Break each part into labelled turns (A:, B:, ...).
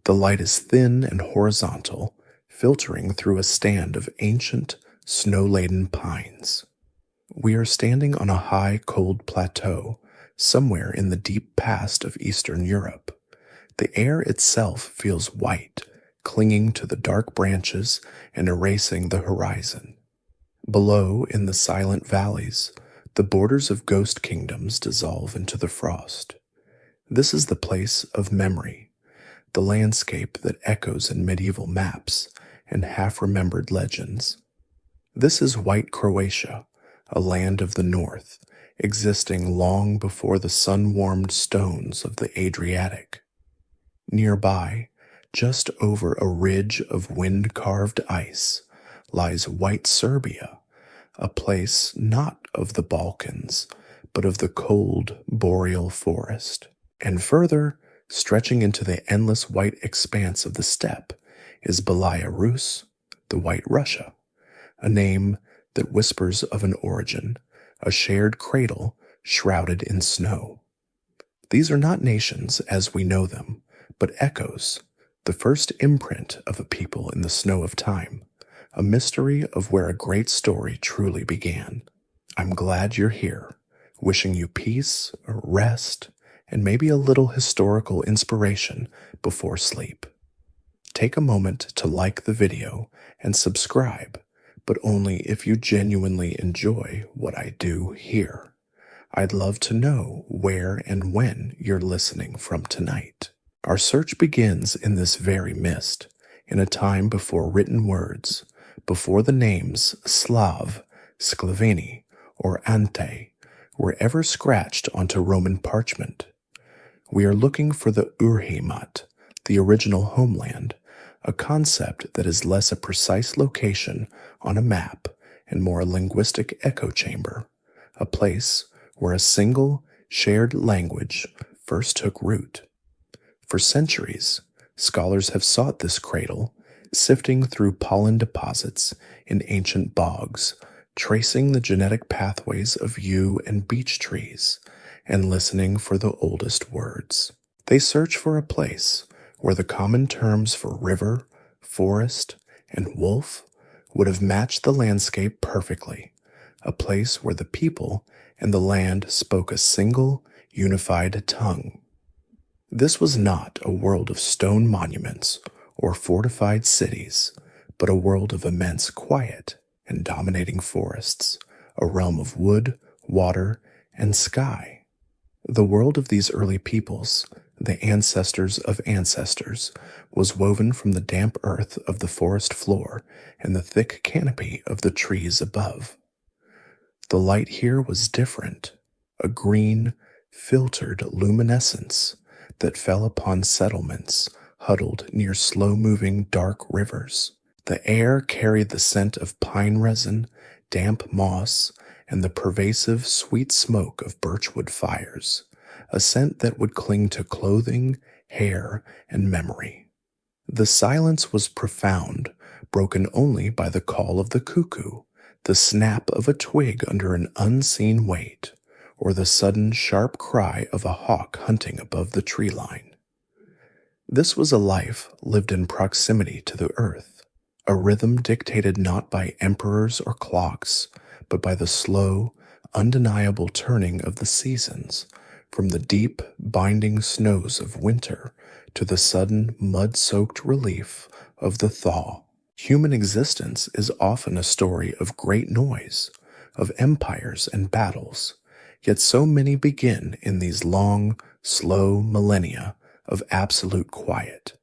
A: The light is thin and horizontal, filtering through a stand of ancient, snow-laden pines. We are standing on a high, cold plateau, somewhere in the deep past of Eastern Europe. The air itself feels white, clinging to the dark branches and erasing the horizon. Below, in the silent valleys, the borders of ghost kingdoms dissolve into the frost. This is the place of memory, the landscape that echoes in medieval maps and half-remembered legends. This is White Croatia, a land of the north, existing long before the sun-warmed stones of the Adriatic. Nearby, just over a ridge of wind-carved ice, lies White Serbia, a place not of the Balkans, but of the cold, boreal forest. And further, stretching into the endless white expanse of the steppe, is Belaya Rus, the White Russia, a name that whispers of an origin, a shared cradle shrouded in snow. These are not nations as we know them, but echoes, the first imprint of a people in the snow of time, a mystery of where a great story truly began. I'm glad you're here, wishing you peace, rest, and maybe a little historical inspiration before sleep. Take a moment to like the video and subscribe, but only if you genuinely enjoy what I do here. I'd love to know where and when you're listening from tonight. Our search begins in this very mist, in a time before written words, before the names Slav, Sklaveni, or Ante were ever scratched onto Roman parchment. We are looking for the Urheimat, the original homeland, a concept that is less a precise location on a map and more a linguistic echo chamber, a place where a single, shared language first took root. For centuries, scholars have sought this cradle, sifting through pollen deposits in ancient bogs, tracing the genetic pathways of yew and beech trees, and listening for the oldest words. They search for a place where the common terms for river, forest, and wolf would have matched the landscape perfectly, a place where the people and the land spoke a single, unified tongue. This was not a world of stone monuments or fortified cities, but a world of immense quiet and dominating forests, a realm of wood, water, and sky. The world of these early peoples, the ancestors of ancestors, was woven from the damp earth of the forest floor and the thick canopy of the trees above. The light here was different, a green, filtered luminescence that fell upon settlements huddled near slow-moving dark rivers. The air carried the scent of pine resin, damp moss, and the pervasive sweet smoke of birchwood fires, a scent that would cling to clothing, hair, and memory. The silence was profound, broken only by the call of the cuckoo, the snap of a twig under an unseen weight, or the sudden sharp cry of a hawk hunting above the tree line. This was a life lived in proximity to the earth, a rhythm dictated not by emperors or clocks, but by the slow, undeniable turning of the seasons, from the deep, binding snows of winter to the sudden, mud-soaked relief of the thaw. Human existence is often a story of great noise, of empires and battles, yet so many begin in these long, slow millennia of absolute quiet.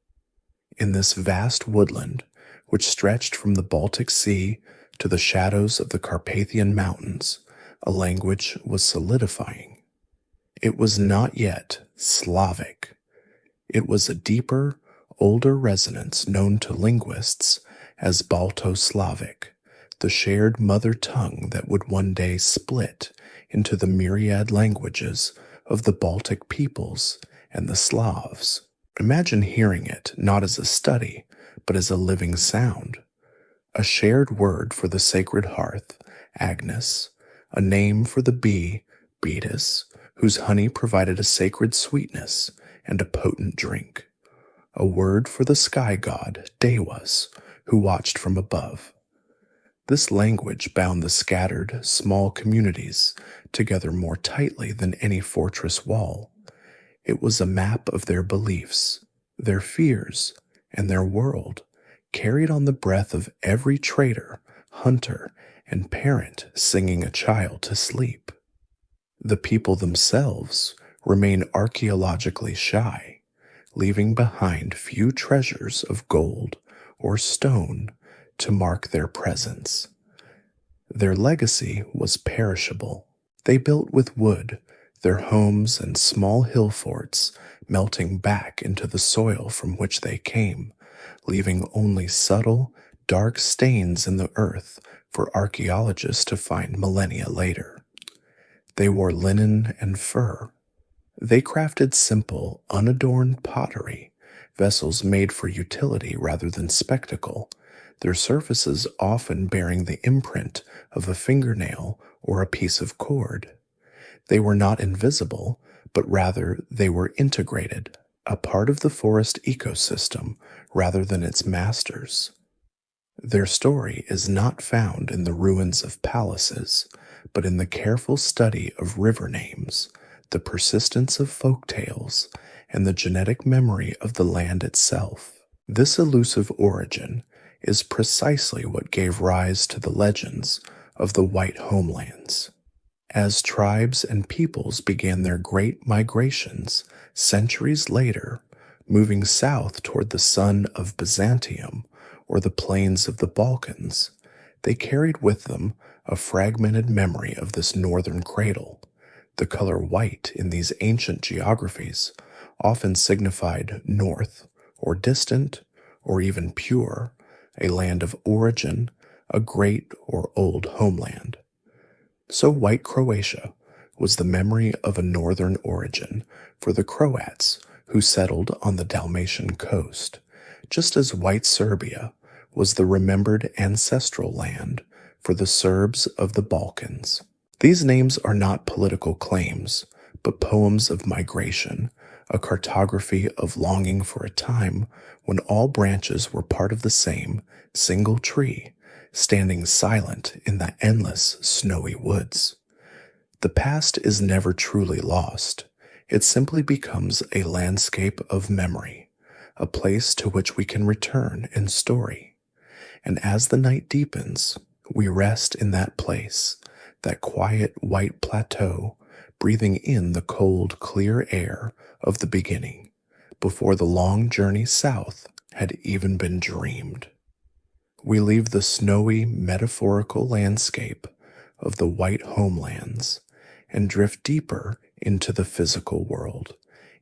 A: In this vast woodland, which stretched from the Baltic Sea to the shadows of the Carpathian Mountains, a language was solidifying. It was not yet Slavic. It was a deeper, older resonance known to linguists as Balto-Slavic, the shared mother tongue that would one day split into the myriad languages of the Baltic peoples and the Slavs. Imagine hearing it not as a study, but as a living sound, a shared word for the sacred hearth, Agnes, a name for the bee, Beatus, whose honey provided a sacred sweetness and a potent drink, a word for the sky god Dewas, who watched from above. This language bound the scattered, small communities together more tightly than any fortress wall. It was a map of their beliefs, their fears, and their world, carried on the breath of every trader, hunter, and parent singing a child to sleep. The people themselves remain archaeologically shy, leaving behind few treasures of gold or stone to mark their presence. Their legacy was perishable. They built with wood, their homes and small hill forts melting back into the soil from which they came, leaving only subtle, dark stains in the earth for archaeologists to find millennia later. They wore linen and fur. They crafted simple, unadorned pottery, vessels made for utility rather than spectacle, their surfaces often bearing the imprint of a fingernail or a piece of cord. They were not invisible, but rather they were integrated, a part of the forest ecosystem rather than its masters. Their story is not found in the ruins of palaces, but in the careful study of river names, the persistence of folk tales, and the genetic memory of the land itself. This elusive origin is precisely what gave rise to the legends of the White Homelands. As tribes and peoples began their great migrations centuries later, moving south toward the sun of Byzantium or the plains of the Balkans, they carried with them a fragmented memory of this northern cradle. The color white in these ancient geographies often signified north or distant or even pure, a land of origin, a great or old homeland. So White Croatia was the memory of a northern origin for the Croats who settled on the Dalmatian coast, just as White Serbia was the remembered ancestral land for the Serbs of the Balkans. These names are not political claims, but poems of migration, a cartography of longing for a time when all branches were part of the same single tree, standing silent in the endless snowy woods. The past is never truly lost. It simply becomes a landscape of memory, a place to which we can return in story. And as the night deepens, we rest in that place, that quiet white plateau, breathing in the cold, clear air of the beginning, before the long journey south had even been dreamed. We leave the snowy, metaphorical landscape of the white homelands and drift deeper into the physical world,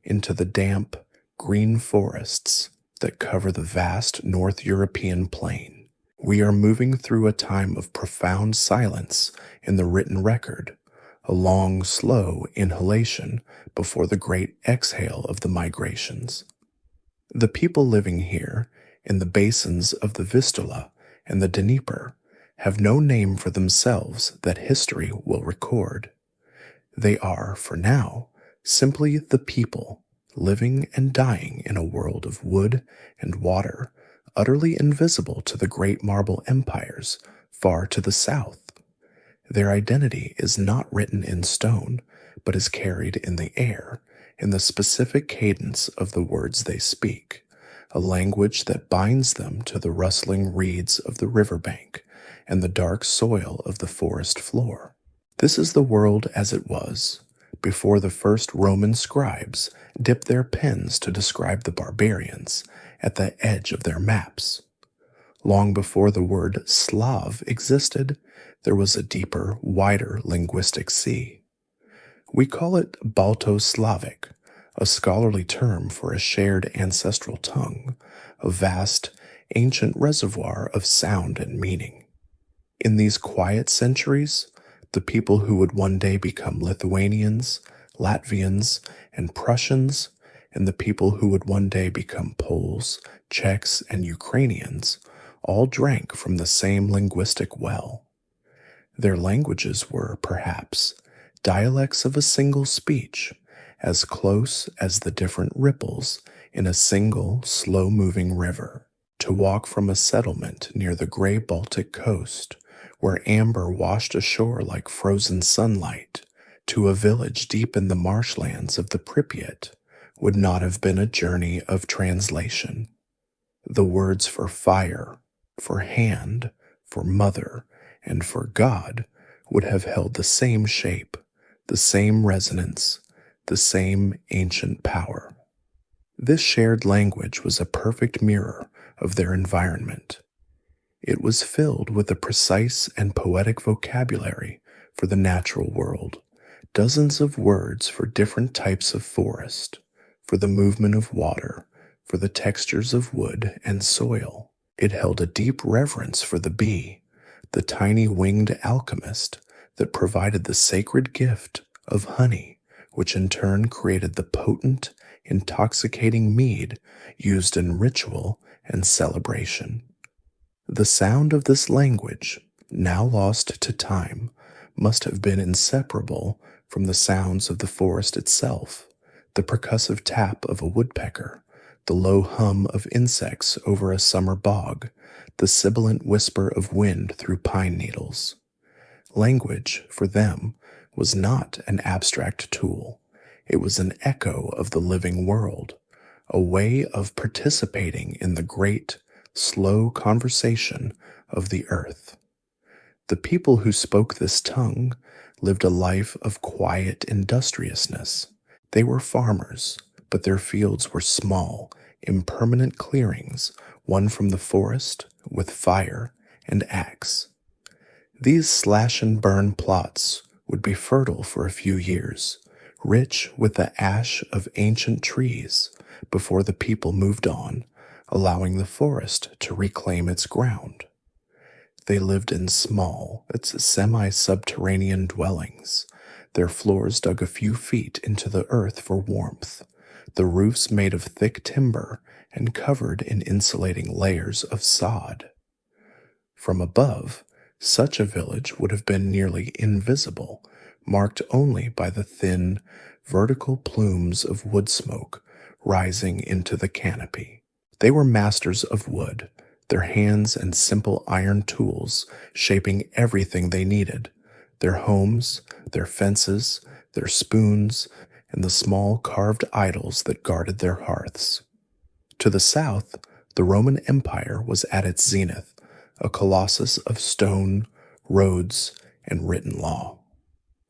A: into the damp, green forests that cover the vast North European plain. We are moving through a time of profound silence in the written record, a long, slow inhalation before the great exhale of the migrations. The people living here, in the basins of the Vistula and the Dnieper, have no name for themselves that history will record. They are, for now, simply the people, living and dying in a world of wood and water, utterly invisible to the great marble empires far to the south. Their identity is not written in stone, but is carried in the air, in the specific cadence of the words they speak, a language that binds them to the rustling reeds of the riverbank and the dark soil of the forest floor. This is the world as it was, before the first Roman scribes dipped their pens to describe the barbarians at the edge of their maps. Long before the word Slav existed, there was a deeper, wider linguistic sea. We call it Balto-Slavic, a scholarly term for a shared ancestral tongue, a vast, ancient reservoir of sound and meaning. In these quiet centuries, the people who would one day become Lithuanians, Latvians, and Prussians, and the people who would one day become Poles, Czechs, and Ukrainians, all drank from the same linguistic well. Their languages were, perhaps, dialects of a single speech, as close as the different ripples in a single, slow-moving river, to walk from a settlement near the gray Baltic coast, where amber washed ashore like frozen sunlight, to a village deep in the marshlands of the Pripyat, would not have been a journey of translation. The words for fire, for hand, for mother, and for God would have held the same shape, the same resonance, the same ancient power. This shared language was a perfect mirror of their environment. It was filled with a precise and poetic vocabulary for the natural world, dozens of words for different types of forest, for the movement of water, for the textures of wood and soil. It held a deep reverence for the bee, the tiny winged alchemist that provided the sacred gift of honey, which in turn created the potent, intoxicating mead used in ritual and celebration. The sound of this language, now lost to time, must have been inseparable from the sounds of the forest itself, the percussive tap of a woodpecker, the low hum of insects over a summer bog, the sibilant whisper of wind through pine needles. Language, for them, was not an abstract tool. It was an echo of the living world, a way of participating in the great, slow conversation of the earth. The people who spoke this tongue lived a life of quiet industriousness. They were farmers, but their fields were small, impermanent clearings won from the forest with fire and axe. These slash-and-burn plots would be fertile for a few years, rich with the ash of ancient trees, before the people moved on, allowing the forest to reclaim its ground. They lived in small, semi-subterranean dwellings, their floors dug a few feet into the earth for warmth, the roofs made of thick timber and covered in insulating layers of sod. From above, such a village would have been nearly invisible, marked only by the thin, vertical plumes of wood smoke rising into the canopy. They were masters of wood, their hands and simple iron tools shaping everything they needed, their homes, their fences, their spoons, and the small carved idols that guarded their hearths. To the south, the Roman Empire was at its zenith, a colossus of stone, roads, and written law.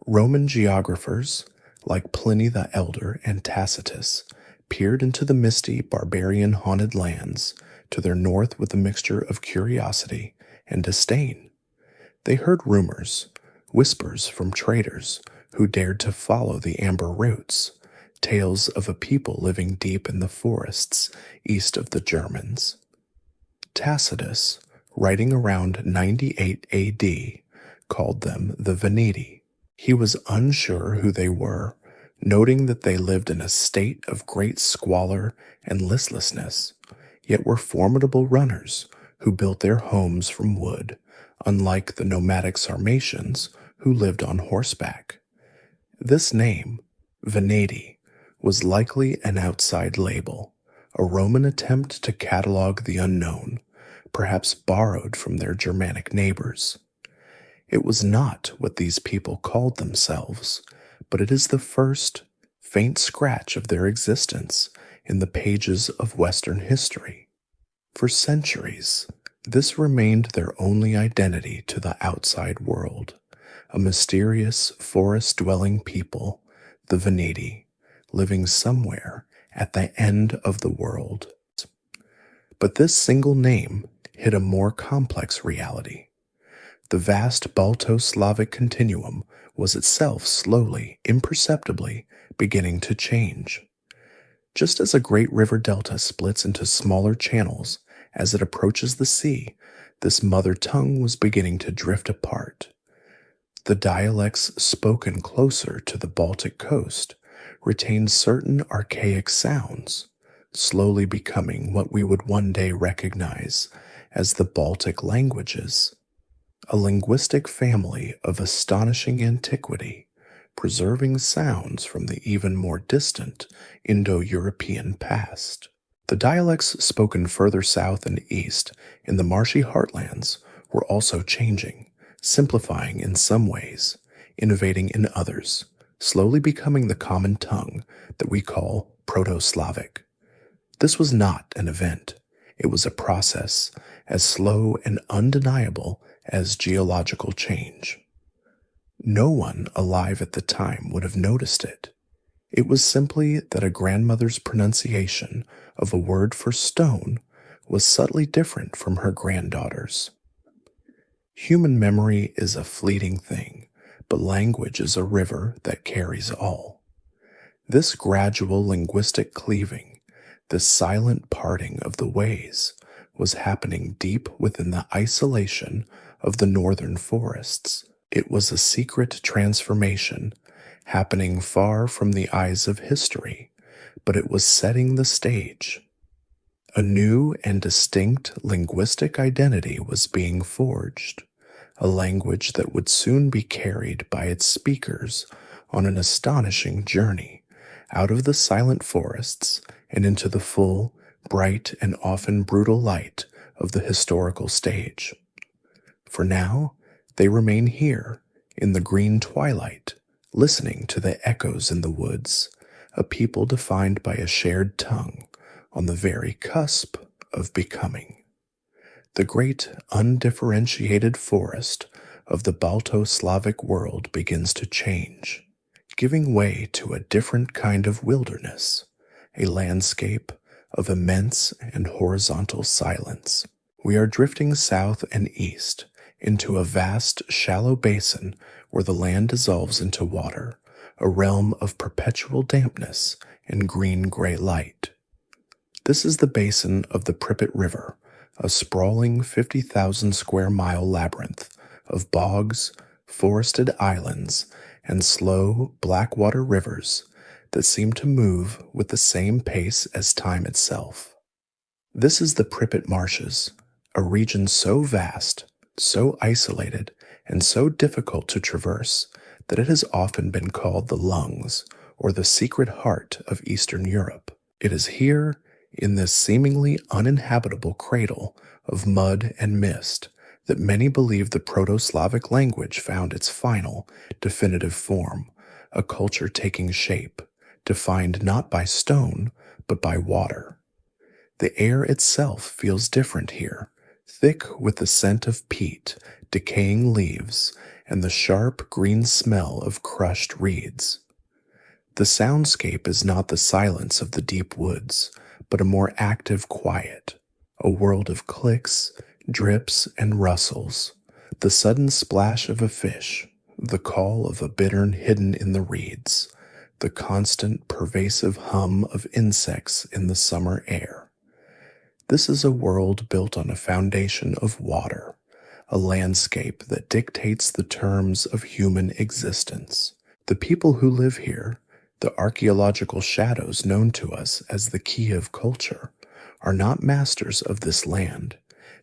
A: Roman geographers, like Pliny the Elder and Tacitus, peered into the misty, barbarian-haunted lands to their north with a mixture of curiosity and disdain. They heard rumors, whispers from traders who dared to follow the amber routes, tales of a people living deep in the forests east of the Germans. Tacitus, writing around 98 AD, called them the Veneti. He was unsure who they were, noting that they lived in a state of great squalor and listlessness, yet were formidable runners who built their homes from wood, unlike the nomadic Sarmatians who lived on horseback. This name, Veneti, was likely an outside label, a Roman attempt to catalog the unknown, perhaps borrowed from their Germanic neighbors. It was not what these people called themselves, but it is the first faint scratch of their existence in the pages of Western history. For centuries, this remained their only identity to the outside world, a mysterious forest-dwelling people, the Veneti, living somewhere at the end of the world. But this single name hid a more complex reality. The vast Balto-Slavic continuum was itself slowly, imperceptibly beginning to change. Just as a great river delta splits into smaller channels as it approaches the sea, this mother tongue was beginning to drift apart. The dialects spoken closer to the Baltic coast retained certain archaic sounds, slowly becoming what we would one day recognize as the Baltic languages, a linguistic family of astonishing antiquity, preserving sounds from the even more distant Indo-European past. The dialects spoken further south and east in the marshy heartlands were also changing, simplifying in some ways, innovating in others, slowly becoming the common tongue that we call Proto-Slavic. This was not an event. It was a process as slow and undeniable as geological change. No one alive at the time would have noticed it. It was simply that a grandmother's pronunciation of a word for stone was subtly different from her granddaughter's. Human memory is a fleeting thing, but language is a river that carries all. This gradual linguistic cleaving, this silent parting of the ways, was happening deep within the isolation of the northern forests. It was a secret transformation happening far from the eyes of history, but it was setting the stage. A new and distinct linguistic identity was being forged, a language that would soon be carried by its speakers on an astonishing journey out of the silent forests and into the full, bright, and often brutal light of the historical stage. For now, they remain here in the green twilight, listening to the echoes in the woods, a people defined by a shared tongue on the very cusp of becoming. The great undifferentiated forest of the Balto-Slavic world begins to change, giving way to a different kind of wilderness, a landscape of immense and horizontal silence. We are drifting south and east into a vast, shallow basin where the land dissolves into water, a realm of perpetual dampness and green-gray light. This is the basin of the Pripyat River, a sprawling 50,000 square mile labyrinth of bogs, forested islands, and slow, black-water rivers that seem to move with the same pace as time itself. This is the Pripyat Marshes, a region so vast, so isolated, and so difficult to traverse that it has often been called the lungs or the secret heart of Eastern Europe. It is here, in this seemingly uninhabitable cradle of mud and mist, that many believe the Proto-Slavic language found its final, definitive form, a culture taking shape, defined not by stone, but by water. The air itself feels different here, thick with the scent of peat, decaying leaves, and the sharp green smell of crushed reeds. The soundscape is not the silence of the deep woods, but a more active quiet, a world of clicks, drips, and rustles, the sudden splash of a fish, the call of a bittern hidden in the reeds, the constant pervasive hum of insects in the summer air. This is a world built on a foundation of water, a landscape that dictates the terms of human existence. The people who live here, the archaeological shadows known to us as the key of culture, are not masters of this land.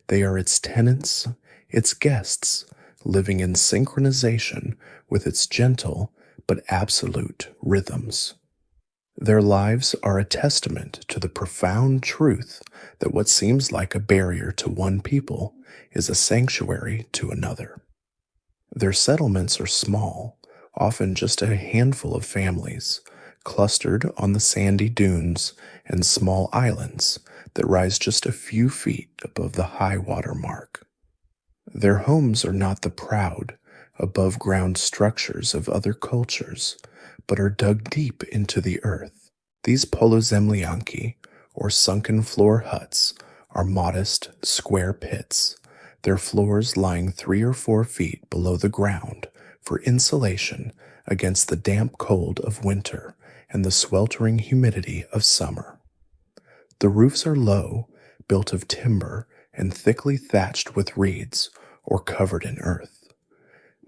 A: They are its tenants, its guests, living in synchronization with its gentle but absolute rhythms. Their lives are a testament to the profound truth that what seems like a barrier to one people is a sanctuary to another. Their settlements are small, often just a handful of families, clustered on the sandy dunes and small islands that rise just a few feet above the high water mark. Their homes are not the proud, above-ground structures of other cultures, but are dug deep into the earth. These polozemlyanki, or sunken-floor huts, are modest, square pits, their floors lying 3 or 4 feet below the ground for insulation against the damp cold of winter and the sweltering humidity of summer. The roofs are low, built of timber and thickly thatched with reeds or covered in earth,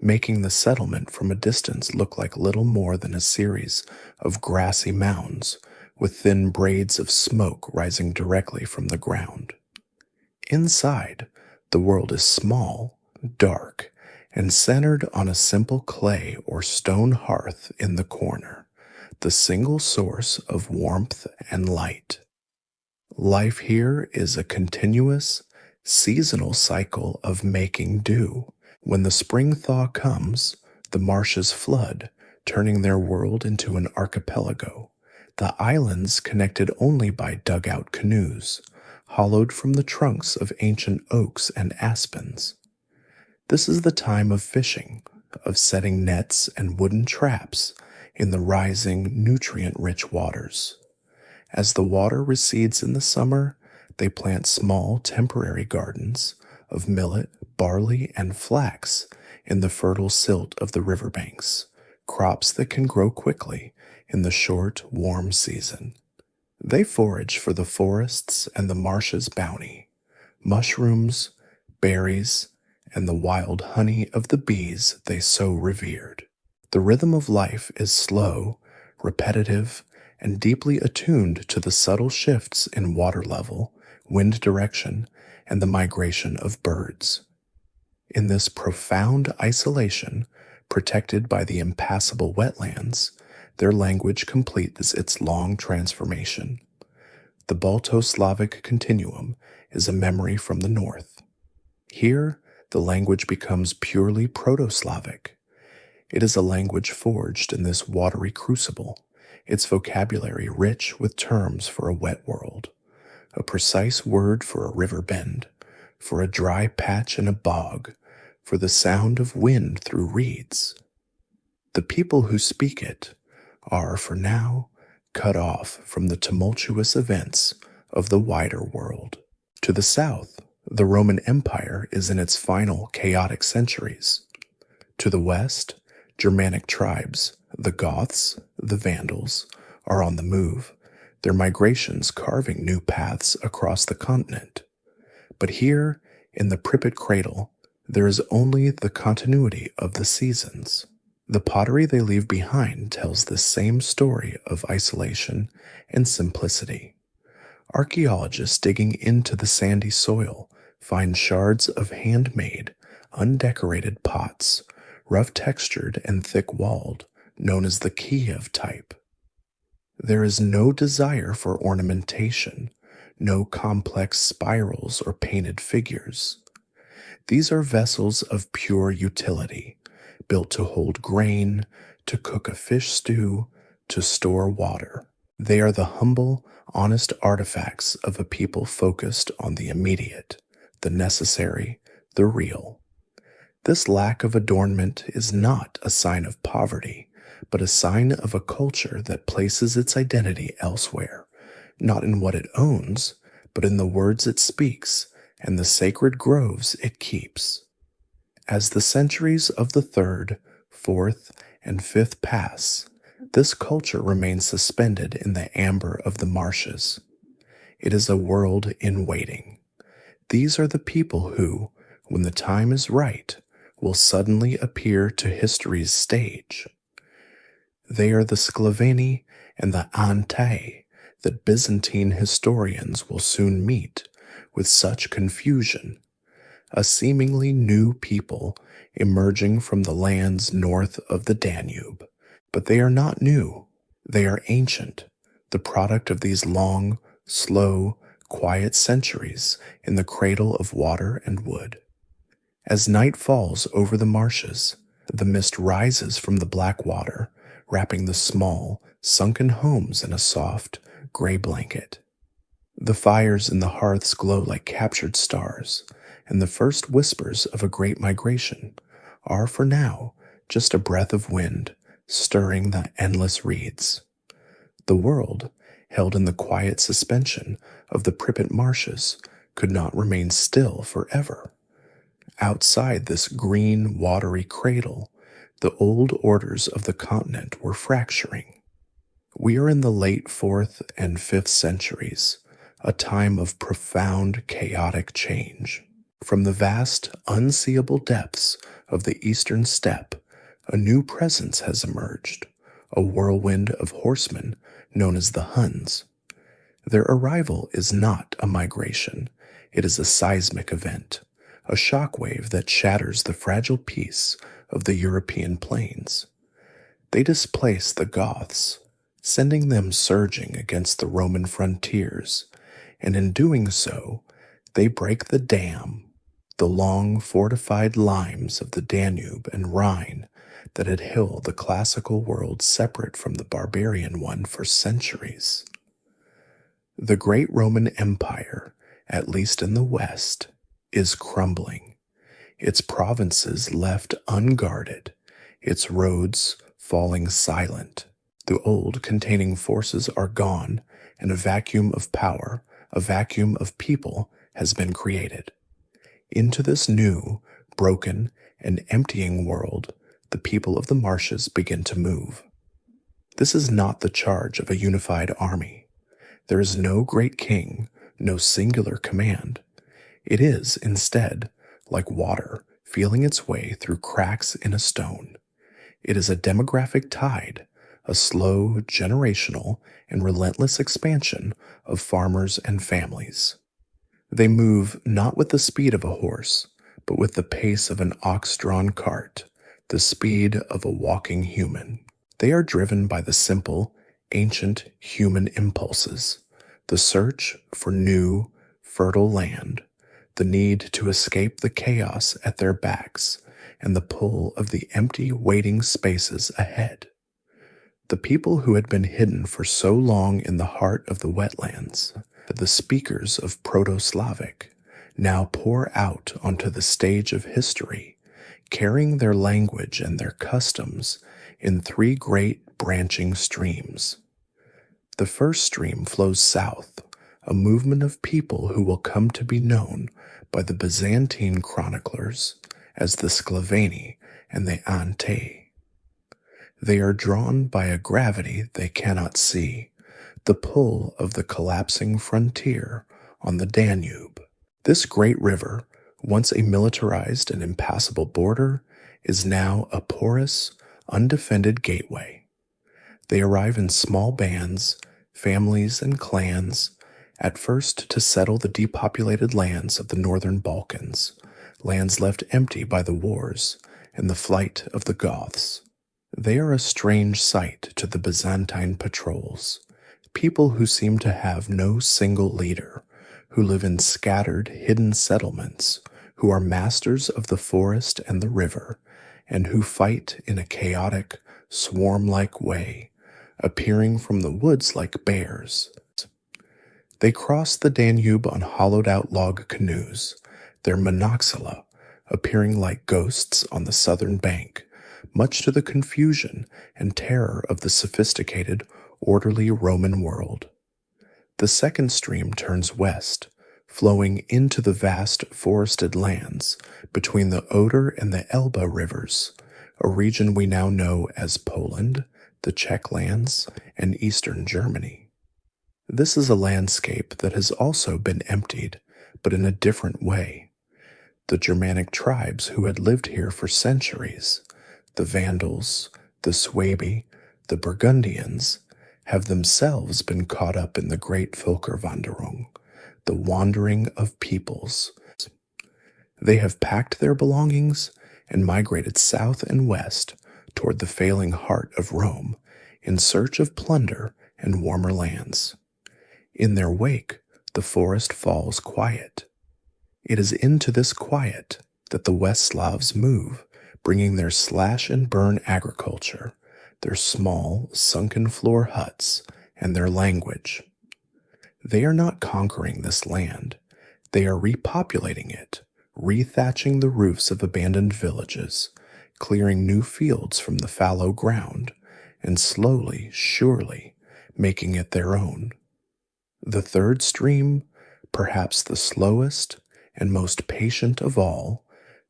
A: making the settlement from a distance look like little more than a series of grassy mounds with thin braids of smoke rising directly from the ground. Inside, the world is small, dark, and centered on a simple clay or stone hearth in the corner, the single source of warmth and light. Life here is a continuous, seasonal cycle of making do. When the spring thaw comes, the marshes flood, turning their world into an archipelago. The islands connected only by dugout canoes, hollowed from the trunks of ancient oaks and aspens. This is the time of fishing, of setting nets and wooden traps in the rising, nutrient-rich waters. As the water recedes in the summer, they plant small temporary gardens of millet, barley, and flax in the fertile silt of the riverbanks, crops that can grow quickly in the short, warm season. They forage for the forests and the marshes' bounty, mushrooms, berries, and the wild honey of the bees they so revered. The rhythm of life is slow, repetitive, and deeply attuned to the subtle shifts in water level, wind direction, and the migration of birds. In this profound isolation, protected by the impassable wetlands, their language completes its long transformation. The Balto-Slavic continuum is a memory from the north. Here, the language becomes purely Proto-Slavic. It is a language forged in this watery crucible, its vocabulary rich with terms for a wet world, a precise word for a river bend, for a dry patch in a bog, for the sound of wind through reeds. The people who speak it are, for now, cut off from the tumultuous events of the wider world. To the south, the Roman Empire is in its final chaotic centuries. To the west, Germanic tribes, the Goths, the Vandals, are on the move, their migrations carving new paths across the continent. But here, in the Pripyat cradle, there is only the continuity of the seasons. The pottery they leave behind tells the same story of isolation and simplicity. Archaeologists digging into the sandy soil find shards of handmade, undecorated pots, rough-textured and thick-walled, known as the Kiev type. There is no desire for ornamentation, no complex spirals or painted figures. These are vessels of pure utility, built to hold grain, to cook a fish stew, to store water. They are the humble, honest artifacts of a people focused on the immediate, the necessary, the real. This lack of adornment is not a sign of poverty, but a sign of a culture that places its identity elsewhere, not in what it owns, but in the words it speaks and the sacred groves it keeps. As the centuries of the third, fourth, and fifth pass, this culture remains suspended in the amber of the marshes. It is a world in waiting. These are the people who, when the time is right, will suddenly appear to history's stage. They are the Sclaveni and the Antai that Byzantine historians will soon meet with such confusion, a seemingly new people emerging from the lands north of the Danube. But they are not new. They are ancient, the product of these long, slow, quiet centuries in the cradle of water and wood. As night falls over the marshes, the mist rises from the black water, wrapping the small, sunken homes in a soft, gray blanket. The fires in the hearths glow like captured stars, and the first whispers of a great migration are, for now, just a breath of wind stirring the endless reeds. The world, held in the quiet suspension of the Pripyat marshes, could not remain still forever. Outside this green, watery cradle, the old orders of the continent were fracturing. We are in the late 4th and 5th centuries, a time of profound, chaotic change. From the vast, unseeable depths of the eastern steppe, a new presence has emerged, a whirlwind of horsemen known as the Huns. Their arrival is not a migration, it is a seismic event, a shockwave that shatters the fragile peace of the European plains. They displace the Goths, sending them surging against the Roman frontiers, and in doing so, they break the dam, the long fortified limes of the Danube and Rhine that had held the classical world separate from the barbarian one for centuries. The great Roman Empire, at least in the West, is crumbling, its provinces left unguarded, its roads falling silent. The old containing forces are gone, and a vacuum of power, a vacuum of people, has been created. Into this new, broken, and emptying world, the people of the marshes begin to move. This is not the charge of a unified army. There is no great king, no singular command. It is, instead, like water feeling its way through cracks in a stone. It is a demographic tide, a slow, generational, and relentless expansion of farmers and families. They move not with the speed of a horse, but with the pace of an ox-drawn cart, the speed of a walking human. They are driven by the simple, ancient human impulses, the search for new, fertile land, the need to escape the chaos at their backs, and the pull of the empty, waiting spaces ahead. The people who had been hidden for so long in the heart of the wetlands, the speakers of Proto-Slavic, now pour out onto the stage of history, carrying their language and their customs in three great branching streams. The first stream flows south, a movement of people who will come to be known by the Byzantine chroniclers as the Sclaveni and the Ante. They are drawn by a gravity they cannot see, the pull of the collapsing frontier on the Danube. This great river, once a militarized and impassable border, is now a porous, undefended gateway. They arrive in small bands, families, and clans, at first to settle the depopulated lands of the northern Balkans, lands left empty by the wars and the flight of the Goths. They are a strange sight to the Byzantine patrols, people who seem to have no single leader, who live in scattered, hidden settlements, who are masters of the forest and the river, and who fight in a chaotic, swarm-like way, appearing from the woods like bears. They cross the Danube on hollowed-out log canoes, their monoxyla appearing like ghosts on the southern bank, much to the confusion and terror of the sophisticated, orderly Roman world. The second stream turns west, flowing into the vast forested lands between the Oder and the Elbe rivers, a region we now know as Poland, the Czech lands, and eastern Germany. This is a landscape that has also been emptied, but in a different way. The Germanic tribes who had lived here for centuries, the Vandals, the Suebi, the Burgundians, have themselves been caught up in the great Völkerwanderung, the wandering of peoples. They have packed their belongings and migrated south and west toward the failing heart of Rome in search of plunder and warmer lands. In their wake, the forest falls quiet. It is into this quiet that the West Slavs move, bringing their slash-and-burn agriculture, their small, sunken-floor huts, and their language. They are not conquering this land. They are repopulating it, rethatching the roofs of abandoned villages, clearing new fields from the fallow ground, and slowly, surely, making it their own. The third stream, perhaps the slowest and most patient of all,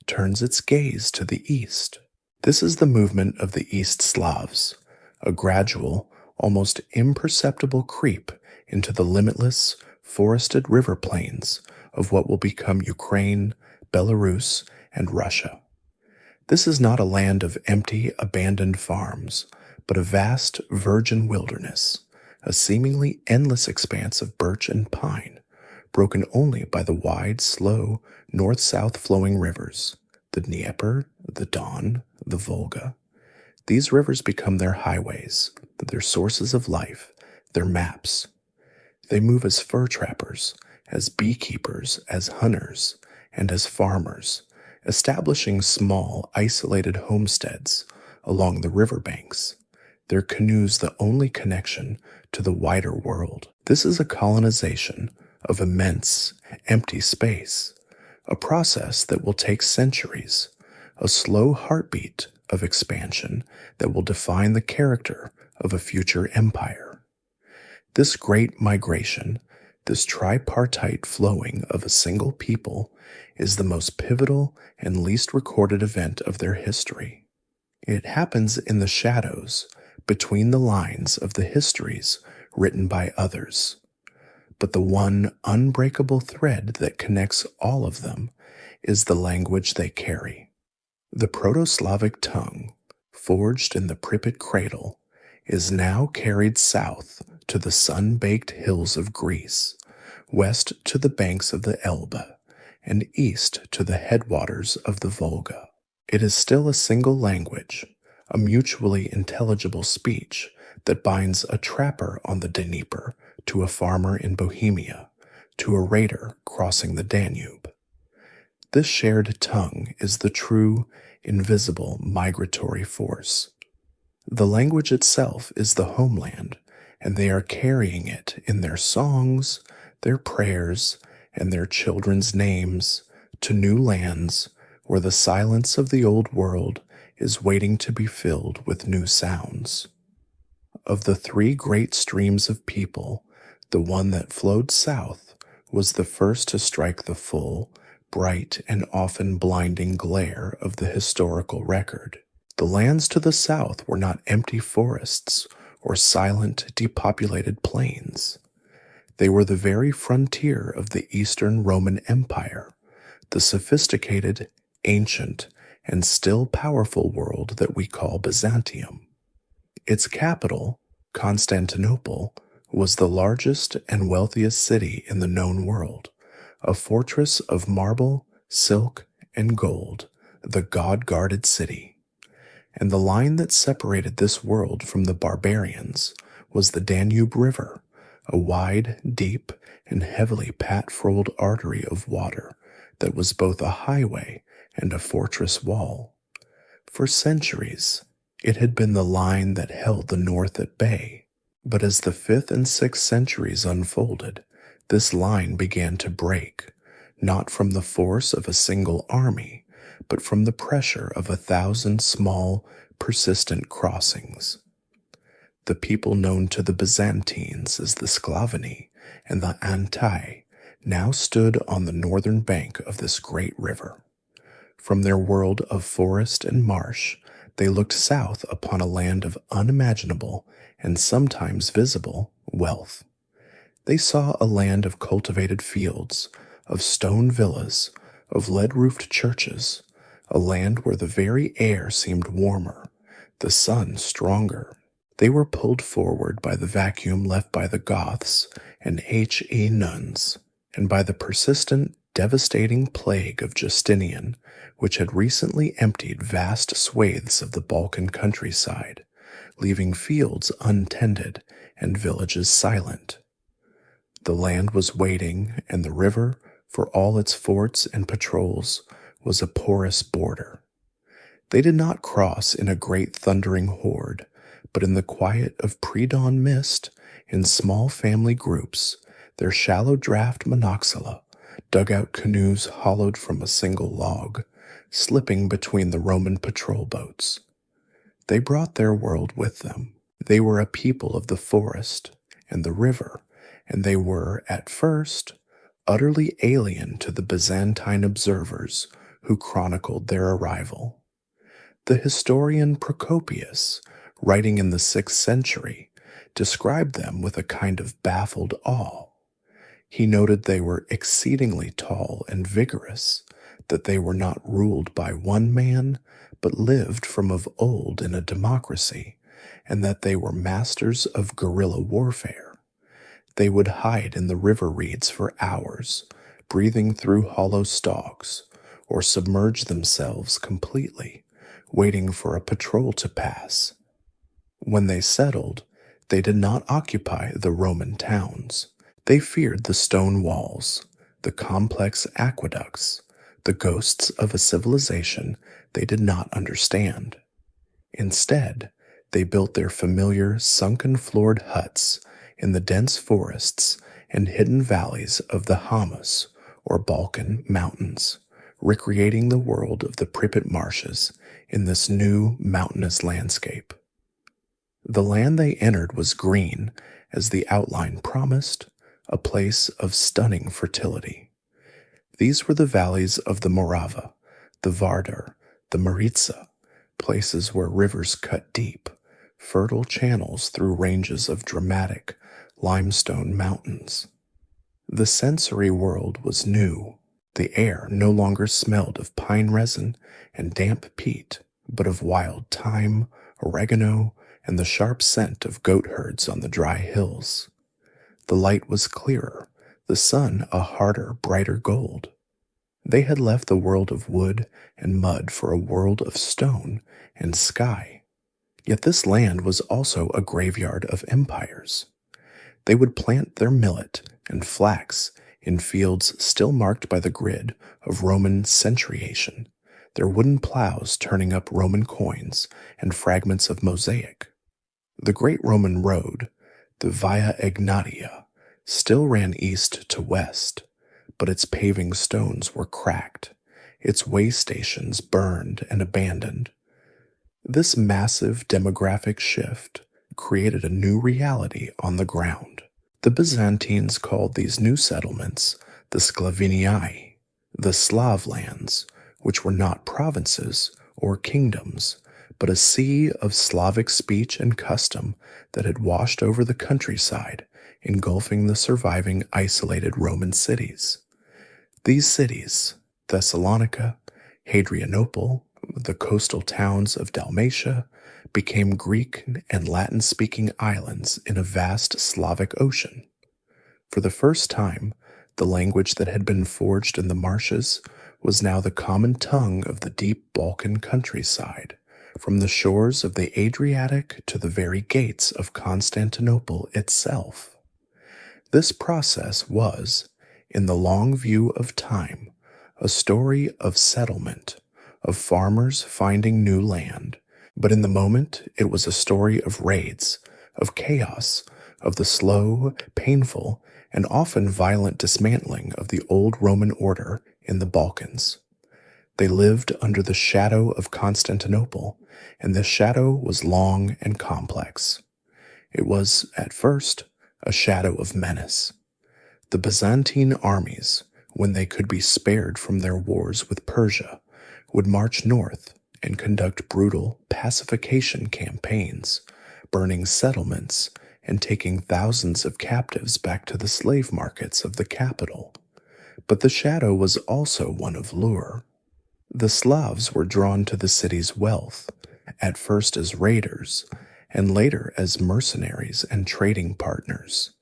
A: turns its gaze to the east. This is the movement of the East Slavs, a gradual, almost imperceptible creep into the limitless, forested river plains of what will become Ukraine, Belarus, and Russia. This is not a land of empty, abandoned farms, but a vast, virgin wilderness, a seemingly endless expanse of birch and pine, broken only by the wide, slow, north-south flowing rivers, the Dnieper, the Don, the Volga. These rivers become their highways, their sources of life, their maps. They move as fur trappers, as beekeepers, as hunters, and as farmers, establishing small, isolated homesteads along the riverbanks, their canoes the only connection to the wider world. This is a colonization of immense, empty space, a process that will take centuries, a slow heartbeat of expansion that will define the character of a future empire. This great migration, this tripartite flowing of a single people, is the most pivotal and least recorded event of their history. It happens in the shadows, between the lines of the histories written by others. But the one unbreakable thread that connects all of them is the language they carry. The Proto-Slavic tongue, forged in the Pripyat cradle, is now carried south to the sun-baked hills of Greece, west to the banks of the Elbe, and east to the headwaters of the Volga. It is still a single language, a mutually intelligible speech that binds a trapper on the Dnieper to a farmer in Bohemia, to a raider crossing the Danube. This shared tongue is the true, invisible migratory force. The language itself is the homeland, and they are carrying it in their songs, their prayers, and their children's names to new lands where the silence of the old world is waiting to be filled with new sounds. Of the three great streams of people, the one that flowed south was the first to strike the full, bright, and often blinding glare of the historical record. The lands to the south were not empty forests or silent, depopulated plains. They were the very frontier of the Eastern Roman Empire, the sophisticated, ancient, and still powerful world that we call Byzantium. Its capital, Constantinople, was the largest and wealthiest city in the known world, a fortress of marble, silk, and gold, the god-guarded city. And the line that separated this world from the barbarians was the Danube River, a wide, deep, and heavily patroled artery of water that was both a highway and a fortress wall. For centuries, it had been the line that held the north at bay. But as the 5th and 6th centuries unfolded, this line began to break, not from the force of a single army, but from the pressure of 1,000 small, persistent crossings. The people known to the Byzantines as the Sclaveni and the Antai now stood on the northern bank of this great river. From their world of forest and marsh, they looked south upon a land of unimaginable and sometimes visible wealth. They saw a land of cultivated fields, of stone villas, of lead-roofed churches, a land where the very air seemed warmer, the sun stronger. They were pulled forward by the vacuum left by the Goths and He nuns, and by the persistent, devastating plague of Justinian, which had recently emptied vast swathes of the Balkan countryside, leaving fields untended and villages silent. The land was waiting, and the river, for all its forts and patrols, was a porous border. They did not cross in a great thundering horde, but in the quiet of pre-dawn mist, in small family groups, their shallow draft monoxyla, dugout canoes hollowed from a single log, slipping between the Roman patrol boats. They brought their world with them. They were a people of the forest and the river, and they were, at first, utterly alien to the Byzantine observers who chronicled their arrival. The historian Procopius, writing in the 6th century, described them with a kind of baffled awe. He noted they were exceedingly tall and vigorous, that they were not ruled by one man, but lived from of old in a democracy, and that they were masters of guerrilla warfare. They would hide in the river reeds for hours, breathing through hollow stalks, or submerge themselves completely, waiting for a patrol to pass. When they settled, they did not occupy the Roman towns. They feared the stone walls, the complex aqueducts, the ghosts of a civilization they did not understand. Instead, they built their familiar sunken floored huts in the dense forests and hidden valleys of the Hamas or Balkan mountains, recreating the world of the Pripyat marshes in this new mountainous landscape. The land they entered was green, as the outline promised, a place of stunning fertility. These were the valleys of the Morava, the Vardar, the Maritsa, places where rivers cut deep, fertile channels through ranges of dramatic limestone mountains. The sensory world was new. The air no longer smelled of pine resin and damp peat, but of wild thyme, oregano, and the sharp scent of goat herds on the dry hills. The light was clearer, the sun a harder, brighter gold. They had left the world of wood and mud for a world of stone and sky. Yet this land was also a graveyard of empires. They would plant their millet and flax in fields still marked by the grid of Roman centuriation, their wooden plows turning up Roman coins and fragments of mosaic. The great Roman road, the Via Egnatia, still ran east to west, but its paving stones were cracked, its way stations burned and abandoned. This massive demographic shift created a new reality on the ground. The Byzantines called these new settlements the Sclavinii, the Slav lands, which were not provinces or kingdoms, but a sea of Slavic speech and custom that had washed over the countryside, engulfing the surviving isolated Roman cities. These cities, Thessalonica, Hadrianople, the coastal towns of Dalmatia, became Greek and Latin-speaking islands in a vast Slavic ocean. For the first time, the language that had been forged in the marshes was now the common tongue of the deep Balkan countryside, from the shores of the Adriatic to the very gates of Constantinople itself. This process was, in the long view of time, a story of settlement, of farmers finding new land, but in the moment it was a story of raids, of chaos, of the slow, painful, and often violent dismantling of the old Roman order in the Balkans. They lived under the shadow of Constantinople, and this shadow was long and complex. It was, at first, a shadow of menace. The Byzantine armies, when they could be spared from their wars with Persia, would march north and conduct brutal pacification campaigns, burning settlements and taking thousands of captives back to the slave markets of the capital. But the shadow was also one of lure. The Slavs were drawn to the city's wealth, at first as raiders, and later as mercenaries and trading partners.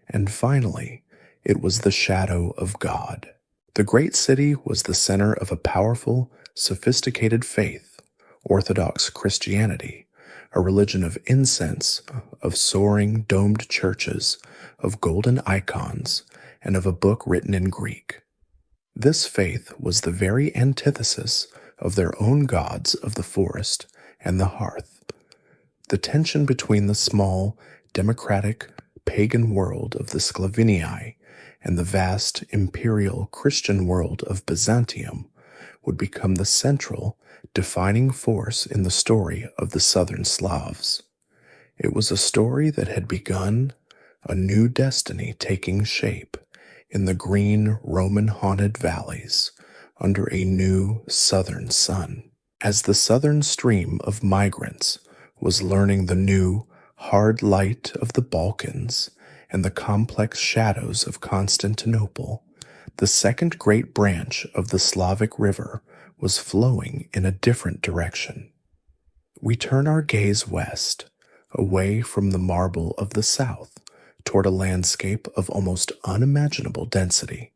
A: And finally, it was the shadow of God. The great city was the center of a powerful, sophisticated faith, Orthodox Christianity, a religion of incense, of soaring domed churches, of golden icons, and of a book written in Greek. This faith was the very antithesis of their own gods of the forest and the hearth. The tension between the small, democratic, pagan world of the Sclavinii and the vast imperial Christian world of Byzantium would become the central, defining force in the story of the southern Slavs. It was a story that had begun, a new destiny taking shape in the green Roman-haunted valleys under a new southern sun. As the southern stream of migrants was learning the new, hard light of the Balkans and the complex shadows of Constantinople, the second great branch of the Slavic river was flowing in a different direction. We turn our gaze west, away from the marble of the south, toward a landscape of almost unimaginable density,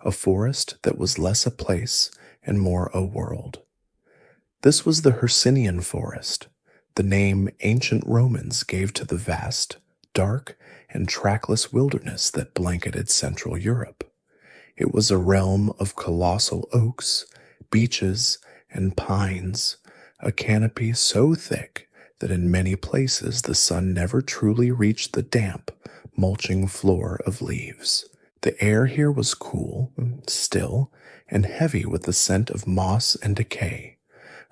A: a forest that was less a place and more a world. This was the Hercynian forest, the name ancient Romans gave to the vast, dark and trackless wilderness that blanketed Central Europe. It was a realm of colossal oaks, beeches, and pines, a canopy so thick that in many places the sun never truly reached the damp, mulching floor of leaves. The air here was cool, still, and heavy with the scent of moss and decay,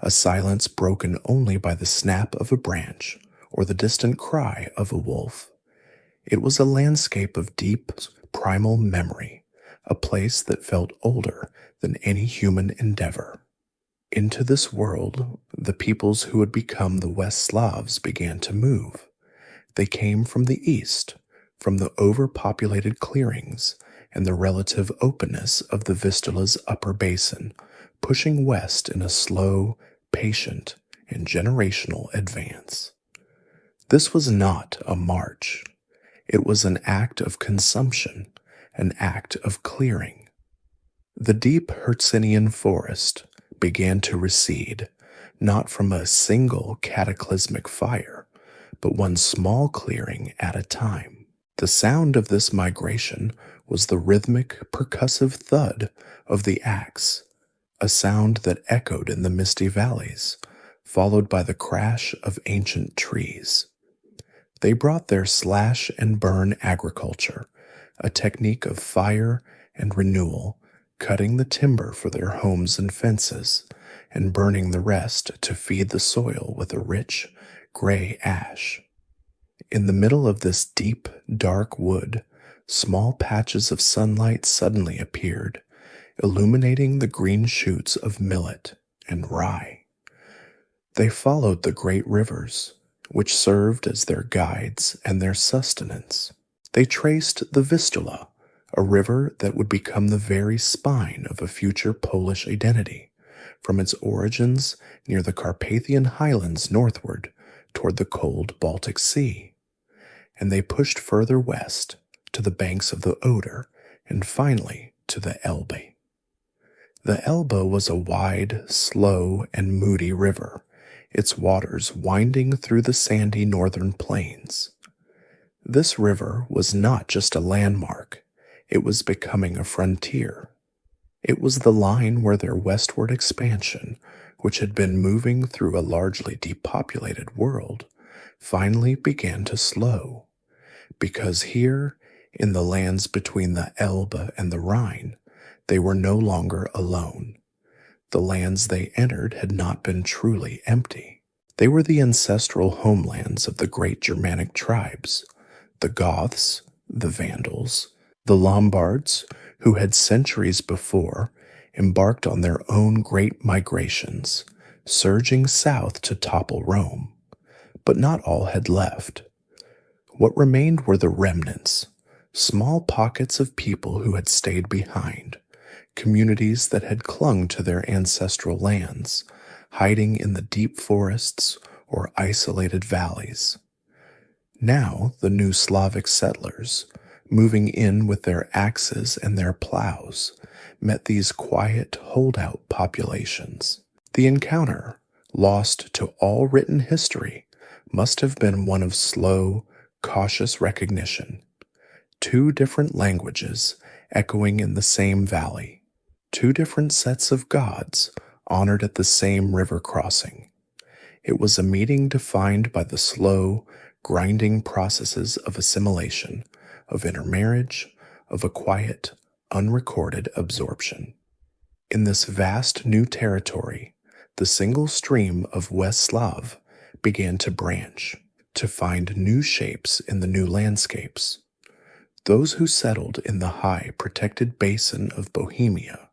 A: a silence broken only by the snap of a branch or the distant cry of a wolf. It was a landscape of deep, primal memory, a place that felt older than any human endeavor. Into this world, the peoples who would become the West Slavs began to move. They came from the east, from the overpopulated clearings and the relative openness of the Vistula's upper basin, pushing west in a slow, patient, and generational advance. This was not a march. It was an act of consumption, an act of clearing. The deep Hercynian forest began to recede, not from a single cataclysmic fire, but one small clearing at a time. The sound of this migration was the rhythmic, percussive thud of the axe, a sound that echoed in the misty valleys, followed by the crash of ancient trees. They brought their slash and burn agriculture, a technique of fire and renewal, cutting the timber for their homes and fences, and burning the rest to feed the soil with a rich, gray ash. In the middle of this deep, dark wood, small patches of sunlight suddenly appeared, illuminating the green shoots of millet and rye. They followed the great rivers, which served as their guides and their sustenance. They traced the Vistula, a river that would become the very spine of a future Polish identity, from its origins near the Carpathian highlands northward toward the cold Baltic Sea. And they pushed further west to the banks of the Oder and finally to the Elbe. The Elbe was a wide, slow, and moody river, its waters winding through the sandy northern plains. This river was not just a landmark, it was becoming a frontier. It was the line where their westward expansion, which had been moving through a largely depopulated world, finally began to slow. Because here, in the lands between the Elbe and the Rhine, they were no longer alone. The lands they entered had not been truly empty. They were the ancestral homelands of the great Germanic tribes, the Goths, the Vandals, the Lombards, who had centuries before embarked on their own great migrations, surging south to topple Rome. But not all had left. What remained were the remnants, small pockets of people who had stayed behind, communities that had clung to their ancestral lands, hiding in the deep forests or isolated valleys. Now the new Slavic settlers, moving in with their axes and their plows, met these quiet holdout populations. The encounter, lost to all written history, must have been one of slow, cautious recognition. Two different languages echoing in the same valley, two different sets of gods honored at the same river crossing. It was a meeting defined by the slow, grinding processes of assimilation, of intermarriage, of a quiet, unrecorded absorption. In this vast new territory, the single stream of West Slav began to branch, to find new shapes in the new landscapes. Those who settled in the high, protected basin of Bohemia,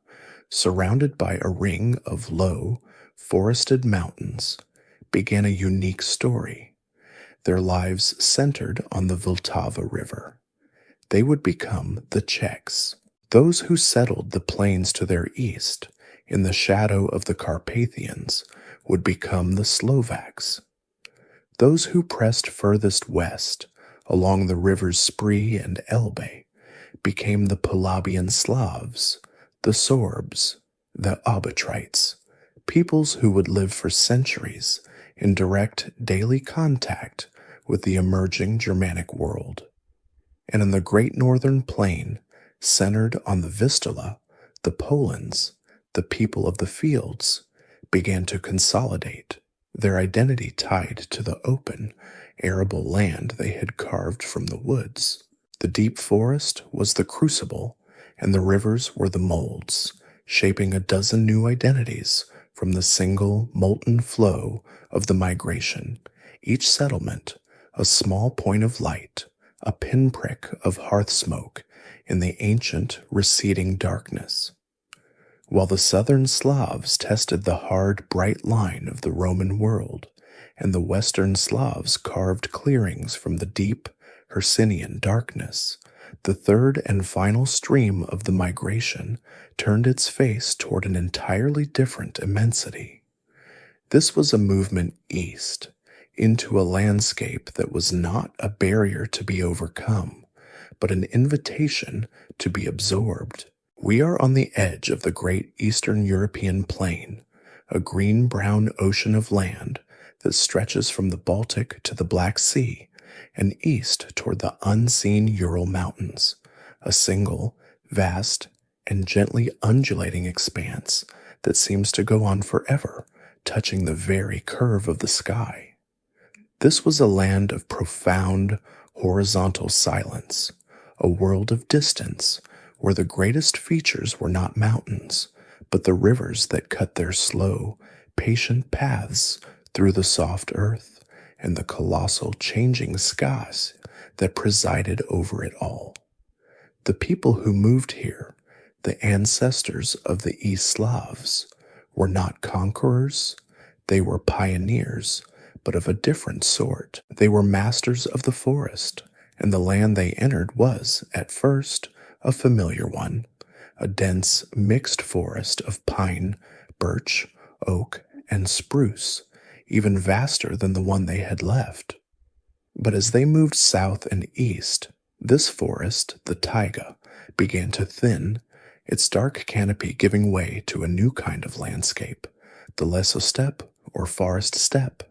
A: surrounded by a ring of low, forested mountains, began a unique story. Their lives centered on the Vltava River. They would become the Czechs. Those who settled the plains to their east, in the shadow of the Carpathians, would become the Slovaks. Those who pressed furthest west, along the rivers Spree and Elbe, became the Polabian Slavs, the Sorbs, the Obotrites, peoples who would live for centuries in direct daily contact with the emerging Germanic world. And in the great northern plain, centered on the Vistula, the Polans, the people of the fields, began to consolidate, their identity tied to the open, arable land they had carved from the woods. The deep forest was the crucible, and the rivers were the molds, shaping a dozen new identities from the single molten flow of the migration, each settlement a small point of light, a pinprick of hearth smoke in the ancient receding darkness. While the southern Slavs tested the hard, bright line of the Roman world, and the western Slavs carved clearings from the deep Hercynian darkness, the third and final stream of the migration turned its face toward an entirely different immensity. This was a movement east, into a landscape that was not a barrier to be overcome, but an invitation to be absorbed. We are on the edge of the great Eastern European plain, a green-brown ocean of land that stretches from the Baltic to the Black Sea and east toward the unseen Ural Mountains, a single, vast, and gently undulating expanse that seems to go on forever, touching the very curve of the sky. This was a land of profound, horizontal silence, a world of distance, where the greatest features were not mountains, but the rivers that cut their slow, patient paths through the soft earth, and the colossal changing skies that presided over it all. The people who moved here, the ancestors of the East Slavs, were not conquerors, they were pioneers, but of a different sort. They were masters of the forest, and the land they entered was, at first, a familiar one, a dense, mixed forest of pine, birch, oak, and spruce, even vaster than the one they had left. But as they moved south and east, this forest, the taiga, began to thin, its dark canopy giving way to a new kind of landscape, the lesosteppe or forest steppe.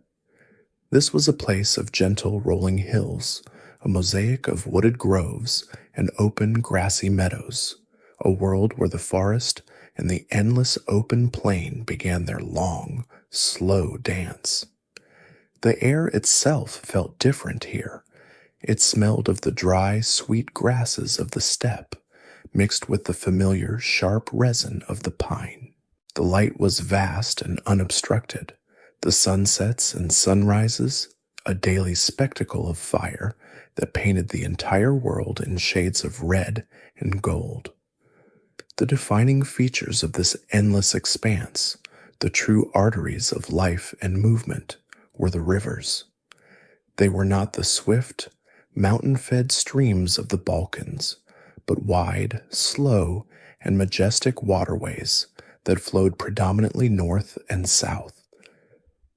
A: This was a place of gentle rolling hills, a mosaic of wooded groves and open grassy meadows, a world where the forest and the endless open plain began their long, slow dance. The air itself felt different here. It smelled of the dry, sweet grasses of the steppe, mixed with the familiar, sharp resin of the pine. The light was vast and unobstructed. The sunsets and sunrises, a daily spectacle of fire that painted the entire world in shades of red and gold. The defining features of this endless expanse, the true arteries of life and movement, were the rivers. They were not the swift, mountain-fed streams of the Balkans, but wide, slow, and majestic waterways that flowed predominantly north and south.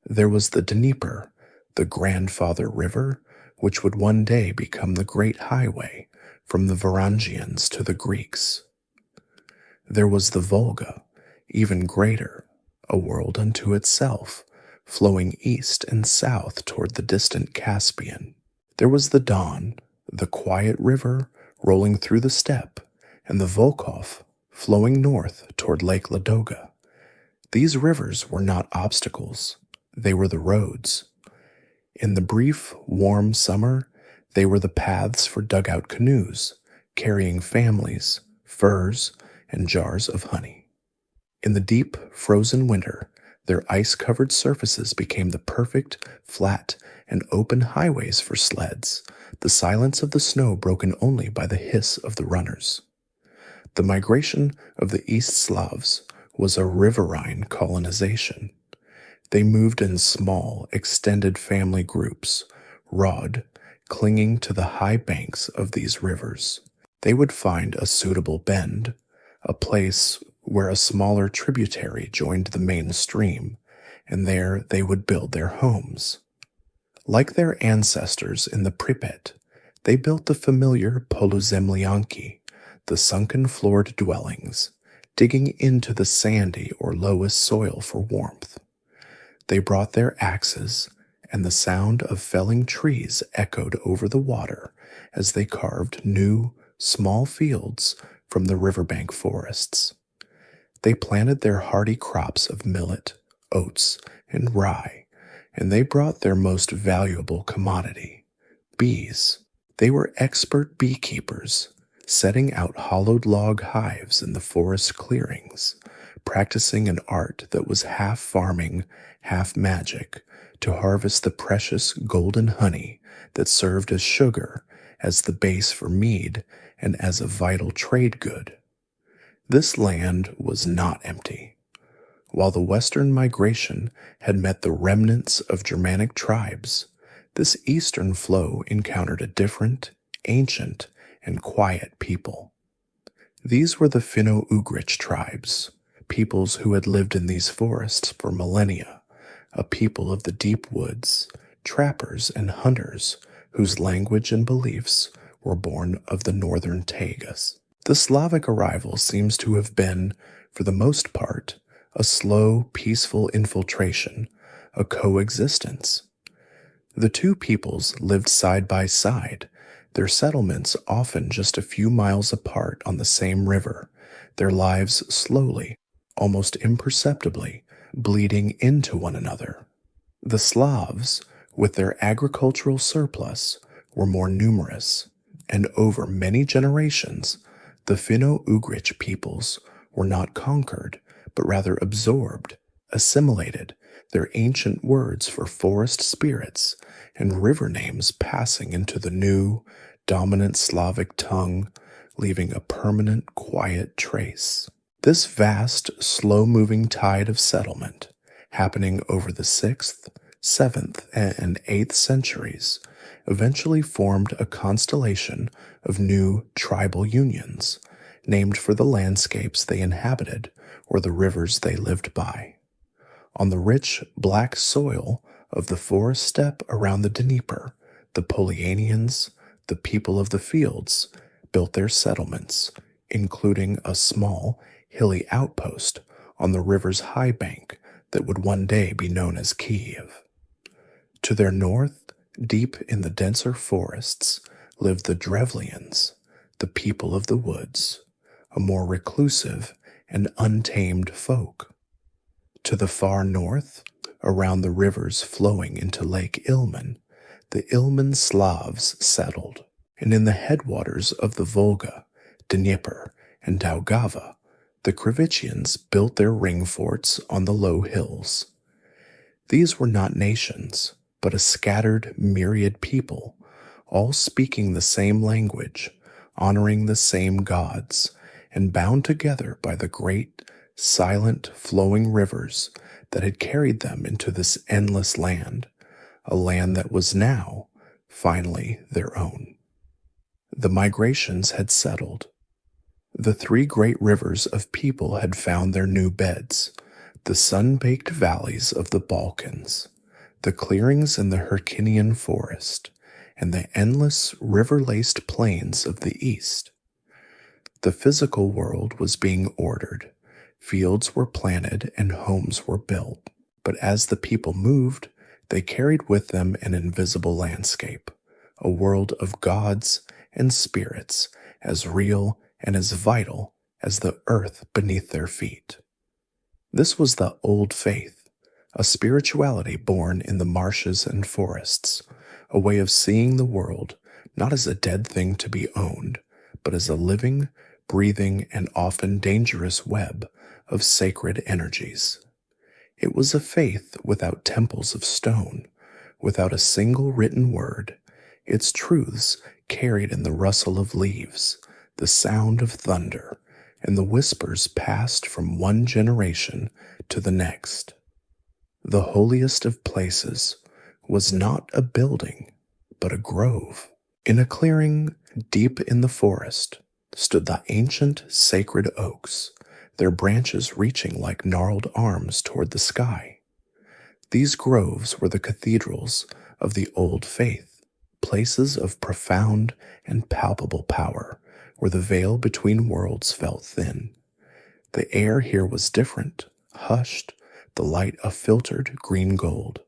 A: There was the Dnieper, the grandfather river, which would one day become the great highway from the Varangians to the Greeks. There was the Volga, even greater, a world unto itself, flowing east and south toward the distant Caspian. There was the Don, the quiet river rolling through the steppe, and the Volkhov, flowing north toward Lake Ladoga. These rivers were not obstacles. They were the roads. In the brief, warm summer, they were the paths for dugout canoes, carrying families, furs, and jars of honey. In the deep, frozen winter, their ice-covered surfaces became the perfect, flat, and open highways for sleds, the silence of the snow broken only by the hiss of the runners. The migration of the East Slavs was a riverine colonization. They moved in small, extended family groups, rod, clinging to the high banks of these rivers. They would find a suitable bend, a place where a smaller tributary joined the main stream, and there they would build their homes. Like their ancestors in the Pripet, they built the familiar poluzemlyanki, the sunken-floored dwellings, digging into the sandy or lowest soil for warmth. They brought their axes, and the sound of felling trees echoed over the water as they carved new, small fields from the riverbank forests. They planted their hardy crops of millet, oats, and rye, and they brought their most valuable commodity, bees. They were expert beekeepers, setting out hollowed log hives in the forest clearings, practicing an art that was half farming, half magic, to harvest the precious golden honey that served as sugar, as the base for mead, and as a vital trade good. This land was not empty. While the western migration had met the remnants of Germanic tribes, this eastern flow encountered a different, ancient, and quiet people. These were the Finno-Ugric tribes, peoples who had lived in these forests for millennia, a people of the deep woods, trappers and hunters whose language and beliefs were born of the northern taigas. The Slavic arrival seems to have been, for the most part, a slow, peaceful infiltration, a coexistence. The two peoples lived side by side, their settlements often just a few miles apart on the same river, their lives slowly, almost imperceptibly, bleeding into one another. The Slavs, with their agricultural surplus, were more numerous, and over many generations, the Finno-Ugric peoples were not conquered, but rather absorbed, assimilated, their ancient words for forest spirits and river names passing into the new, dominant Slavic tongue, leaving a permanent, quiet trace. This vast, slow-moving tide of settlement, happening over the 6th, 7th, and 8th centuries, eventually formed a constellation of new tribal unions, named for the landscapes they inhabited or the rivers they lived by. On the rich, black soil of the forest steppe around the Dnieper, the Polyaenians, the people of the fields, built their settlements, including a small, hilly outpost on the river's high bank that would one day be known as Kiev. To their north, deep in the denser forests, lived the Drevlians, the people of the woods, a more reclusive and untamed folk. To the far north, around the rivers flowing into Lake Ilmen, the Ilmen Slavs settled, and in the headwaters of the Volga, Dnieper, and Daugava, the Kravicians built their ring forts on the low hills. These were not nations, but a scattered, myriad people, all speaking the same language, honoring the same gods, and bound together by the great, silent, flowing rivers that had carried them into this endless land, a land that was now, finally, their own. The migrations had settled. The three great rivers of people had found their new beds, the sun-baked valleys of the Balkans, the clearings in the Hercynian forest, and the endless river-laced plains of the east. The physical world was being ordered, fields were planted, and homes were built. But as the people moved, they carried with them an invisible landscape, a world of gods and spirits as real and as vital as the earth beneath their feet. This was the old faith, a spirituality born in the marshes and forests, a way of seeing the world not as a dead thing to be owned, but as a living, breathing, and often dangerous web of sacred energies. It was a faith without temples of stone, without a single written word, its truths carried in the rustle of leaves, the sound of thunder, and the whispers passed from one generation to the next. The holiest of places was not a building, but a grove. In a clearing deep in the forest stood the ancient sacred oaks, their branches reaching like gnarled arms toward the sky. These groves were the cathedrals of the old faith, places of profound and palpable power, where the veil between worlds felt thin. The air here was different, hushed, the light a filtered green gold.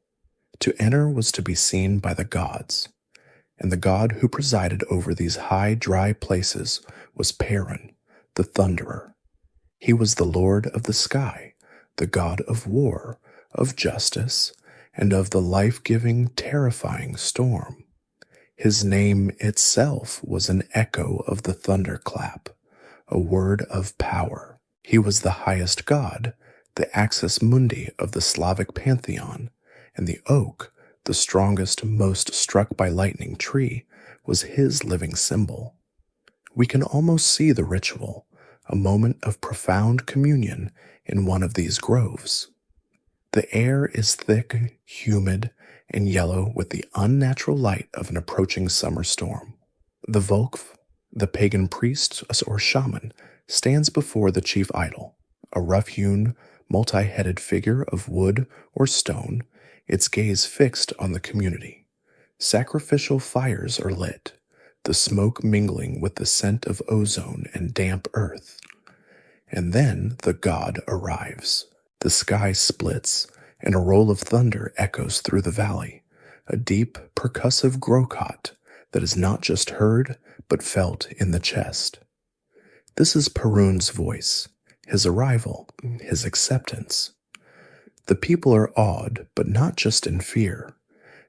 A: To enter was to be seen by the gods, and the god who presided over these high, dry places was Perun, the Thunderer. He was the lord of the sky, the god of war, of justice, and of the life-giving, terrifying storm. His name itself was an echo of the thunderclap, a word of power. He was the highest god, the axis mundi of the Slavic pantheon, and the oak, the strongest, most struck by lightning tree, was his living symbol. We can almost see the ritual, a moment of profound communion in one of these groves. The air is thick, humid, and yellow with the unnatural light of an approaching summer storm. The Volkv, the pagan priest or shaman, stands before the chief idol, a rough-hewn, multi-headed figure of wood or stone, its gaze fixed on the community. Sacrificial fires are lit, the smoke mingling with the scent of ozone and damp earth. And then the god arrives. The sky splits, and a roll of thunder echoes through the valley, a deep, percussive grokot that is not just heard, but felt in the chest. This is Perun's voice, his arrival, his acceptance. The people are awed, but not just in fear.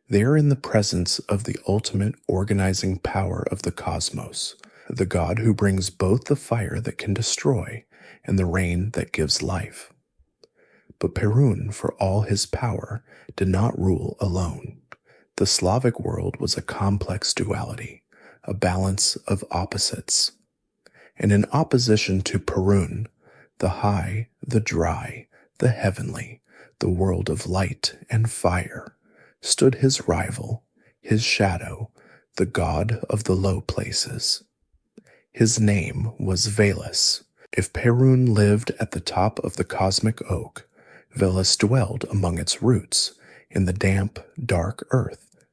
A: They are in the presence of the ultimate organizing power of the cosmos, the god who brings both the fire that can destroy and the rain that gives life. But Perun, for all his power, did not rule alone. The Slavic world was a complex duality, a balance of opposites. And in opposition to Perun, the high, the dry, the heavenly, the world of light and fire, stood his rival, his shadow, the god of the low places. His name was Veles. If Perun lived at the top of the cosmic oak, Veles dwelled among its roots, in the damp, dark earth.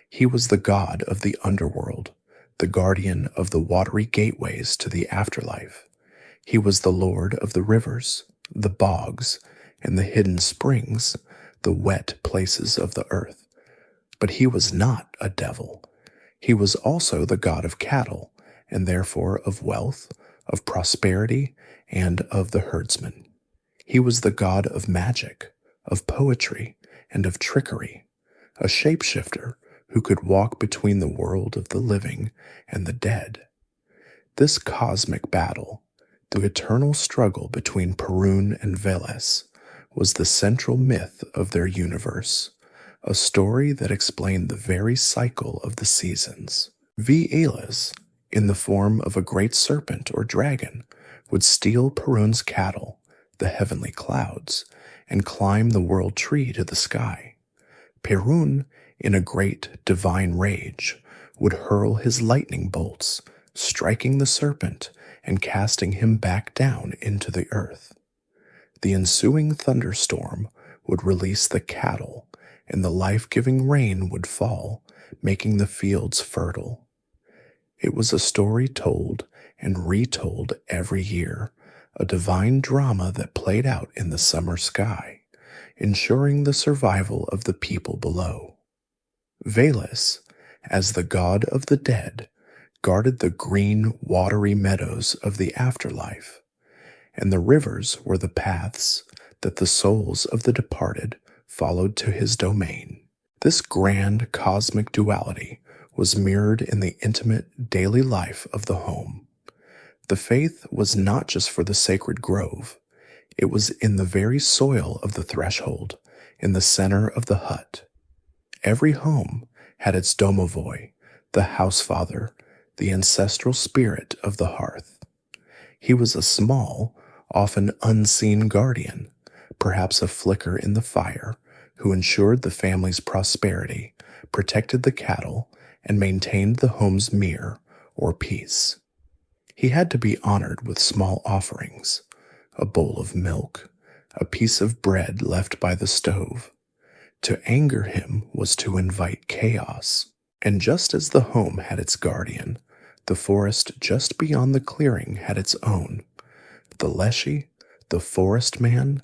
A: He was the god of the underworld, the guardian of the watery gateways to the afterlife. He was the lord of the rivers, the bogs, and the hidden springs, the wet places of the earth. But he was not a devil. He was also the god of cattle, and therefore of wealth, of prosperity, and of the herdsman. He was the god of magic, of poetry, and of trickery, a shapeshifter who could walk between the world of the living and the dead. This cosmic battle, the eternal struggle between Perun and Veles, was the central myth of their universe, a story that explained the very cycle of the seasons. Veles, in the form of a great serpent or dragon, would steal Perun's cattle, the heavenly clouds, and climb the world tree to the sky. Perun, in a great divine rage, would hurl his lightning bolts, striking the serpent and casting him back down into the earth. The ensuing thunderstorm would release the cattle, and the life-giving rain would fall, making the fields fertile. It was a story told and retold every year, a divine drama that played out in the summer sky, ensuring the survival of the people below. Veles, as the god of the dead, guarded the green, watery meadows of the afterlife, and the rivers were the paths that the souls of the departed followed to his domain. This grand cosmic duality was mirrored in the intimate daily life of the home. The faith was not just for the sacred grove. It was in the very soil of the threshold, in the center of the hut. Every home had its domovoi, the housefather, the ancestral spirit of the hearth. He was a small, often unseen guardian, perhaps a flicker in the fire, who ensured the family's prosperity, protected the cattle, and maintained the home's mir, or peace. He had to be honored with small offerings, a bowl of milk, a piece of bread left by the stove. To anger him was to invite chaos. And just as the home had its guardian, the forest just beyond the clearing had its own. The Leshy, the forest man,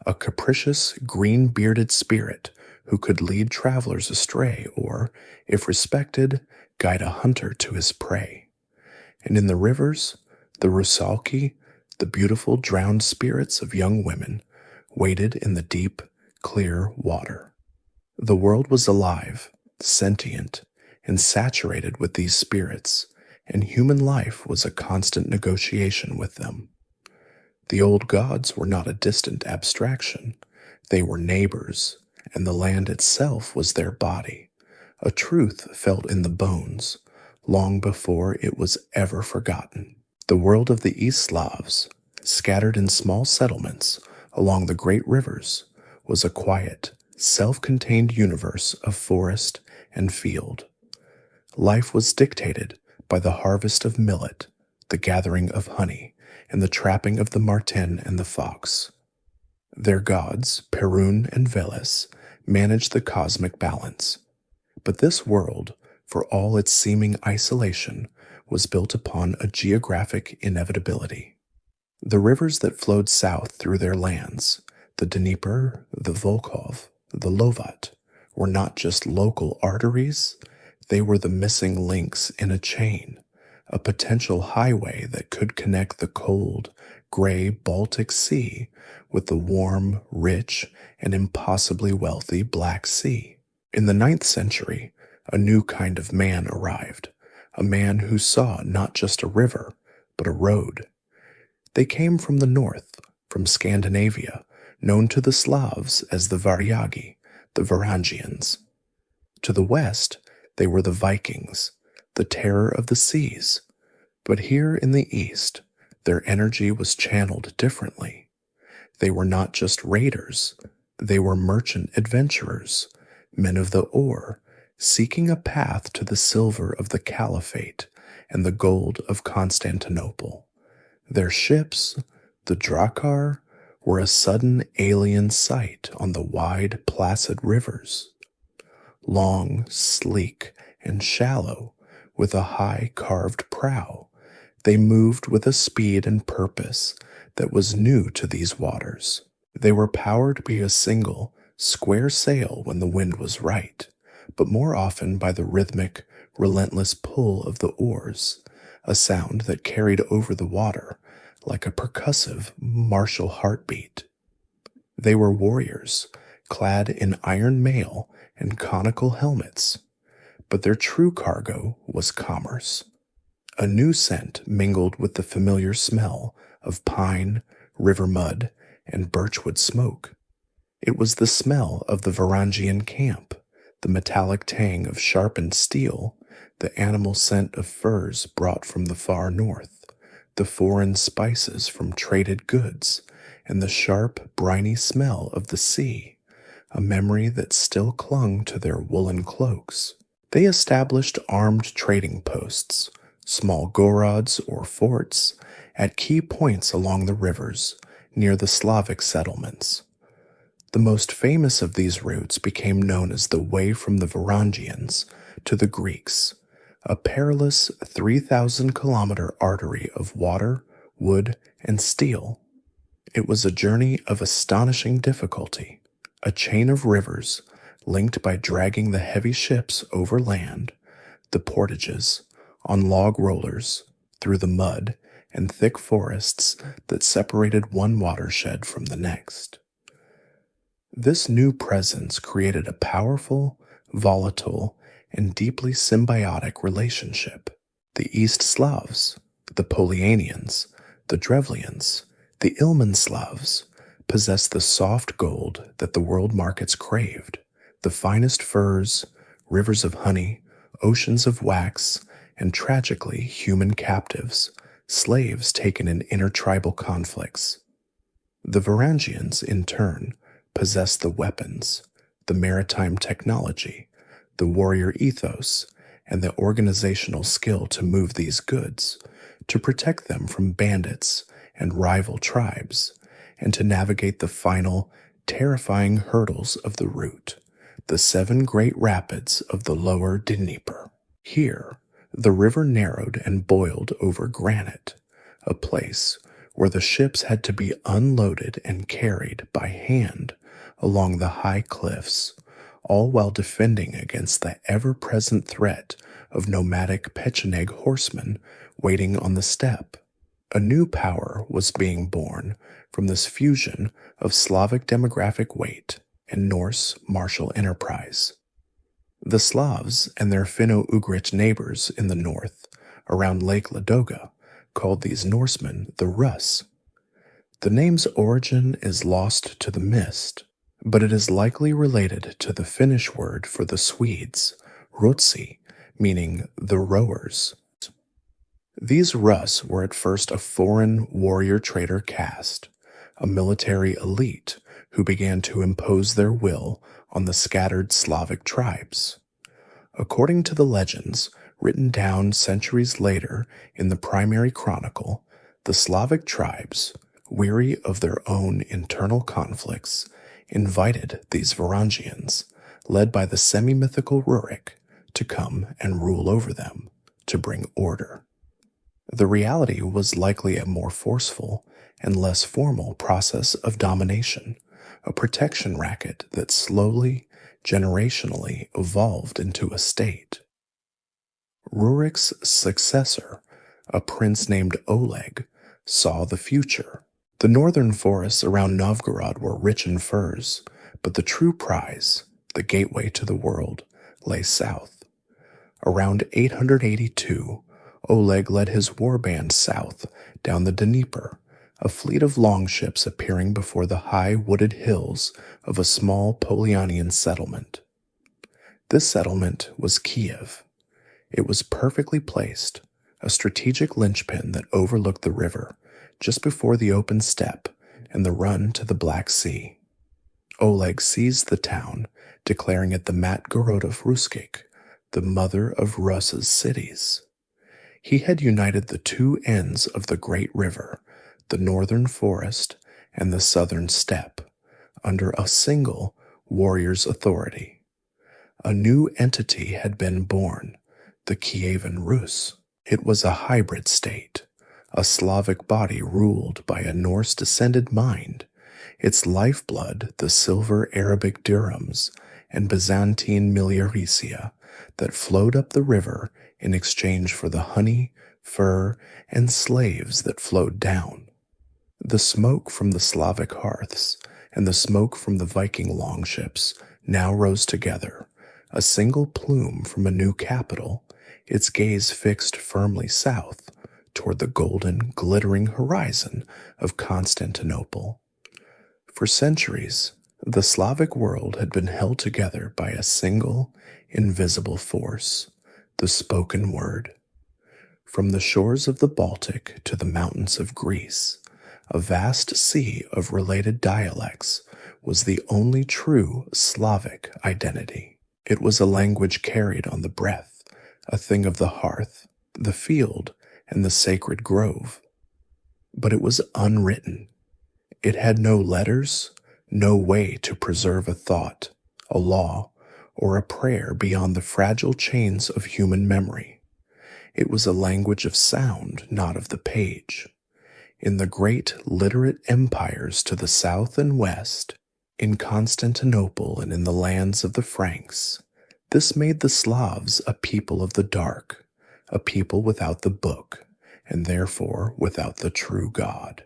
A: a capricious, green-bearded spirit who could lead travelers astray or, if respected, guide a hunter to his prey. And in the rivers, the rusalki, the beautiful drowned spirits of young women, waded in the deep, clear water. The world was alive, sentient, and saturated with these spirits, and human life was a constant negotiation with them. The old gods were not a distant abstraction. They were neighbors, and the land itself was their body, a truth felt in the bones, long before it was ever forgotten. The world of the East Slavs, scattered in small settlements along the great rivers, was a quiet, self-contained universe of forest and field. Life was dictated by the harvest of millet, the gathering of honey, and the trapping of the marten and the fox. Their gods, Perun and Veles, managed the cosmic balance. But this world, for all its seeming isolation, was built upon a geographic inevitability. The rivers that flowed south through their lands, the Dnieper, the Volkhov, the Lovat, were not just local arteries, they were the missing links in a chain, a potential highway that could connect the cold, gray Baltic Sea with the warm, rich, and impossibly wealthy Black Sea. In the 9th century, a new kind of man arrived, a man who saw not just a river, but a road. They came from the north, from Scandinavia, known to the Slavs as the Varyagi, the Varangians. To the west, they were the Vikings, the terror of the seas. But here in the east, their energy was channeled differently. They were not just raiders, they were merchant adventurers, men of the ore, seeking a path to the silver of the Caliphate and the gold of Constantinople. Their ships, the Drakkar, were a sudden alien sight on the wide, placid rivers. Long, sleek, and shallow, with a high carved prow, they moved with a speed and purpose that was new to these waters. They were powered by a single, square sail when the wind was right, but more often by the rhythmic, relentless pull of the oars, a sound that carried over the water like a percussive, martial heartbeat. They were warriors, clad in iron mail and conical helmets, but their true cargo was commerce. A new scent mingled with the familiar smell of pine, river mud, and birchwood smoke. It was the smell of the Varangian camp, the metallic tang of sharpened steel, the animal scent of furs brought from the far north, the foreign spices from traded goods, and the sharp, briny smell of the sea, a memory that still clung to their woolen cloaks. They established armed trading posts, small gorods or forts, at key points along the rivers, near the Slavic settlements. The most famous of these routes became known as the Way from the Varangians to the Greeks, a perilous 3,000-kilometer artery of water, wood, and steel. It was a journey of astonishing difficulty, a chain of rivers linked by dragging the heavy ships over land, the portages, on log rollers, through the mud and thick forests that separated one watershed from the next. This new presence created a powerful, volatile, and deeply symbiotic relationship. The East Slavs, the Polyaenians, the Drevlians, the Ilmen Slavs possessed the soft gold that the world markets craved, the finest furs, rivers of honey, oceans of wax, and tragically human captives, slaves taken in intertribal conflicts. The Varangians, in turn, possessed the weapons, the maritime technology, the warrior ethos, and the organizational skill to move these goods, to protect them from bandits and rival tribes, and to navigate the final, terrifying hurdles of the route, the 7 great rapids of the lower Dnieper. Here, the river narrowed and boiled over granite, a place where the ships had to be unloaded and carried by hand along the high cliffs, all while defending against the ever-present threat of nomadic Pecheneg horsemen waiting on the steppe. A new power was being born from this fusion of Slavic demographic weight and Norse martial enterprise. The Slavs and their Finno-Ugric neighbors in the north, around Lake Ladoga, called these Norsemen the Rus. The name's origin is lost to the mist, but it is likely related to the Finnish word for the Swedes, rotsi, meaning the rowers. These Rus were at first a foreign warrior-trader caste, a military elite who began to impose their will on the scattered Slavic tribes. According to the legends written down centuries later in the primary chronicle, the Slavic tribes, weary of their own internal conflicts, invited these Varangians, led by the semi-mythical Rurik, to come and rule over them, to bring order. The reality was likely a more forceful and less formal process of domination, a protection racket that slowly, generationally evolved into a state. Rurik's successor, a prince named Oleg, saw the future. The northern forests around Novgorod were rich in furs, but the true prize, the gateway to the world, lay south. Around 882, Oleg led his warband south down the Dnieper, a fleet of longships appearing before the high wooded hills of a small Polianian settlement. This settlement was Kiev. It was perfectly placed, a strategic linchpin that overlooked the river, just before the open steppe and the run to the Black Sea. Oleg seized the town, declaring it the Matgorodov Ruskik, the mother of Rus's cities. He had united the two ends of the great river, the northern forest and the southern steppe, under a single warrior's authority. A new entity had been born, the Kievan Rus. It was a hybrid state, a Slavic body ruled by a Norse-descended mind, its lifeblood the silver Arabic dirhams and Byzantine miliaricia that flowed up the river in exchange for the honey, fur, and slaves that flowed down. The smoke from the Slavic hearths and the smoke from the Viking longships now rose together, a single plume from a new capital, its gaze fixed firmly south toward the golden, glittering horizon of Constantinople. For centuries, the Slavic world had been held together by a single, invisible force, the spoken word. From the shores of the Baltic to the mountains of Greece, a vast sea of related dialects was the only true Slavic identity. It was a language carried on the breath, a thing of the hearth, the field, and the sacred grove. But it was unwritten. It had no letters, no way to preserve a thought, a law, or a prayer beyond the fragile chains of human memory. It was a language of sound, not of the page. In the great literate empires to the south and west, in Constantinople and in the lands of the Franks, this made the Slavs a people of the dark, a people without the book, and therefore without the true God.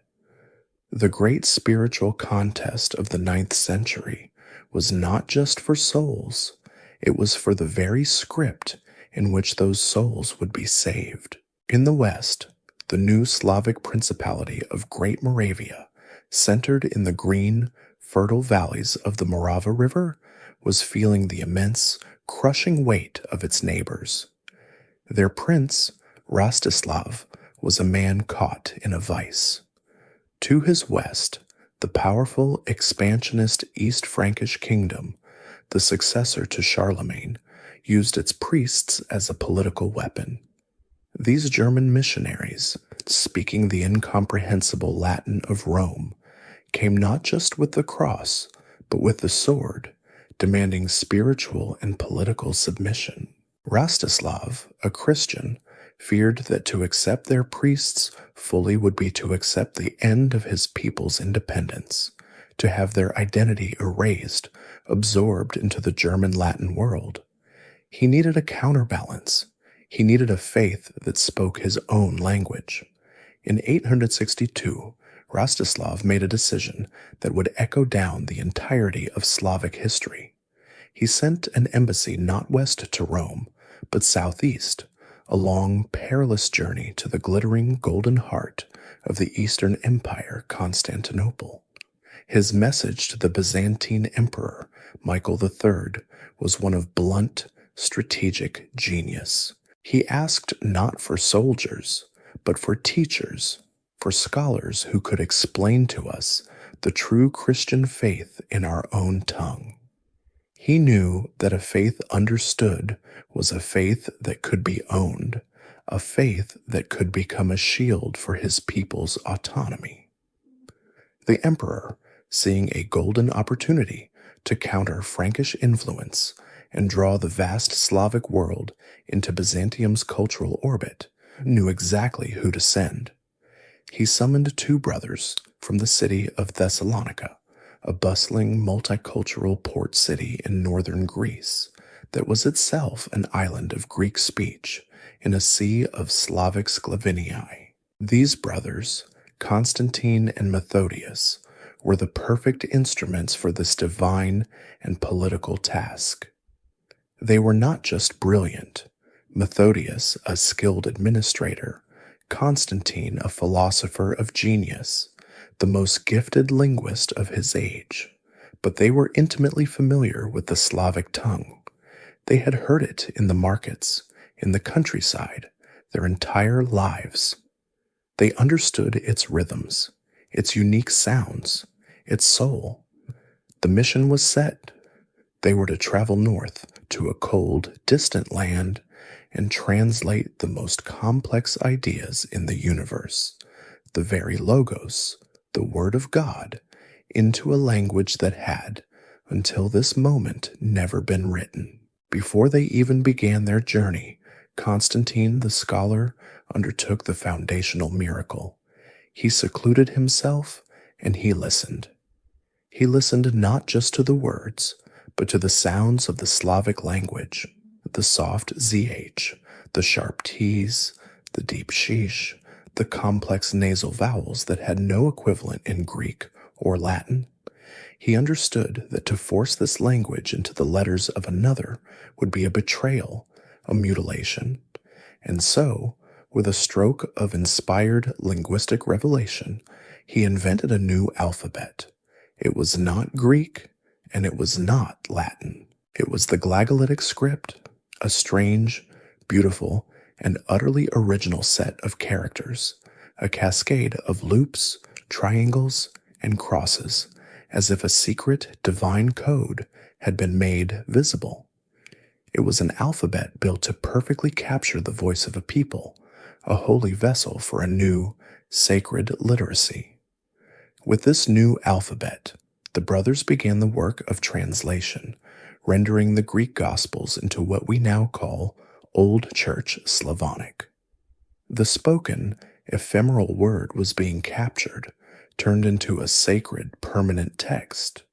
A: The great spiritual contest of the 9th century was not just for souls, it was for the very script in which those souls would be saved. In the West, the new Slavic principality of Great Moravia, centered in the green, fertile valleys of the Morava River, was feeling the immense, crushing weight of its neighbors. Their prince, Rostislav, was a man caught in a vice. To his west, the powerful, expansionist East Frankish kingdom, the successor to Charlemagne, used its priests as a political weapon. These German missionaries, speaking the incomprehensible Latin of Rome, came not just with the cross, but with the sword, demanding spiritual and political submission. Rostislav, a Christian, feared that to accept their priests fully would be to accept the end of his people's independence, to have their identity erased, absorbed into the German-Latin world. He needed a counterbalance. He needed a faith that spoke his own language. In 862, Rostislav made a decision that would echo down the entirety of Slavic history. He sent an embassy not west to Rome, but southeast, a long, perilous journey to the glittering golden heart of the Eastern Empire, Constantinople. His message to the Byzantine Emperor, Michael III, was one of blunt, strategic genius. He asked not for soldiers, but for teachers, for scholars who could explain to us the true Christian faith in our own tongue. He knew that a faith understood was a faith that could be owned, a faith that could become a shield for his people's autonomy. The emperor, seeing a golden opportunity to counter Frankish influence and draw the vast Slavic world into Byzantium's cultural orbit, knew exactly who to send. He summoned two brothers from the city of Thessalonica, a bustling multicultural port city in northern Greece that was itself an island of Greek speech in a sea of Slavic Sclavinii. These brothers, Constantine and Methodius, were the perfect instruments for this divine and political task. They were not just brilliant, Methodius a skilled administrator, Constantine a philosopher of genius, the most gifted linguist of his age, but they were intimately familiar with the Slavic tongue. They had heard it in the markets, in the countryside, their entire lives. They understood its rhythms, its unique sounds, its soul. The mission was set. They were to travel north to a cold, distant land and translate the most complex ideas in the universe, the very logos, the Word of God, into a language that had, until this moment, never been written. Before they even began their journey, Constantine the scholar undertook the foundational miracle. He secluded himself and he listened. He listened not just to the words, but to the sounds of the Slavic language, the soft ZH, the sharp T's, the deep sheesh, the complex nasal vowels that had no equivalent in Greek or Latin. He understood that to force this language into the letters of another would be a betrayal, a mutilation. And so, with a stroke of inspired linguistic revelation, he invented a new alphabet. It was not Greek, and it was not Latin. It was the glagolitic script, a strange, beautiful, and utterly original set of characters, a cascade of loops, triangles, and crosses, as if a secret divine code had been made visible. It was an alphabet built to perfectly capture the voice of a people, a holy vessel for a new, sacred literacy. With this new alphabet, the brothers began the work of translation, rendering the Greek Gospels into what we now call Old Church Slavonic. The spoken, ephemeral word was being captured, turned into a sacred, permanent text.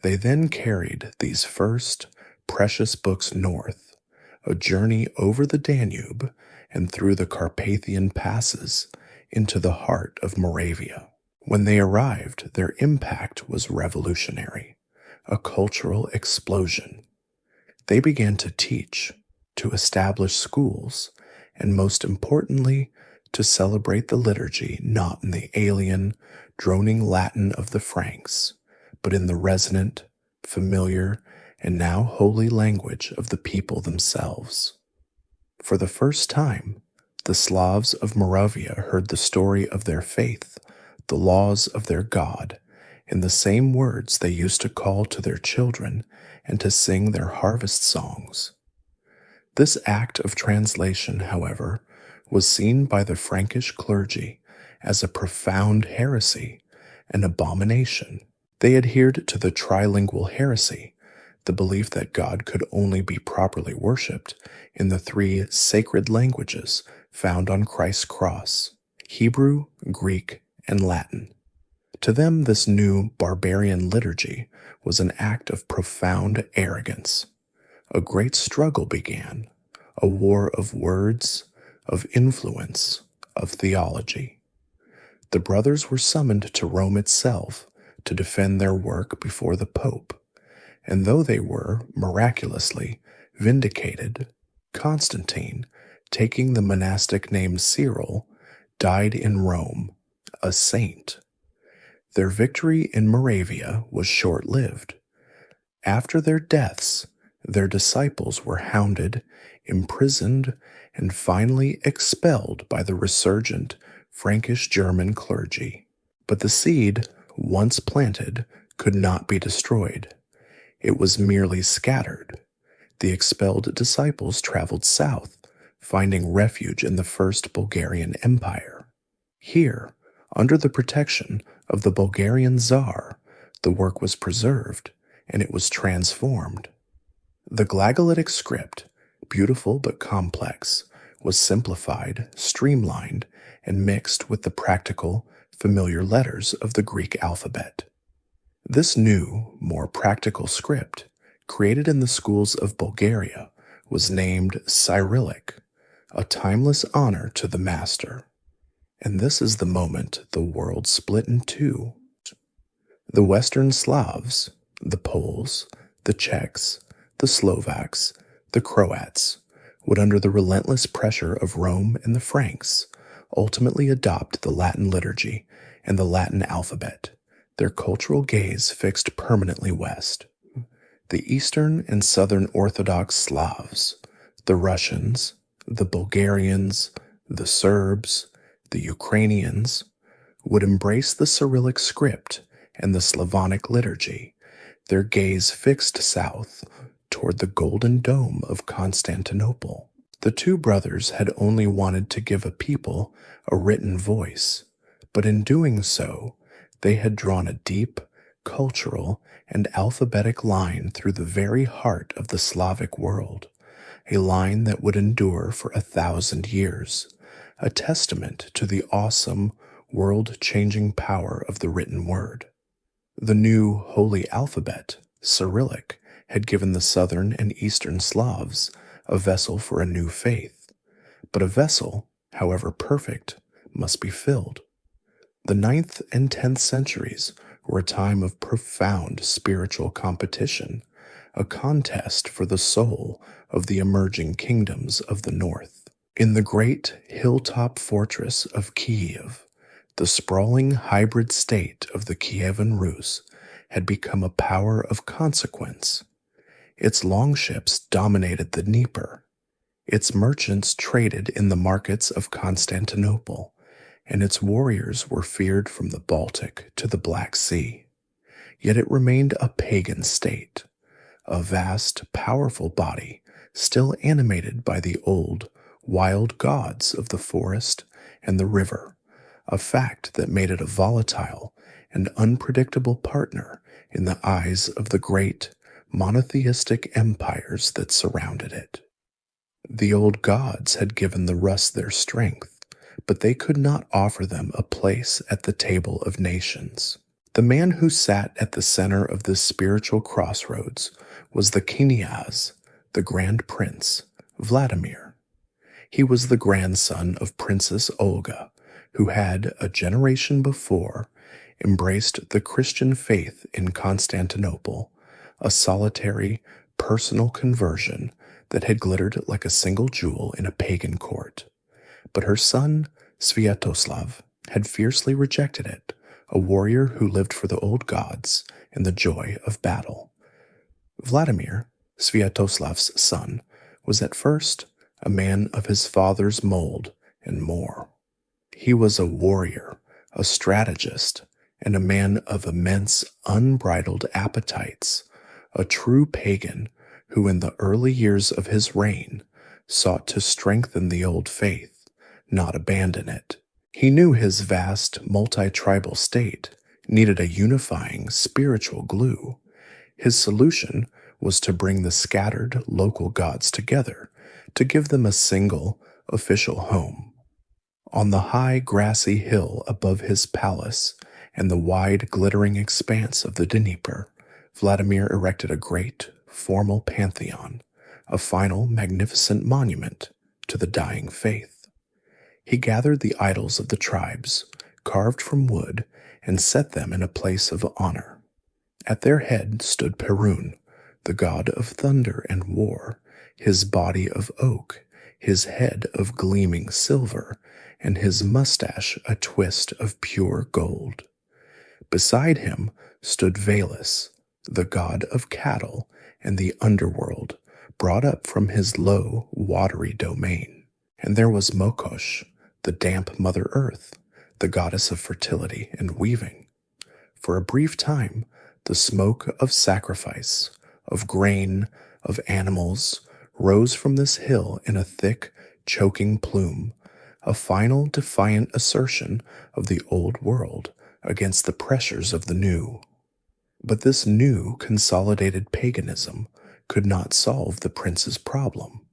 A: They then carried these first, precious books north, a journey over the Danube and through the Carpathian passes into the heart of Moravia. When they arrived, their impact was revolutionary, a cultural explosion. They began to teach, to establish schools, and most importantly, to celebrate the liturgy not in the alien, droning Latin of the Franks, but in the resonant, familiar, and now holy language of the people themselves. For the first time, the Slavs of Moravia heard the story of their faith, the laws of their God, in the same words they used to call to their children and to sing their harvest songs. This act of translation, however, was seen by the Frankish clergy as a profound heresy, an abomination. They adhered to the trilingual heresy, the belief that God could only be properly worshipped in the three sacred languages found on Christ's cross: Hebrew, Greek, and Latin. To them, this new barbarian liturgy was an act of profound arrogance. A great struggle began, a war of words, of influence, of theology. The brothers were summoned to Rome itself to defend their work before the Pope, and though they were miraculously vindicated, Constantine, taking the monastic name Cyril, died in Rome, a saint. Their victory in Moravia was short-lived. After their deaths, their disciples were hounded, imprisoned, and finally expelled by the resurgent Frankish German clergy. But the seed, once planted, could not be destroyed. It was merely scattered. The expelled disciples traveled south, finding refuge in the First Bulgarian Empire. Here, under the protection of the Bulgarian Tsar, the work was preserved, and it was transformed. The Glagolitic script, beautiful but complex, was simplified, streamlined, and mixed with the practical, familiar letters of the Greek alphabet. This new, more practical script, created in the schools of Bulgaria, was named Cyrillic, a timeless honor to the master. And this is the moment the world split in two. The Western Slavs, the Poles, the Czechs, the Slovaks, the Croats, would under the relentless pressure of Rome and the Franks, ultimately adopt the Latin liturgy and the Latin alphabet, their cultural gaze fixed permanently west. The Eastern and Southern Orthodox Slavs, the Russians, the Bulgarians, the Serbs, the Ukrainians, would embrace the Cyrillic script and the Slavonic liturgy, their gaze fixed south toward the Golden Dome of Constantinople. The two brothers had only wanted to give a people a written voice, but in doing so, they had drawn a deep, cultural, and alphabetic line through the very heart of the Slavic world, a line that would endure for 1,000 years, a testament to the awesome, world-changing power of the written word. The new Holy Alphabet, Cyrillic, had given the Southern and Eastern Slavs a vessel for a new faith, but a vessel, however perfect, must be filled. The 9th and 10th centuries were a time of profound spiritual competition, a contest for the soul of the emerging kingdoms of the north. In the great hilltop fortress of Kiev, the sprawling hybrid state of the Kievan Rus had become a power of consequence. Its longships dominated the Dnieper. Its merchants traded in the markets of Constantinople, and its warriors were feared from the Baltic to the Black Sea. Yet it remained a pagan state, a vast, powerful body still animated by the old, wild gods of the forest and the river, a fact that made it a volatile and unpredictable partner in the eyes of the great, monotheistic empires that surrounded it. The old gods had given the Rus their strength, but they could not offer them a place at the table of nations. The man who sat at the center of this spiritual crossroads was the Kniaz, the Grand Prince, Vladimir. He was the grandson of Princess Olga, who had, a generation before, embraced the Christian faith in Constantinople, a solitary, personal conversion that had glittered like a single jewel in a pagan court. But her son, Sviatoslav, had fiercely rejected it, a warrior who lived for the old gods and the joy of battle. Vladimir, Sviatoslav's son, was at first a man of his father's mold and more. He was a warrior, a strategist, and a man of immense, unbridled appetites, a true pagan who in the early years of his reign sought to strengthen the old faith, not abandon it. He knew his vast, multi-tribal state needed a unifying spiritual glue. His solution was to bring the scattered local gods together, to give them a single, official home. On the high grassy hill above his palace, and the wide, glittering expanse of the Dnieper, Vladimir erected a great, formal pantheon, a final, magnificent monument to the dying faith. He gathered the idols of the tribes, carved from wood, and set them in a place of honor. At their head stood Perun, the god of thunder and war, his body of oak, his head of gleaming silver, and his mustache a twist of pure gold. Beside him stood Valus, the god of cattle and the underworld, brought up from his low, watery domain. And there was Mokosh, the damp Mother Earth, the goddess of fertility and weaving. For a brief time, the smoke of sacrifice, of grain, of animals, rose from this hill in a thick, choking plume, a final defiant assertion of the old world against the pressures of the new. But this new consolidated paganism could not solve the prince's problem.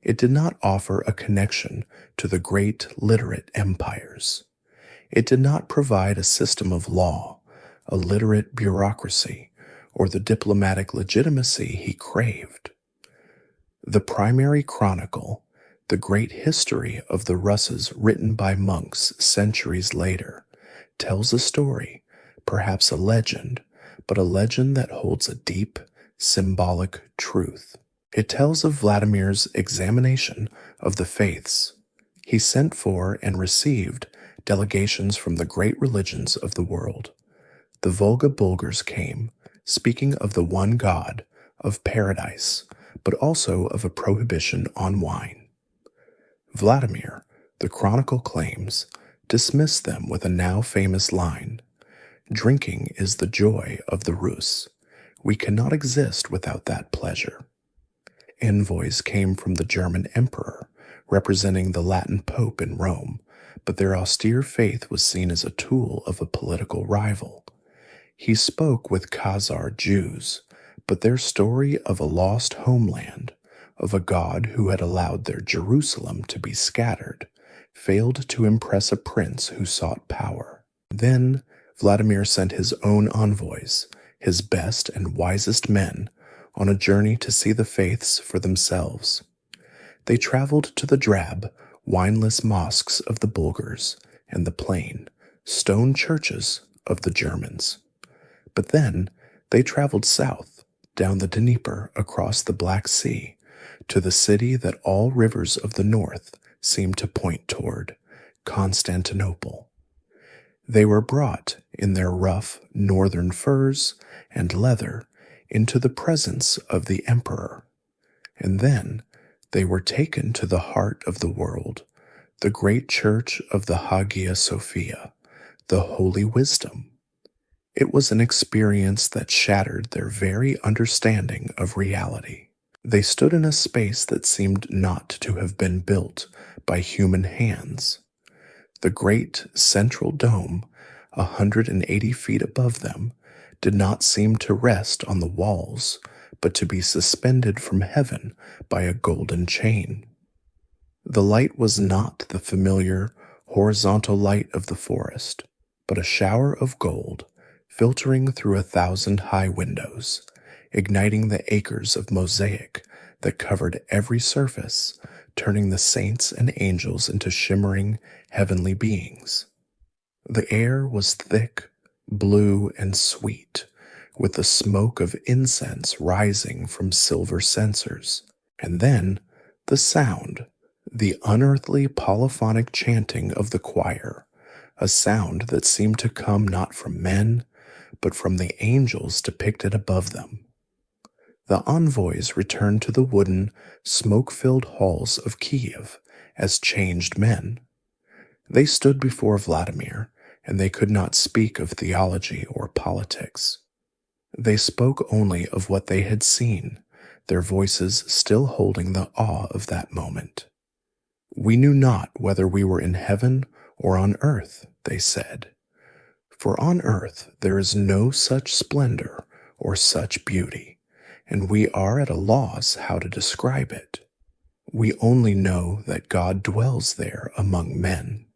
A: It did not offer a connection to the great literate empires. It did not provide a system of law, a literate bureaucracy, or the diplomatic legitimacy he craved. The primary chronicle, the great history of the Russes written by monks centuries later, tells a story, perhaps a legend, but a legend that holds a deep, symbolic truth. It tells of Vladimir's examination of the faiths. He sent for and received delegations from the great religions of the world. The Volga Bulgars came, speaking of the one God, of paradise, but also of a prohibition on wine. Vladimir, the chronicle claims, dismissed them with a now famous line, "Drinking is the joy of the Rus. We cannot exist without that pleasure." Envoys came from the German emperor, representing the Latin pope in Rome, but their austere faith was seen as a tool of a political rival. He spoke with Khazar Jews, but their story of a lost homeland, of a God who had allowed their Jerusalem to be scattered, failed to impress a prince who sought power. Then Vladimir sent his own envoys, his best and wisest men, on a journey to see the faiths for themselves. They traveled to the drab, wineless mosques of the Bulgars and the plain, stone churches of the Germans. But then they traveled south, down the Dnieper across the Black Sea, to the city that all rivers of the north seem to point toward, Constantinople. They were brought in their rough northern furs and leather into the presence of the emperor, and then they were taken to the heart of the world, the great church of the Hagia Sophia, the Holy Wisdom. It was an experience that shattered their very understanding of reality. They stood in a space that seemed not to have been built by human hands. The great central dome, 180 feet above them, did not seem to rest on the walls, but to be suspended from heaven by a golden chain. The light was not the familiar horizontal light of the forest, but a shower of gold filtering through 1,000 high windows, igniting the acres of mosaic that covered every surface, turning the saints and angels into shimmering heavenly beings. The air was thick, blue, and sweet, with the smoke of incense rising from silver censers, and then the sound, the unearthly polyphonic chanting of the choir, a sound that seemed to come not from men, but from the angels depicted above them. The envoys returned to the wooden, smoke-filled halls of Kiev as changed men. They stood before Vladimir, and they could not speak of theology or politics. They spoke only of what they had seen, their voices still holding the awe of that moment. "We knew not whether we were in heaven or on earth," they said. "For on earth there is no such splendor or such beauty, and we are at a loss how to describe it. We only know that God dwells there among men."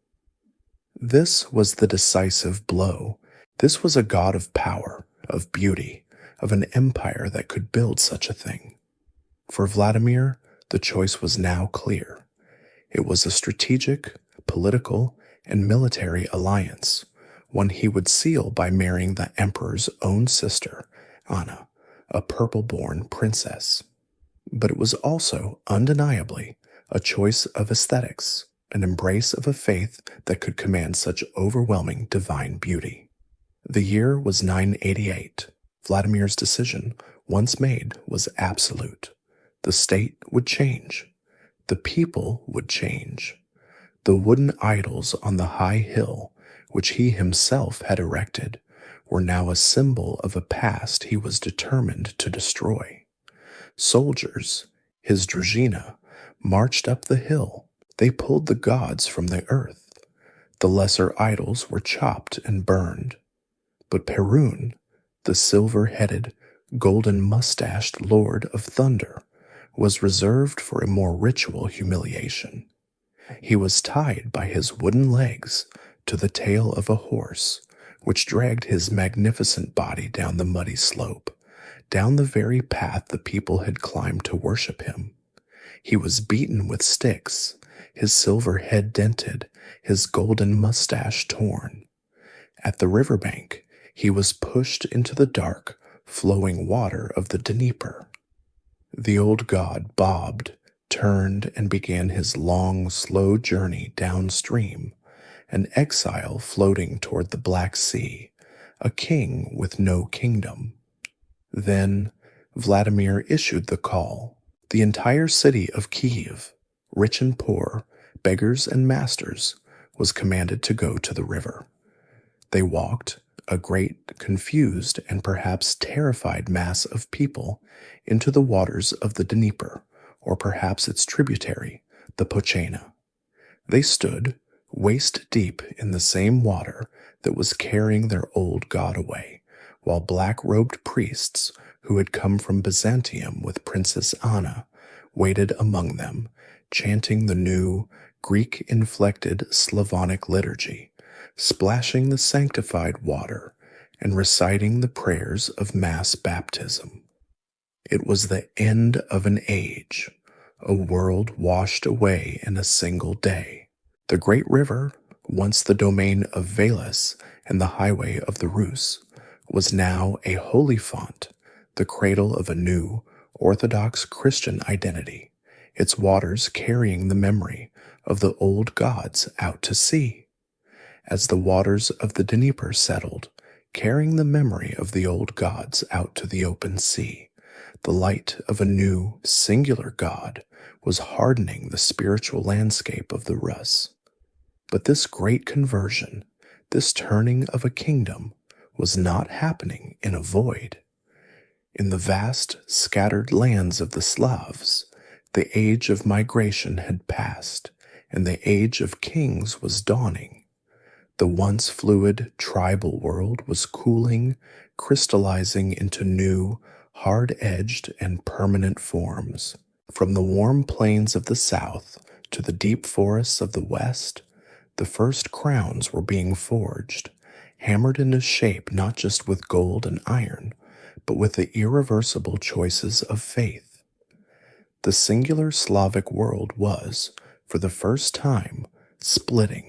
A: This was the decisive blow This was a god of power, of beauty, of an empire that could build such a thing. For Vladimir, the choice was now clear. It was a strategic, political, and military alliance, one he would seal by marrying the emperor's own sister, Anna, a purple-born princess. But it was also, undeniably, a choice of aesthetics, an embrace of a faith that could command such overwhelming divine beauty. The year was 988. Vladimir's decision, once made, was absolute. The state would change. The people would change. The wooden idols on the high hill, which he himself had erected, were now a symbol of a past he was determined to destroy. Soldiers, his druzhina, marched up the hill. They pulled the gods from the earth. The lesser idols were chopped and burned. But Perun, the silver-headed, golden-mustached Lord of Thunder, was reserved for a more ritual humiliation. He was tied by his wooden legs to the tail of a horse, which dragged his magnificent body down the muddy slope, down the very path the people had climbed to worship him. He was beaten with sticks, his silver head dented, his golden mustache torn. At the riverbank, he was pushed into the dark, flowing water of the Dnieper. The old god bobbed, turned, and began his long, slow journey downstream, an exile floating toward the Black Sea, a king with no kingdom. Then Vladimir issued the call. The entire city of Kiev, rich and poor, beggars and masters, was commanded to go to the river. They walked, a great, confused, and perhaps terrified mass of people, into the waters of the Dnieper, or perhaps its tributary, the Pochena. They stood, waist deep in the same water that was carrying their old god away, while black-robed priests, who had come from Byzantium with Princess Anna, waited among them, chanting the new, Greek-inflected Slavonic liturgy, splashing the sanctified water, and reciting the prayers of mass baptism. It was the end of an age, a world washed away in a single day. The great river, once the domain of Veles and the highway of the Rus, was now a holy font, the cradle of a new, Orthodox Christian identity, its waters carrying the memory of the old gods out to sea. As the waters of the Dnieper settled, carrying the memory of the old gods out to the open sea, the light of a new, singular god was hardening the spiritual landscape of the Rus. But this great conversion, this turning of a kingdom, was not happening in a void. In the vast, scattered lands of the Slavs, the age of migration had passed, and the age of kings was dawning. The once fluid, tribal world was cooling, crystallizing into new, hard-edged, and permanent forms. From the warm plains of the south to the deep forests of the west, the first crowns were being forged, hammered into shape not just with gold and iron, but with the irreversible choices of faith. The singular Slavic world was, for the first time, splitting,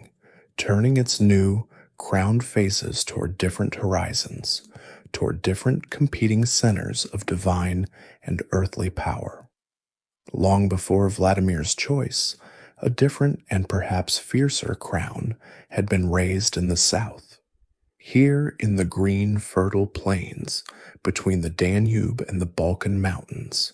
A: turning its new, crowned faces toward different horizons, toward different competing centers of divine and earthly power. Long before Vladimir's choice, a different and perhaps fiercer crown had been raised in the south. Here in the green, fertile plains, between the Danube and the Balkan mountains,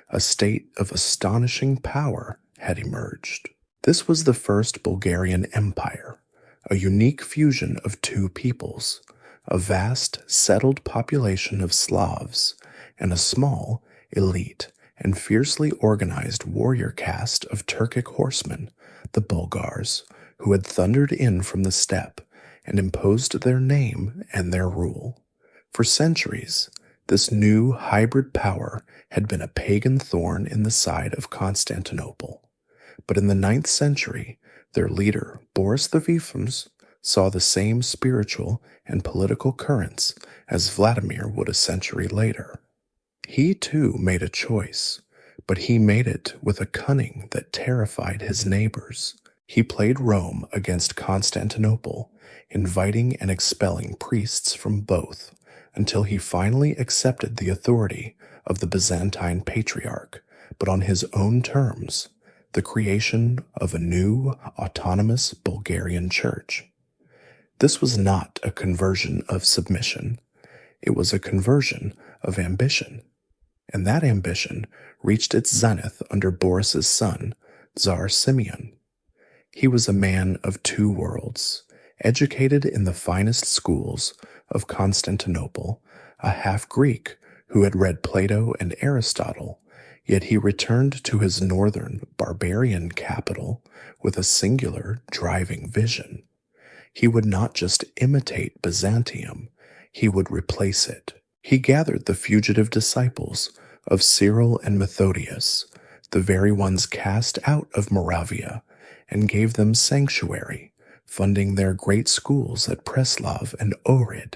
A: a state of astonishing power had emerged. This was the first Bulgarian Empire, a unique fusion of two peoples, a vast, settled population of Slavs, and a small, elite, and fiercely organized warrior caste of Turkic horsemen, the Bulgars, who had thundered in from the steppe and imposed their name and their rule. For centuries, this new hybrid power had been a pagan thorn in the side of Constantinople. But in the 9th century, their leader, Boris the Vifims, saw the same spiritual and political currents as Vladimir would a century later. He too made a choice, but he made it with a cunning that terrified his neighbors. He played Rome against Constantinople, inviting and expelling priests from both, until he finally accepted the authority of the Byzantine Patriarch, but on his own terms, the creation of a new autonomous Bulgarian church. This was not a conversion of submission, it was a conversion of ambition. And that ambition reached its zenith under Boris's son, Tsar Simeon. He was a man of two worlds, educated in the finest schools of Constantinople, a half-Greek who had read Plato and Aristotle, yet he returned to his northern, barbarian capital with a singular, driving vision. He would not just imitate Byzantium, he would replace it. He gathered the fugitive disciples of Cyril and Methodius, the very ones cast out of Moravia, and gave them sanctuary, funding their great schools at Preslav and Ohrid.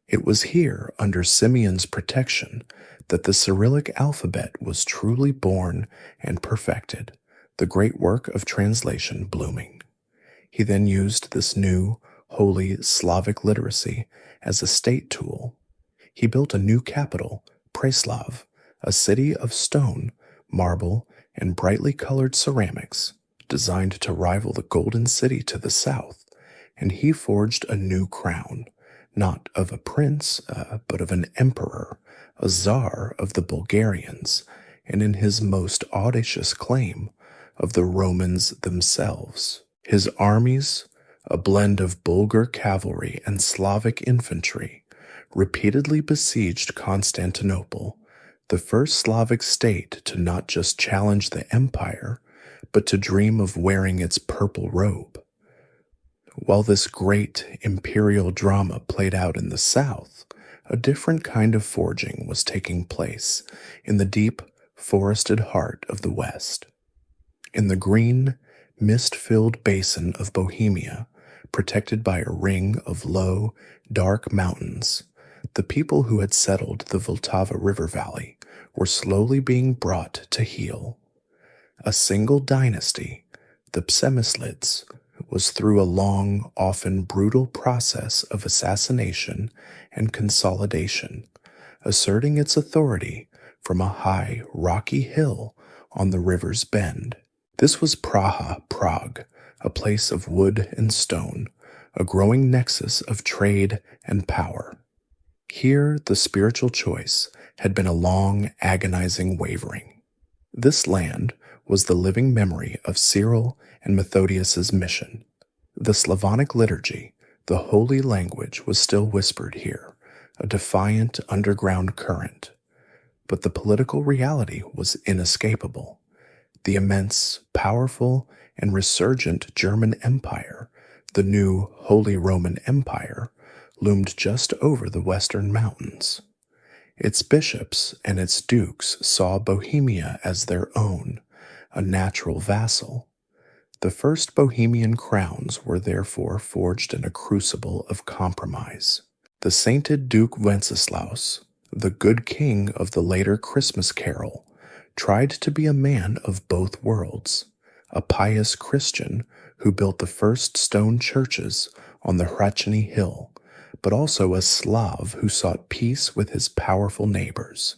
A: It was here, under Simeon's protection, that the Cyrillic alphabet was truly born and perfected, the great work of translation blooming. He then used this new, holy Slavic literacy as a state tool. He built a new capital, Preslav, a city of stone, marble, and brightly colored ceramics, designed to rival the Golden City to the south, and he forged a new crown, not of a prince, but of an emperor, a czar of the Bulgarians, and in his most audacious claim, of the Romans themselves. His armies, a blend of Bulgar cavalry and Slavic infantry, repeatedly besieged Constantinople, the first Slavic state to not just challenge the empire, but to dream of wearing its purple robe. While this great imperial drama played out in the south, a different kind of forging was taking place in the deep, forested heart of the west. In the green, mist-filled basin of Bohemia, protected by a ring of low, dark mountains, the people who had settled the Vltava River Valley were slowly being brought to heel. A single dynasty, the Przemyslids, was through a long, often brutal process of assassination and consolidation, asserting its authority from a high, rocky hill on the river's bend. This was Prague, a place of wood and stone, a growing nexus of trade and power. Here, the spiritual choice had been a long, agonizing wavering. This land was the living memory of Cyril and Methodius's mission. The Slavonic liturgy, the holy language, was still whispered here, a defiant underground current. But the political reality was inescapable. The immense, powerful, and resurgent German Empire, the new Holy Roman Empire, loomed just over the western mountains. Its bishops and its dukes saw Bohemia as their own, a natural vassal. The first Bohemian crowns were therefore forged in a crucible of compromise. The sainted Duke Wenceslaus, the good king of the later Christmas Carol, tried to be a man of both worlds, a pious Christian who built the first stone churches on the Hrachny Hill, but also a Slav who sought peace with his powerful neighbors.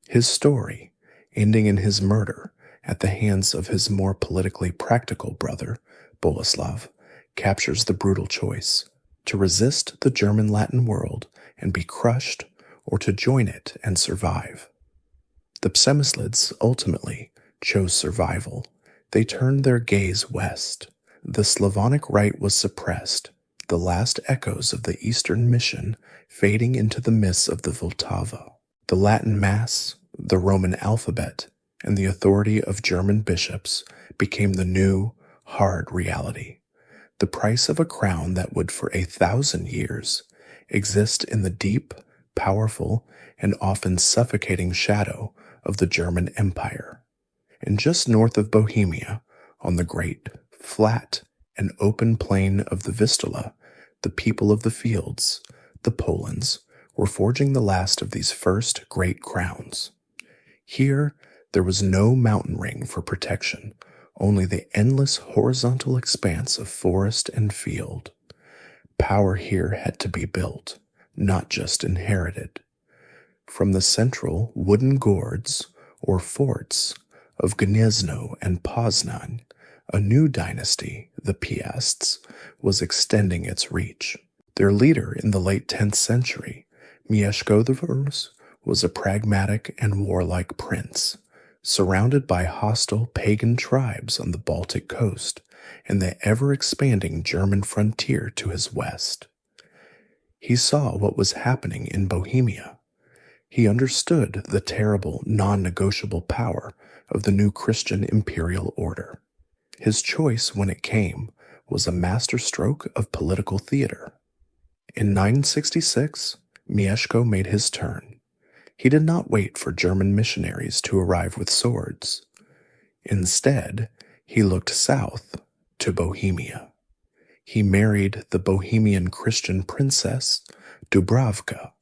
A: His story, ending in his murder at the hands of his more politically practical brother, Boleslav, captures the brutal choice to resist the German Latin world and be crushed, or to join it and survive. The Przemyslids ultimately chose survival. They turned their gaze west. The Slavonic rite was suppressed, the last echoes of the Eastern mission fading into the mists of the Vltava. The Latin Mass, the Roman alphabet, and the authority of German bishops became the new, hard reality. The price of a crown that would for 1,000 years exist in the deep, powerful, and often suffocating shadow of the German Empire. And just north of Bohemia, on the great, flat, an open plain of the Vistula, the people of the fields, the Polans, were forging the last of these first great crowns. Here, there was no mountain ring for protection, only the endless horizontal expanse of forest and field. Power here had to be built, not just inherited. From the central wooden gourds, or forts, of Gniezno and Poznan, a new dynasty, the Piasts, was extending its reach. Their leader in the late 10th century, Mieszko I, was a pragmatic and warlike prince, surrounded by hostile pagan tribes on the Baltic coast and the ever-expanding German frontier to his west. He saw what was happening in Bohemia. He understood the terrible, non-negotiable power of the new Christian imperial order. His choice, when it came, was a masterstroke of political theater. In 966, Mieszko made his turn. He did not wait for German missionaries to arrive with swords. Instead, he looked south to Bohemia. He married the Bohemian Christian princess, Dubravka,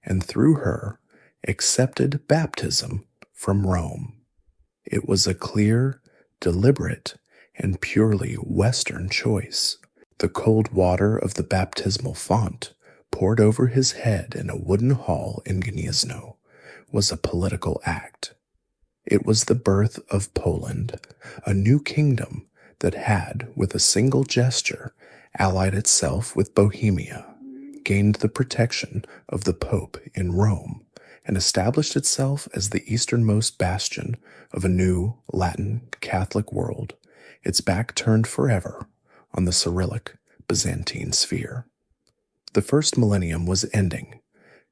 A: and through her, accepted baptism from Rome. It was a clear, deliberate, and purely Western choice. The cold water of the baptismal font, poured over his head in a wooden hall in Gniezno, was a political act. It was the birth of Poland, a new kingdom that had, with a single gesture, allied itself with Bohemia, gained the protection of the Pope in Rome, and established itself as the easternmost bastion of a new Latin Catholic world, its back turned forever on the Cyrillic Byzantine sphere. The first millennium was ending,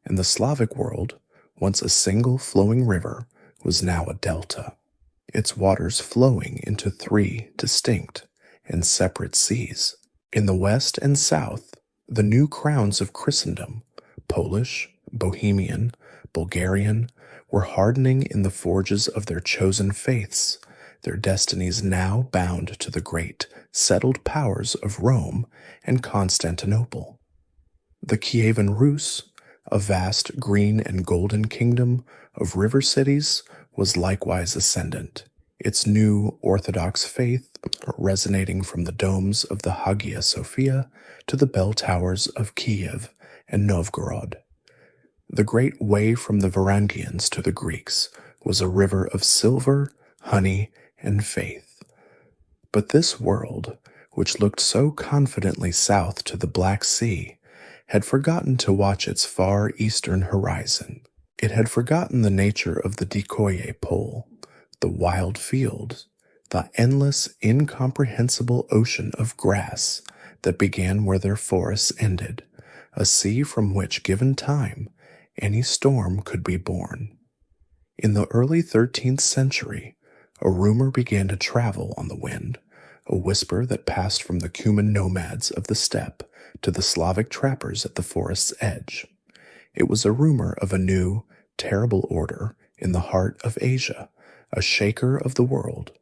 A: and the Slavic world, once a single flowing river, was now a delta, its waters flowing into three distinct and separate seas. In the west and south, the new crowns of Christendom, Polish, Bohemian, Bulgarian, were hardening in the forges of their chosen faiths, their destinies now bound to the great, settled powers of Rome and Constantinople. The Kievan Rus, a vast green and golden kingdom of river cities, was likewise ascendant, its new Orthodox faith resonating from the domes of the Hagia Sophia to the bell towers of Kiev and Novgorod. The great way from the Varangians to the Greeks was a river of silver, honey, and faith. But this world, which looked so confidently south to the Black Sea, had forgotten to watch its far eastern horizon. It had forgotten the nature of the Dikoye pole, the wild fields, the endless, incomprehensible ocean of grass that began where their forests ended, a sea from which, given time, any storm could be born. In the early 13th century, a rumor began to travel on the wind, a whisper that passed from the Cuman nomads of the steppe to the Slavic trappers at the forest's edge. It was a rumor of a new, terrible order in the heart of Asia, a shaker of the world.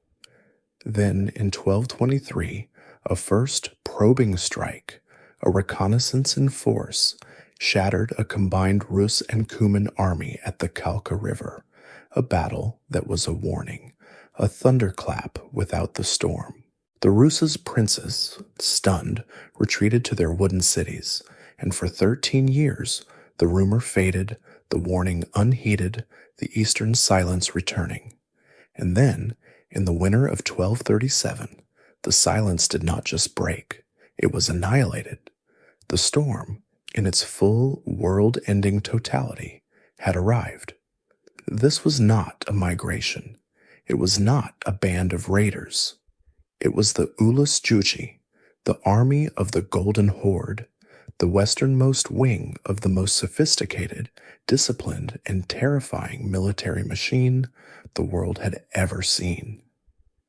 A: Then, in 1223, a first probing strike, a reconnaissance in force, shattered a combined Rus and Cuman army at the Kalka River, a battle that was a warning, a thunderclap without the storm. The Rus's princes, stunned, retreated to their wooden cities, and for 13 years the rumor faded, the warning unheeded, the eastern silence returning. And then, in the winter of 1237, the silence did not just break, it was annihilated. The storm, in its full world-ending totality, had arrived. This was not a migration. It was not a band of raiders. It was the Ulus Juchi, the army of the Golden Horde, the westernmost wing of the most sophisticated, disciplined, and terrifying military machine the world had ever seen.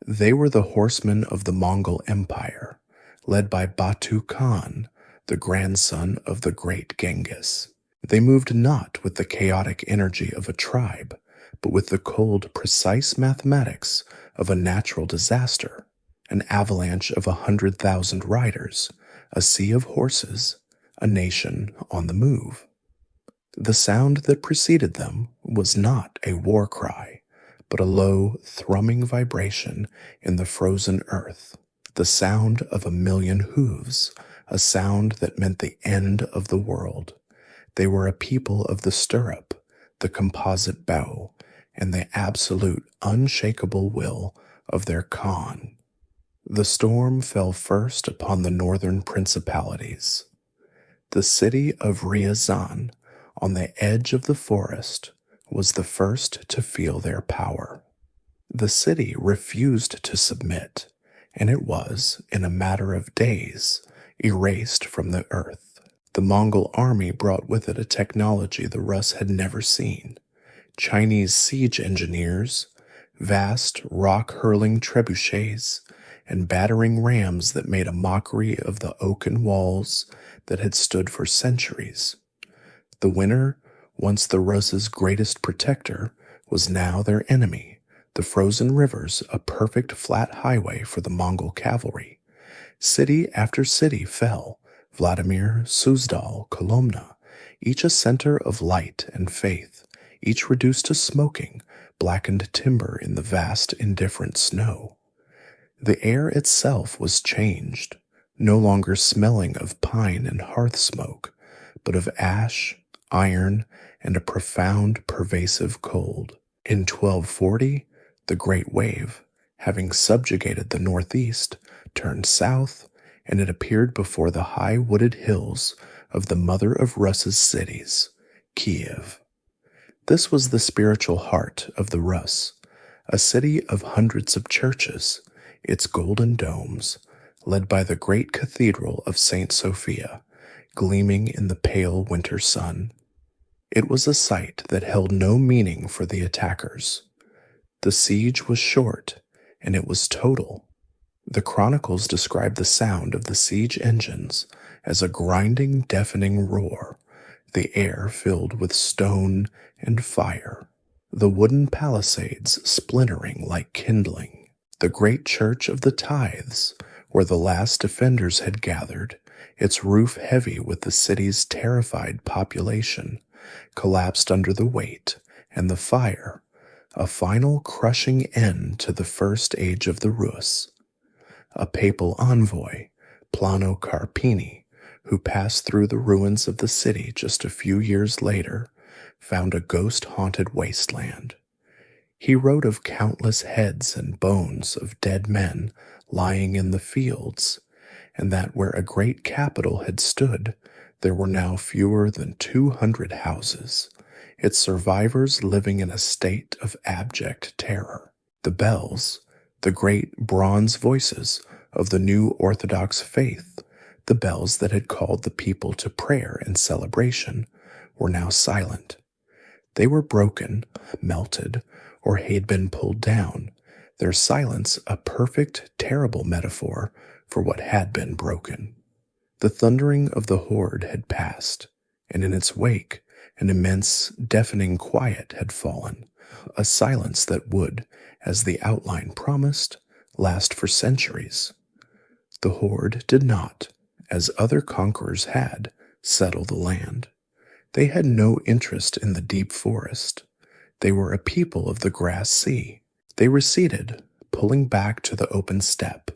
A: They were the horsemen of the Mongol Empire, led by Batu Khan, the grandson of the great Genghis. They moved not with the chaotic energy of a tribe, but with the cold, precise mathematics of a natural disaster, an avalanche of 100,000 riders, a sea of horses, a nation on the move. The sound that preceded them was not a war cry, but a low, thrumming vibration in the frozen earth, the sound of 1,000,000 hooves, a sound that meant the end of the world. They were a people of the stirrup, the composite bow, and the absolute, unshakable will of their Khan. The storm fell first upon the northern principalities. The city of Ryazan, on the edge of the forest, was the first to feel their power. The city refused to submit, and it was, in a matter of days, erased from the earth. The Mongol army brought with it a technology the Rus had never seen. Chinese siege engineers, vast rock-hurling trebuchets, and battering rams that made a mockery of the oaken walls that had stood for centuries. The winter, once the Rus' greatest protector, was now their enemy, the frozen rivers a perfect flat highway for the Mongol cavalry. City after city fell, Vladimir, Suzdal, Kolomna, each a center of light and faith, each reduced to smoking, blackened timber in the vast indifferent snow. The air itself was changed, no longer smelling of pine and hearth smoke, but of ash, iron, and a profound, pervasive cold. In 1240, the Great Wave, having subjugated the northeast, turned south, and it appeared before the high wooded hills of the mother of Rus's cities, Kiev. This was the spiritual heart of the Rus, a city of hundreds of churches, its golden domes, led by the great cathedral of St. Sophia, gleaming in the pale winter sun. It was a sight that held no meaning for the attackers. The siege was short, and it was total. The chronicles describe the sound of the siege engines as a grinding, deafening roar, the air filled with stone and fire, the wooden palisades splintering like kindling. The great church of the Tithes, where the last defenders had gathered, its roof heavy with the city's terrified population, collapsed under the weight and the fire, a final crushing end to the first age of the Rus. A papal envoy, Plano Carpini, who passed through the ruins of the city just a few years later, found a ghost-haunted wasteland. He wrote of countless heads and bones of dead men lying in the fields, and that where a great capital had stood, there were now fewer than 200 houses, its survivors living in a state of abject terror. The bells, the great bronze voices of the new Orthodox faith, the bells that had called the people to prayer and celebration, were now silent. They were broken, melted, or had been pulled down, their silence a perfect, terrible metaphor for what had been broken. The thundering of the horde had passed, and in its wake an immense, deafening quiet had fallen, a silence that would, as the outline promised, last for centuries. The horde did not, as other conquerors had, settle the land. They had no interest in the deep forest. They were a people of the grass sea. They receded, pulling back to the open steppe,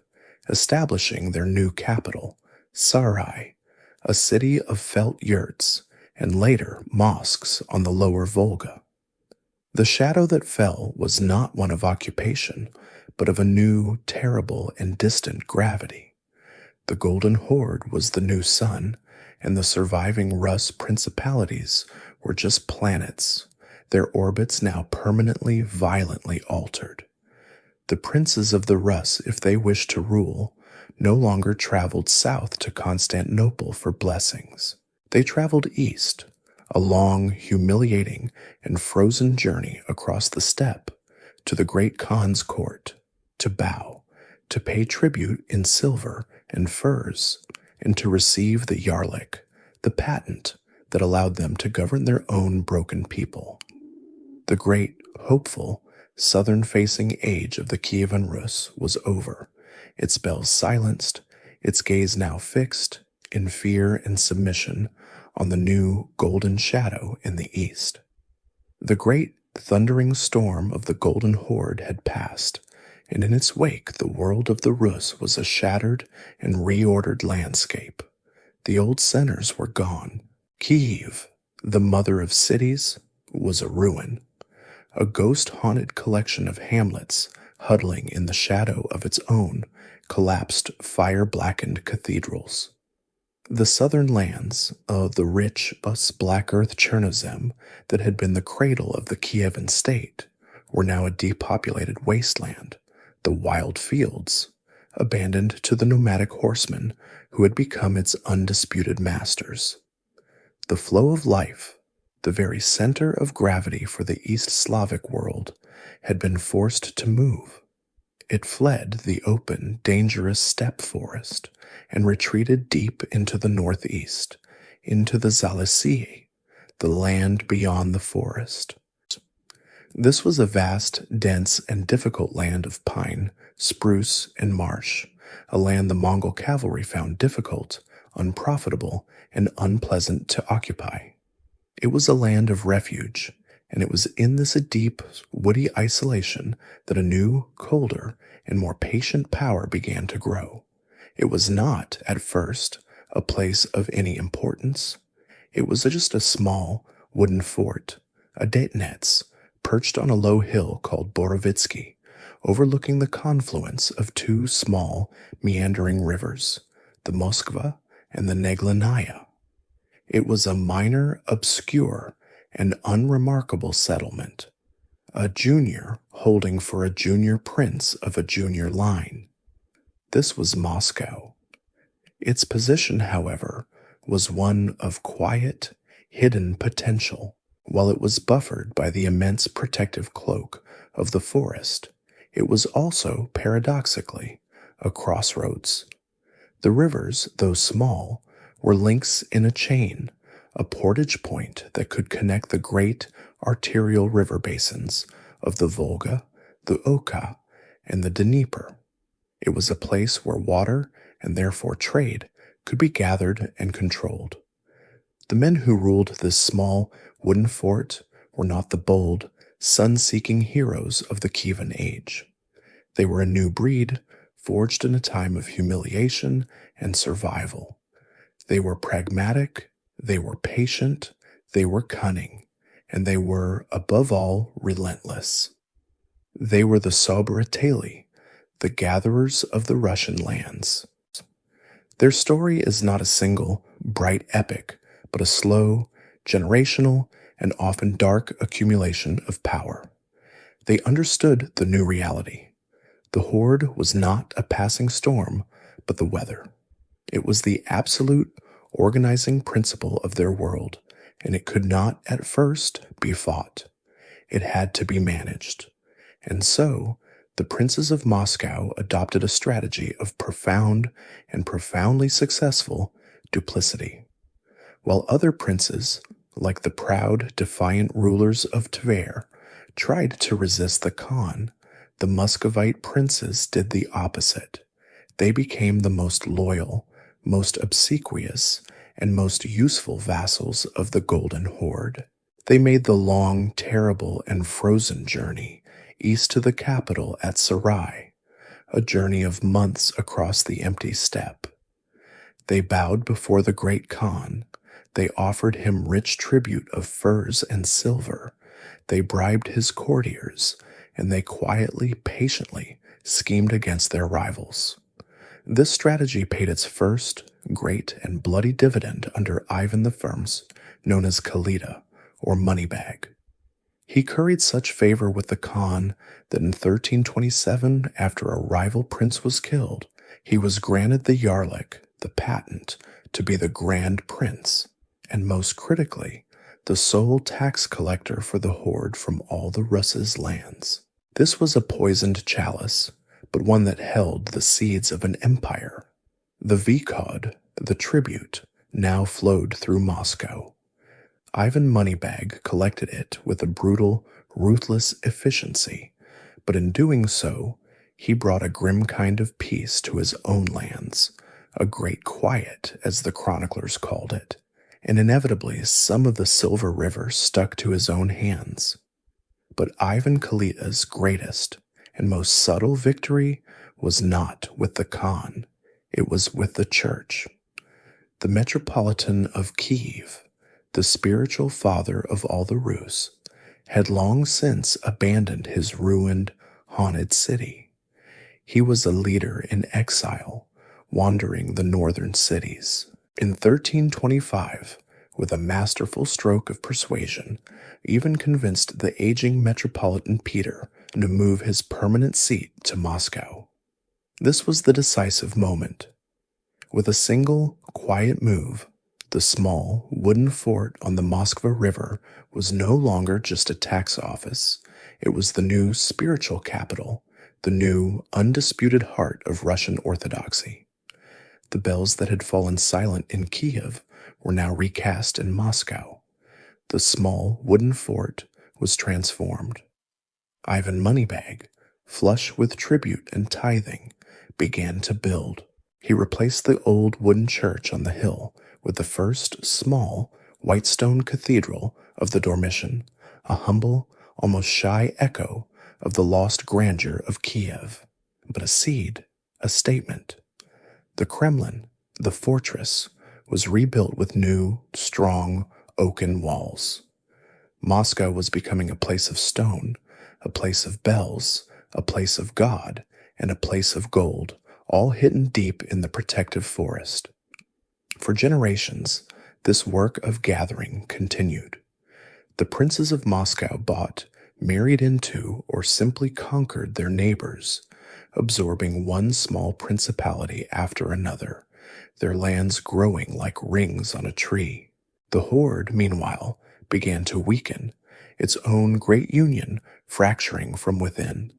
A: establishing their new capital, Sarai, a city of felt yurts, and later mosques on the lower Volga. The shadow that fell was not one of occupation, but of a new, terrible, and distant gravity. The Golden Horde was the new sun, and the surviving Rus principalities were just planets, their orbits now permanently, violently altered. The princes of the Rus, if they wished to rule, no longer traveled south to Constantinople for blessings. They traveled east, a long, humiliating, and frozen journey across the steppe to the great Khan's court, to bow, to pay tribute in silver and furs, and to receive the yarlik, the patent that allowed them to govern their own broken people. The great, hopeful, southern-facing age of the Kievan Rus was over, its bells silenced, its gaze now fixed, in fear and submission, on the new golden shadow in the east. The great thundering storm of the Golden Horde had passed, and in its wake the world of the Rus was a shattered and reordered landscape. The old centers were gone. Kiev, the mother of cities, was a ruin, a ghost-haunted collection of hamlets huddling in the shadow of its own collapsed, fire-blackened cathedrals. The southern lands of the rich, black earth Chernozem that had been the cradle of the Kievan state were now a depopulated wasteland, the wild fields, abandoned to the nomadic horsemen who had become its undisputed masters. The flow of life, the very center of gravity for the East Slavic world, had been forced to move. It fled the open, dangerous steppe forest and retreated deep into the northeast, into the Zalesye, the land beyond the forest. This was a vast, dense, and difficult land of pine, spruce, and marsh, a land the Mongol cavalry found difficult, unprofitable, and unpleasant to occupy. It was a land of refuge, and it was in this deep, woody isolation that a new, colder, and more patient power began to grow. It was not, at first, a place of any importance. It was just a small, wooden fort, a detenets, perched on a low hill called Borovitsky, overlooking the confluence of two small, meandering rivers, the Moskva and the Neglinaya. It was a minor, obscure, and unremarkable settlement, a junior holding for a junior prince of a junior line. This was Moscow. Its position, however, was one of quiet, hidden potential. While it was buffered by the immense protective cloak of the forest, it was also, paradoxically, a crossroads. The rivers, though small, were links in a chain, a portage point that could connect the great arterial river basins of the Volga, the Oka, and the Dnieper. It was a place where water, and therefore trade, could be gathered and controlled. The men who ruled this small wooden fort were not the bold, sun-seeking heroes of the Kievan age. They were a new breed, forged in a time of humiliation and survival. They were pragmatic, they were patient, they were cunning, and they were, above all, relentless. They were the Sobereteli, the gatherers of the Russian lands. Their story is not a single, bright epic, but a slow, generational, and often dark accumulation of power. They understood the new reality. The horde was not a passing storm, but the weather. It was the absolute organizing principle of their world, and it could not at first be fought. It had to be managed. And so, the princes of Moscow adopted a strategy of profound and profoundly successful duplicity. While other princes, like the proud, defiant rulers of Tver, tried to resist the Khan, the Muscovite princes did the opposite. They became the most loyal, most obsequious, and most useful vassals of the Golden Horde. They made the long, terrible, and frozen journey east to the capital at Sarai, a journey of months across the empty steppe. They bowed before the great Khan. They offered him rich tribute of furs and silver. They bribed his courtiers, and they quietly, patiently schemed against their rivals. This strategy paid its first, great, and bloody dividend under Ivan the First, known as Kalita, or Moneybag. He curried such favor with the Khan that in 1327, after a rival prince was killed, he was granted the Yarlik, the patent, to be the Grand Prince, and most critically, the sole tax collector for the horde from all the Rus's lands. This was a poisoned chalice, but one that held the seeds of an empire. The Vikod, the tribute, now flowed through Moscow. Ivan Moneybag collected it with a brutal, ruthless efficiency, but in doing so, He brought a grim kind of peace to his own lands, a great quiet, as the chroniclers called it, and inevitably some of the Silver River stuck to his own hands. But Ivan Kalita's greatest and most subtle victory was not with the Khan, it was with the Church. The Metropolitan of Kiev, the spiritual father of all the Rus, had long since abandoned his ruined, haunted city. He was a leader in exile, wandering the northern cities. In 1325, with a masterful stroke of persuasion, even convinced the aging Metropolitan Peter to move his permanent seat to Moscow. This was the decisive moment. With a single, quiet move, the small, wooden fort on the Moskva River was no longer just a tax office. It was the new spiritual capital, the new, undisputed heart of Russian Orthodoxy. The bells that had fallen silent in Kiev were now recast in Moscow. The small, wooden fort was transformed. Ivan Moneybag, flush with tribute and tithing, began to build. He replaced the old wooden church on the hill with the first small, white stone cathedral of the Dormition, a humble, almost shy echo of the lost grandeur of Kiev, but a seed, a statement. The Kremlin, the fortress, was rebuilt with new, strong, oaken walls. Moscow was becoming a place of stone, a place of bells, a place of God, and a place of gold, all hidden deep in the protective forest. For generations, this work of gathering continued. The princes of Moscow bought, married into, or simply conquered their neighbors, absorbing one small principality after another, their lands growing like rings on a tree. The horde, meanwhile, began to weaken, its own great union fracturing from within.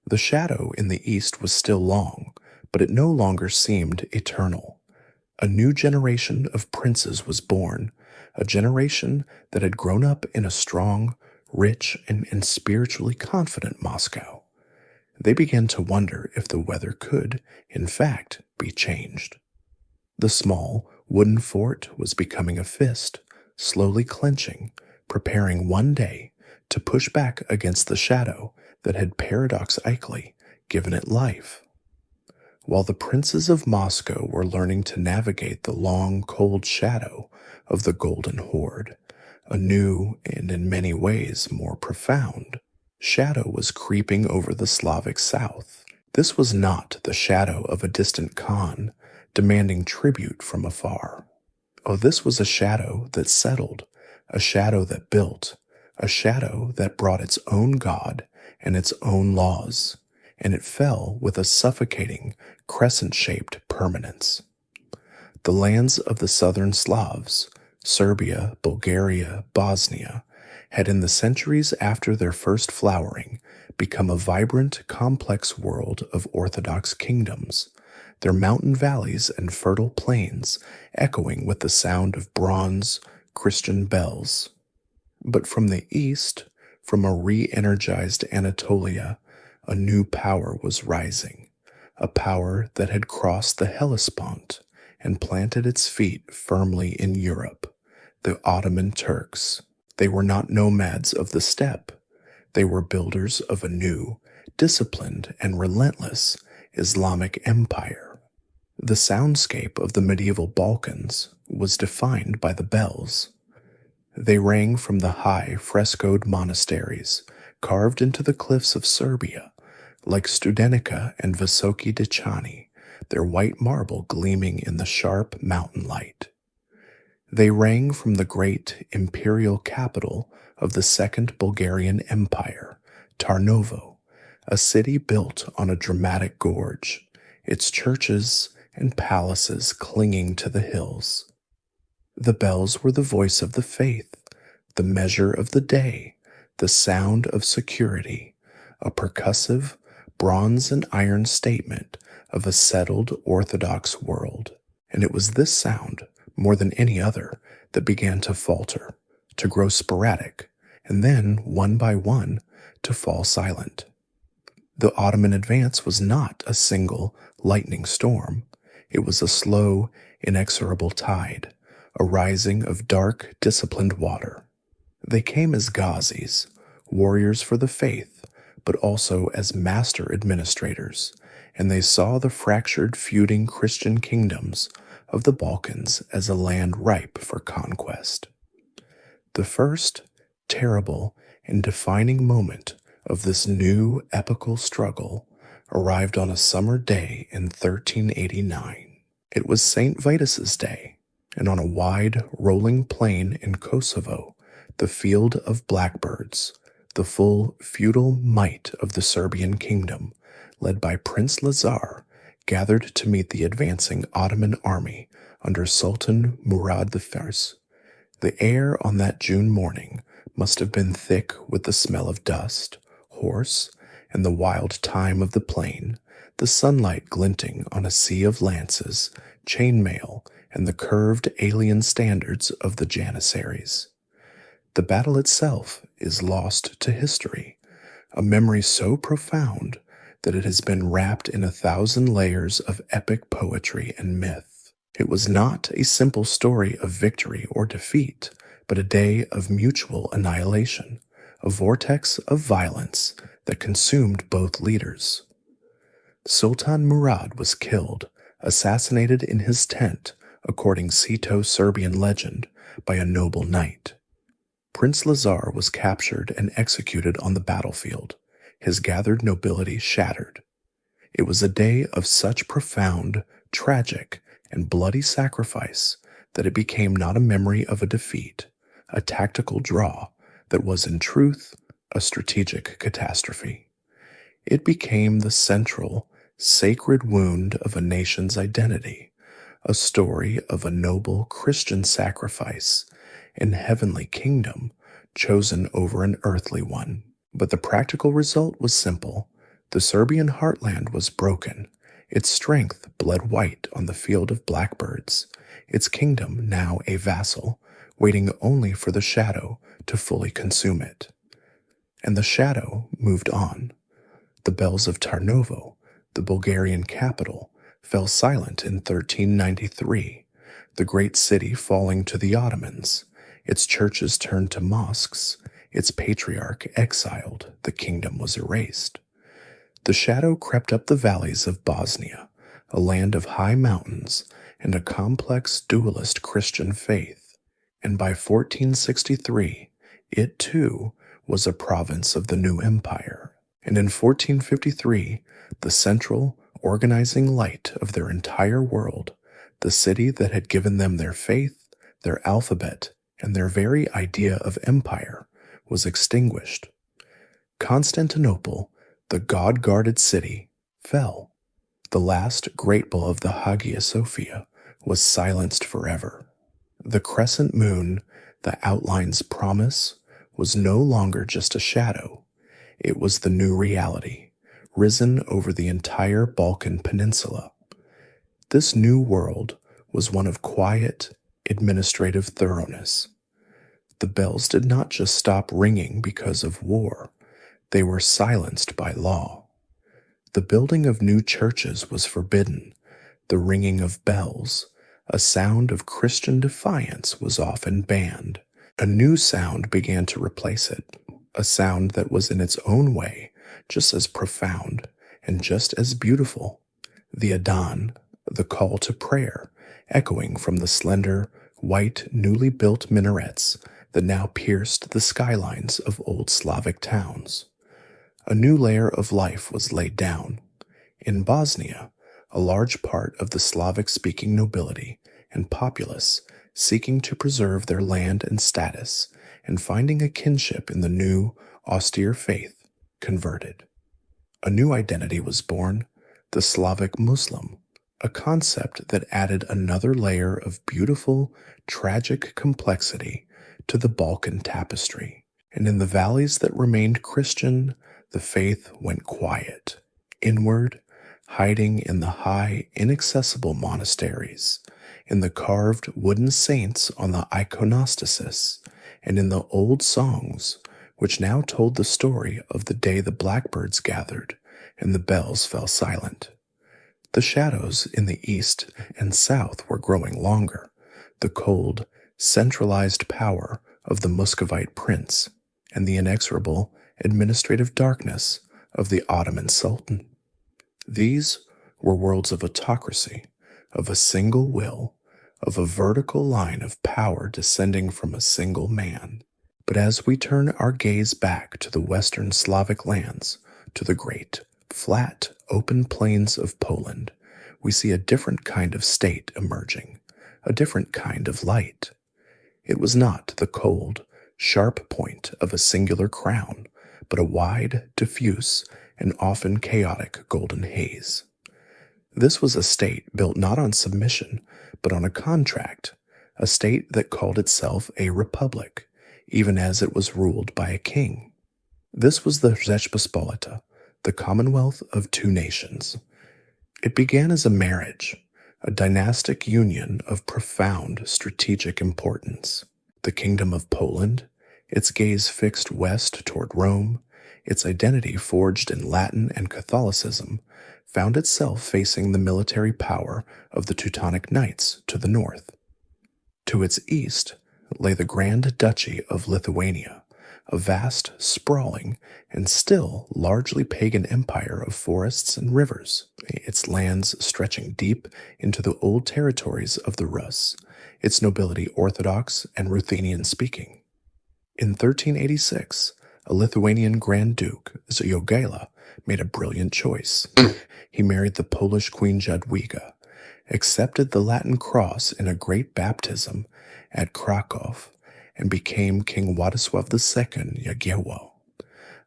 A: The shadow in the east was still long, but it no longer seemed eternal. A new generation of princes was born, a generation that had grown up in a strong, rich, and spiritually confident Moscow. They began to wonder if the weather could, in fact, be changed. The small, wooden fort was becoming a fist, slowly clenching, preparing one day to push back against the shadow that had paradoxically given it life. While the princes of Moscow were learning to navigate the long, cold shadow of the Golden Horde, a new and in many ways more profound shadow was creeping over the Slavic south. This was not the shadow of a distant Khan demanding tribute from afar. Oh, this was a shadow that settled, a shadow that built, a shadow that brought its own God and its own laws, and it fell with a suffocating, crescent-shaped permanence. The lands of the southern Slavs, Serbia, Bulgaria, Bosnia, had in the centuries after their first flowering become a vibrant, complex world of Orthodox kingdoms, their mountain valleys and fertile plains echoing with the sound of bronze, Christian bells. But from the east, from a re-energized Anatolia, a new power was rising, a power that had crossed the Hellespont and planted its feet firmly in Europe, the Ottoman Turks. They were not nomads of the steppe. They were builders of a new, disciplined, and relentless Islamic empire. The soundscape of the medieval Balkans was defined by the bells. They rang from the high, frescoed monasteries carved into the cliffs of Serbia, like Studenica and Visoki Dechani, their white marble gleaming in the sharp mountain light. They rang from the great imperial capital of the Second Bulgarian Empire, Tarnovo, a city built on a dramatic gorge, its churches and palaces clinging to the hills. The bells were the voice of the faith, the measure of the day, the sound of security, a percussive, bronze and iron statement of a settled Orthodox world. And it was this sound, more than any other, that began to falter, to grow sporadic, and then, one by one, to fall silent. The Ottoman advance was not a single lightning storm. It was a slow, inexorable tide, a rising of dark, disciplined water. They came as Ghazis, warriors for the faith, but also as master administrators, and they saw the fractured, feuding Christian kingdoms of the Balkans as a land ripe for conquest. The first, terrible, and defining moment of this new epical struggle arrived on a summer day in 1389. It was St. Vitus's Day, and on a wide, rolling plain in Kosovo, the field of blackbirds, the full feudal might of the Serbian kingdom, led by Prince Lazar, gathered to meet the advancing Ottoman army under Sultan Murad I. The air on that June morning must have been thick with the smell of dust, horse, and the wild thyme of the plain, the sunlight glinting on a sea of lances, chainmail, and the curved alien standards of the Janissaries. The battle itself is lost to history, a memory so profound that it has been wrapped in 1,000 layers of epic poetry and myth. It was not a simple story of victory or defeat, but a day of mutual annihilation, a vortex of violence that consumed both leaders. Sultan Murad was killed, assassinated in his tent, according Ceto-Serbian legend, by a noble knight. Prince Lazar was captured and executed on the battlefield, his gathered nobility shattered. It was a day of such profound, tragic, and bloody sacrifice that it became not a memory of a defeat, a tactical draw that was in truth a strategic catastrophe. It became the central, sacred wound of a nation's identity, a story of a noble Christian sacrifice and heavenly kingdom chosen over an earthly one. But the practical result was simple. The Serbian heartland was broken, its strength bled white on the field of blackbirds, its kingdom now a vassal, waiting only for the shadow to fully consume it. And the shadow moved on. The bells of Tarnovo, the Bulgarian capital, fell silent in 1393, the great city falling to the Ottomans, its churches turned to mosques, its patriarch exiled, the kingdom was erased. The shadow crept up the valleys of Bosnia, a land of high mountains and a complex dualist Christian faith, and by 1463, it too was a province of the new empire. And in 1453, the central, organizing light of their entire world, the city that had given them their faith, their alphabet, and their very idea of empire, was extinguished. Constantinople, the god-guarded city, fell. The last great bull of the Hagia Sophia was silenced forever. The crescent moon that outlines promise was no longer just a shadow. It was the new reality, risen over the entire Balkan Peninsula. This new world was one of quiet, administrative thoroughness. The bells did not just stop ringing because of war. They were silenced by law. The building of new churches was forbidden. The ringing of bells, a sound of Christian defiance, was often banned. A new sound began to replace it, a sound that was in its own way just as profound and just as beautiful. The Adhan, the call to prayer, echoing from the slender, white, newly built minarets that now pierced the skylines of old Slavic towns. A new layer of life was laid down. In Bosnia, a large part of the Slavic-speaking nobility and populace, seeking to preserve their land and status and finding a kinship in the new, austere faith, converted. A new identity was born, the Slavic Muslim, a concept that added another layer of beautiful, tragic complexity to the Balkan tapestry. And in the valleys that remained Christian, the faith went quiet, inward, hiding in the high, inaccessible monasteries, in the carved wooden saints on the iconostasis, and in the old songs, which now told the story of the day the blackbirds gathered and the bells fell silent. The shadows in the east and south were growing longer, the cold, centralized power of the Muscovite prince and the inexorable administrative darkness of the Ottoman Sultan. These were worlds of autocracy, of a single will, of a vertical line of power descending from a single man. But as we turn our gaze back to the western Slavic lands, to the great, flat, open plains of Poland, we see a different kind of state emerging, a different kind of light. It was not the cold, sharp point of a singular crown, but a wide, diffuse, and often chaotic golden haze. This was a state built not on submission, but on a contract, a state that called itself a republic, even as it was ruled by a king. This was the Rzeczpospolita, the Commonwealth of two nations. It began as a marriage, a dynastic union of profound strategic importance. The Kingdom of Poland, its gaze fixed west toward Rome, its identity forged in Latin and Catholicism, found itself facing the military power of the Teutonic Knights to the north. To its east lay the Grand Duchy of Lithuania, a vast, sprawling, and still largely pagan empire of forests and rivers, its lands stretching deep into the old territories of the Rus, its nobility Orthodox and Ruthenian-speaking. In 1386, a Lithuanian Grand Duke, Jogaila, made a brilliant choice. He married the Polish Queen Jadwiga, accepted the Latin cross in a great baptism at Krakow, and became King Władysław II Jagiełło.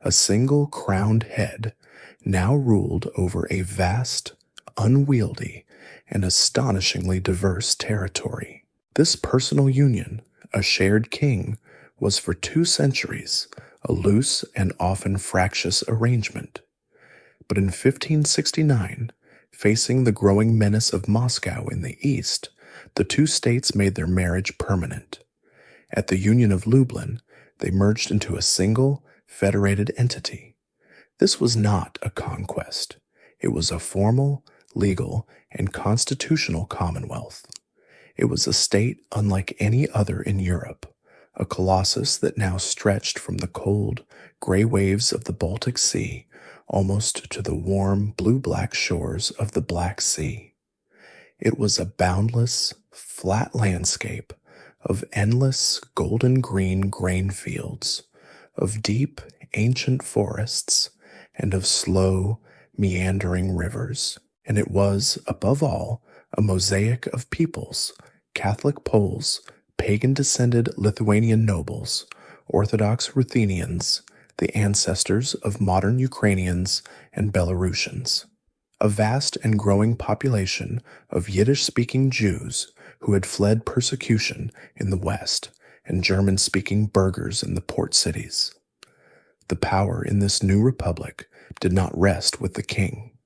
A: A single crowned head now ruled over a vast, unwieldy, and astonishingly diverse territory. This personal union, a shared king, was for 2 centuries a loose and often fractious arrangement. But in 1569, facing the growing menace of Moscow in the east, the 2 states made their marriage permanent. At the Union of Lublin, they merged into a single, federated entity. This was not a conquest. It was a formal, legal, and constitutional commonwealth. It was a state unlike any other in Europe, a colossus that now stretched from the cold, gray waves of the Baltic Sea almost to the warm, blue-black shores of the Black Sea. It was a boundless, flat landscape of endless golden-green grain fields, of deep, ancient forests, and of slow, meandering rivers. And it was, above all, a mosaic of peoples, Catholic Poles, pagan-descended Lithuanian nobles, Orthodox Ruthenians, the ancestors of modern Ukrainians and Belarusians. A vast and growing population of Yiddish-speaking Jews who had fled persecution in the West, and German-speaking burghers in the port cities. The power in this new republic did not rest with the king.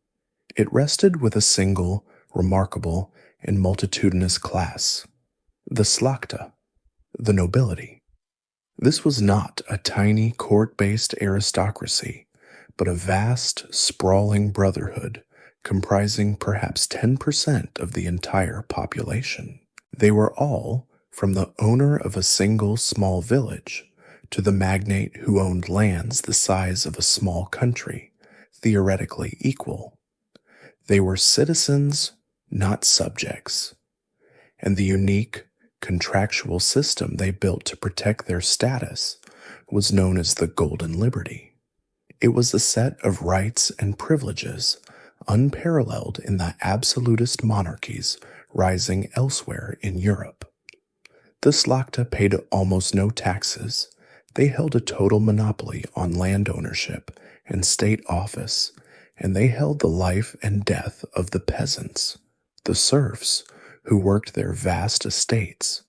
A: It rested with a single, remarkable, and multitudinous class, the Szlachta, the nobility. This was not a tiny court-based aristocracy, but a vast, sprawling brotherhood comprising perhaps 10% of the entire population. They were all, from the owner of a single small village to the magnate who owned lands the size of a small country, theoretically equal. They were citizens, not subjects, and the unique, contractual system they built to protect their status was known as the Golden Liberty. It was a set of rights and privileges unparalleled in the absolutist monarchies rising elsewhere in Europe. The Szlachta paid almost no taxes. They held a total monopoly on land ownership and state office, and they held the life and death of the peasants, the serfs, who worked their vast estates.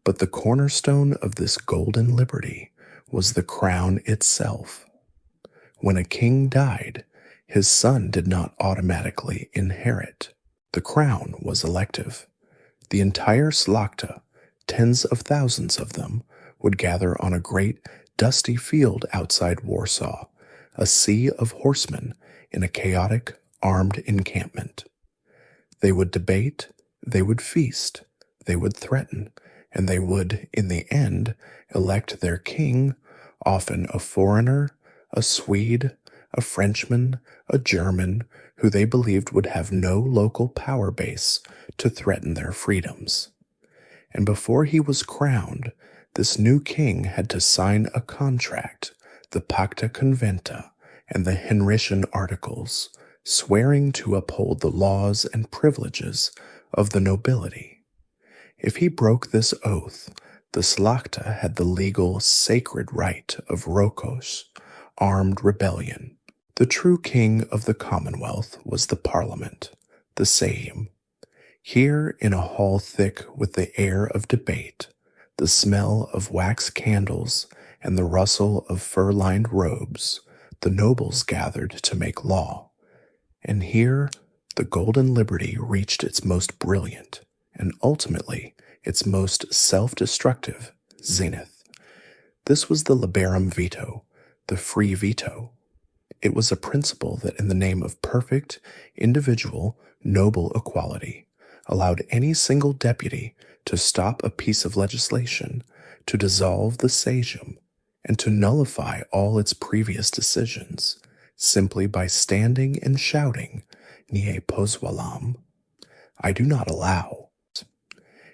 A: But the cornerstone of this golden liberty was the crown itself. When a king died, his son did not automatically inherit. The crown was elective. The entire Szlachta, tens of thousands of them, would gather on a great, dusty field outside Warsaw, a sea of horsemen in a chaotic, armed encampment. They would debate, they would feast, they would threaten, and they would, in the end, elect their king, often a foreigner, a Swede, a Frenchman, a German, who they believed would have no local power base to threaten their freedoms. And before he was crowned, this new king had to sign a contract, the Pacta Conventa and the Henrician Articles, swearing to uphold the laws and privileges of the nobility. If he broke this oath, the Slachta had the legal sacred right of Rokos, armed rebellion. The true king of the Commonwealth was the Parliament, the Sejm. Here, in a hall thick with the air of debate, the smell of wax candles, and the rustle of fur-lined robes, the nobles gathered to make law. And here, the golden liberty reached its most brilliant, and ultimately its most self-destructive zenith. This was the liberum veto, the free veto. It was a principle that, in the name of perfect, individual, noble equality, allowed any single deputy to stop a piece of legislation, to dissolve the Sejm, and to nullify all its previous decisions, simply by standing and shouting, Nie pozwalam, I do not allow.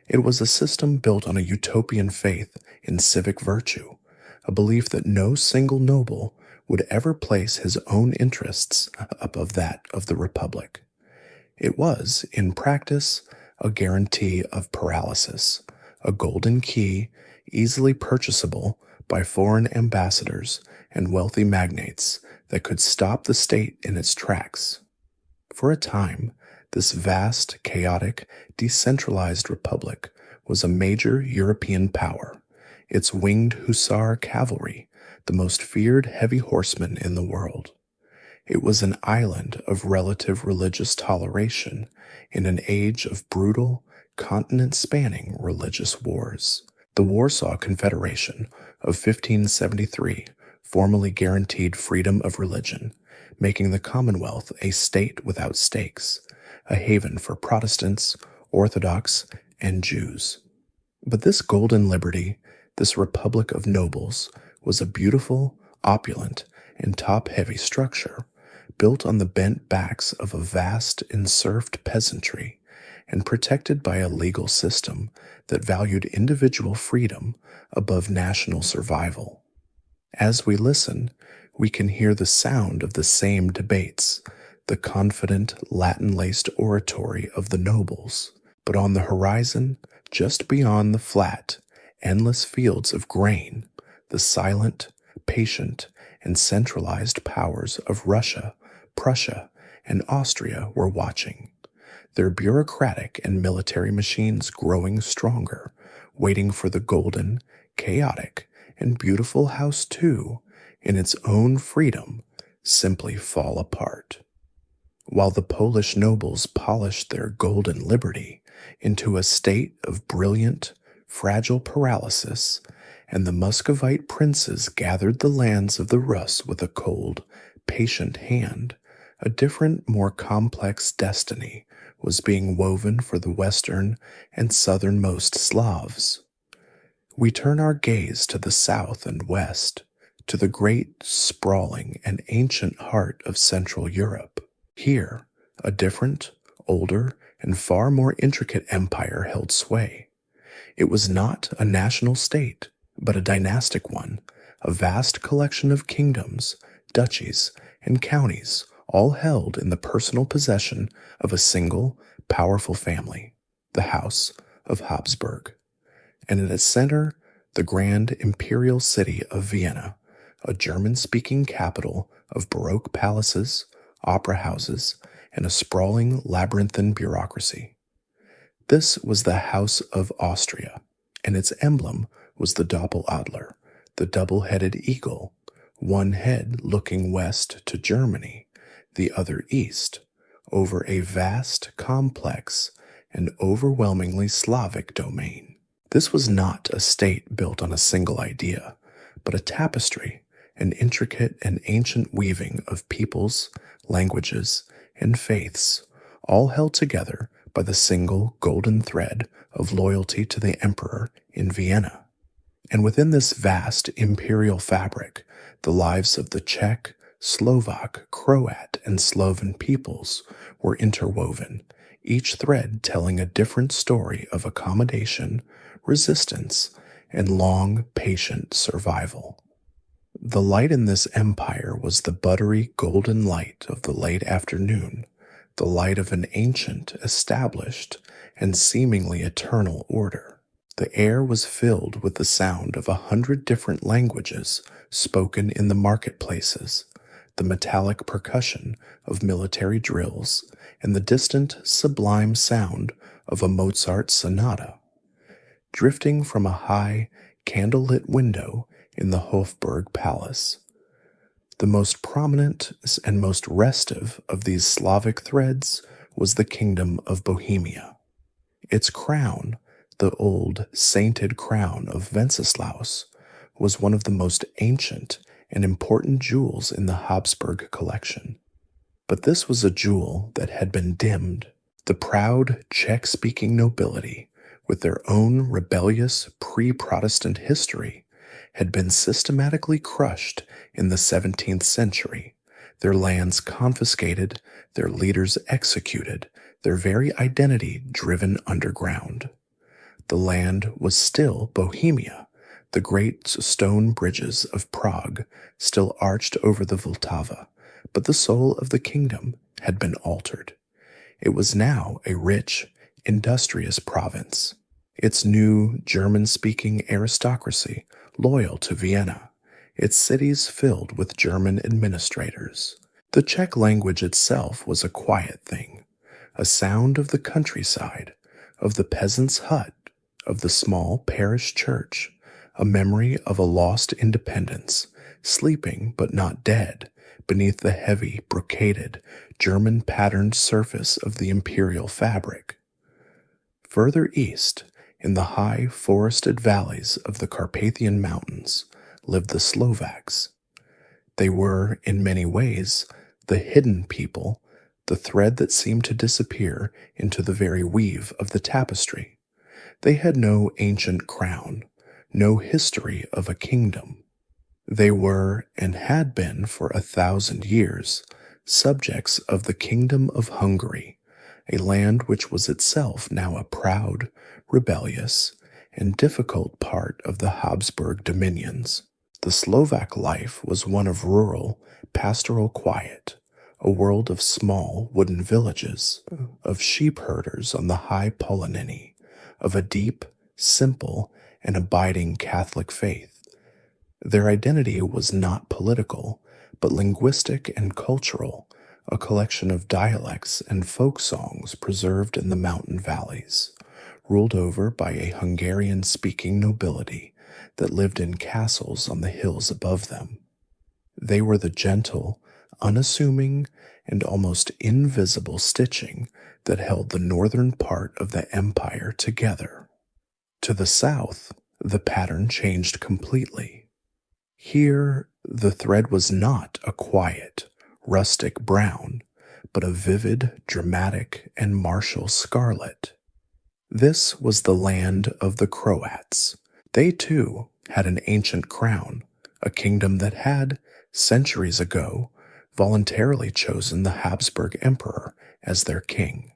A: It was a system built on a utopian faith in civic virtue, a belief that no single noble would ever place his own interests above that of the Republic. It was, in practice, a guarantee of paralysis, a golden key easily purchasable by foreign ambassadors and wealthy magnates that could stop the state in its tracks. For a time, this vast, chaotic, decentralized republic was a major European power, its winged hussar cavalry, the most feared heavy horsemen in the world. It was an island of relative religious toleration in an age of brutal, continent-spanning religious wars. The Warsaw Confederation of 1573 formally guaranteed freedom of religion, making the Commonwealth a state without stakes, a haven for Protestants, Orthodox, and Jews. But this golden liberty, this republic of nobles, was a beautiful, opulent, and top-heavy structure, built on the bent backs of a vast enserfed peasantry, and protected by a legal system that valued individual freedom above national survival. As we listen, we can hear the sound of the same debates, the confident, Latin-laced oratory of the nobles, but on the horizon, just beyond the flat, endless fields of grain, the silent, patient, and centralized powers of Russia, Prussia, and Austria were watching, their bureaucratic and military machines growing stronger, waiting for the golden, chaotic, and beautiful house to, in its own freedom, simply fall apart. While the Polish nobles polished their golden liberty into a state of brilliant, fragile paralysis, and the Muscovite princes gathered the lands of the Rus with a cold, patient hand, a different, more complex destiny was being woven for the western and southernmost Slavs. We turn our gaze to the south and west, to the great, sprawling, and ancient heart of Central Europe. Here, a different, older, and far more intricate empire held sway. It was not a national state, but a dynastic one, a vast collection of kingdoms, duchies, and counties, all held in the personal possession of a single, powerful family, the House of Habsburg. And at its center, the grand imperial city of Vienna, a German-speaking capital of Baroque palaces, opera houses, and a sprawling labyrinthine bureaucracy. This was the House of Austria, and its emblem was the Doppeladler, the double-headed eagle, one head looking west to Germany, the other east, over a vast, complex, and overwhelmingly Slavic domain. This was not a state built on a single idea, but a tapestry, an intricate and ancient weaving of peoples, languages, and faiths, all held together by the single golden thread of loyalty to the emperor in Vienna. And within this vast imperial fabric, the lives of the Czech, Slovak, Croat, and Sloven peoples were interwoven, each thread telling a different story of accommodation, resistance, and long, patient survival. The light in this empire was the buttery golden light of the late afternoon, the light of an ancient, established, and seemingly eternal order. The air was filled with the sound of 100 different languages spoken in the marketplaces, the metallic percussion of military drills, and the distant, sublime sound of a Mozart sonata. Drifting from a high, candle-lit window in the Hofburg Palace. The most prominent and most restive of these Slavic threads was the kingdom of Bohemia. Its crown, the old sainted crown of Wenceslaus, was one of the most ancient and important jewels in the Habsburg collection. But this was a jewel that had been dimmed. The proud Czech-speaking nobility, with their own rebellious pre-Protestant history, had been systematically crushed in the 17th century, their lands confiscated, their leaders executed, their very identity driven underground. The land was still Bohemia, the great stone bridges of Prague still arched over the Vltava, but the soul of the kingdom had been altered. It was now a rich, industrious province, its new German-speaking aristocracy loyal to Vienna, its cities filled with German administrators. The Czech language itself was a quiet thing, a sound of the countryside, of the peasant's hut, of the small parish church, a memory of a lost independence, sleeping but not dead, beneath the heavy, brocaded, German-patterned surface of the imperial fabric. Further east, in the high forested valleys of the Carpathian Mountains, lived the Slovaks. They were, in many ways, the hidden people, the thread that seemed to disappear into the very weave of the tapestry. They had no ancient crown, no history of a kingdom. They were, and had been for 1,000 years, subjects of the Kingdom of Hungary, a land which was itself now a proud, rebellious, and difficult part of the Habsburg dominions. The Slovak life was one of rural, pastoral quiet, a world of small wooden villages, of sheep herders on the high Poloniny, of a deep, simple, and abiding Catholic faith. Their identity was not political, but linguistic and cultural, a collection of dialects and folk songs preserved in the mountain valleys, ruled over by a Hungarian-speaking nobility that lived in castles on the hills above them. They were the gentle, unassuming, and almost invisible stitching that held the northern part of the empire together. To the south, the pattern changed completely. Here, the thread was not a quiet, rustic brown, but a vivid, dramatic, and martial scarlet. This was the land of the Croats. They, too, had an ancient crown, a kingdom that had, centuries ago, voluntarily chosen the Habsburg emperor as their king.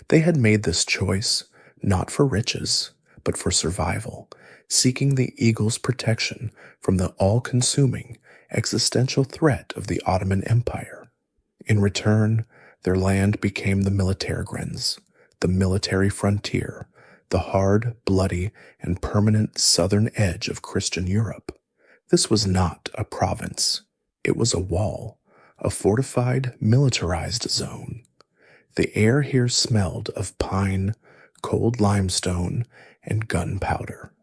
A: They had made this choice not for riches, but for survival, seeking the eagle's protection from the all-consuming, existential threat of the Ottoman Empire. In return, their land became the Militärgrenz, the military frontier, the hard, bloody, and permanent southern edge of Christian Europe. This was not a province. It was a wall, a fortified, militarized zone. The air here smelled of pine, cold limestone, and gunpowder.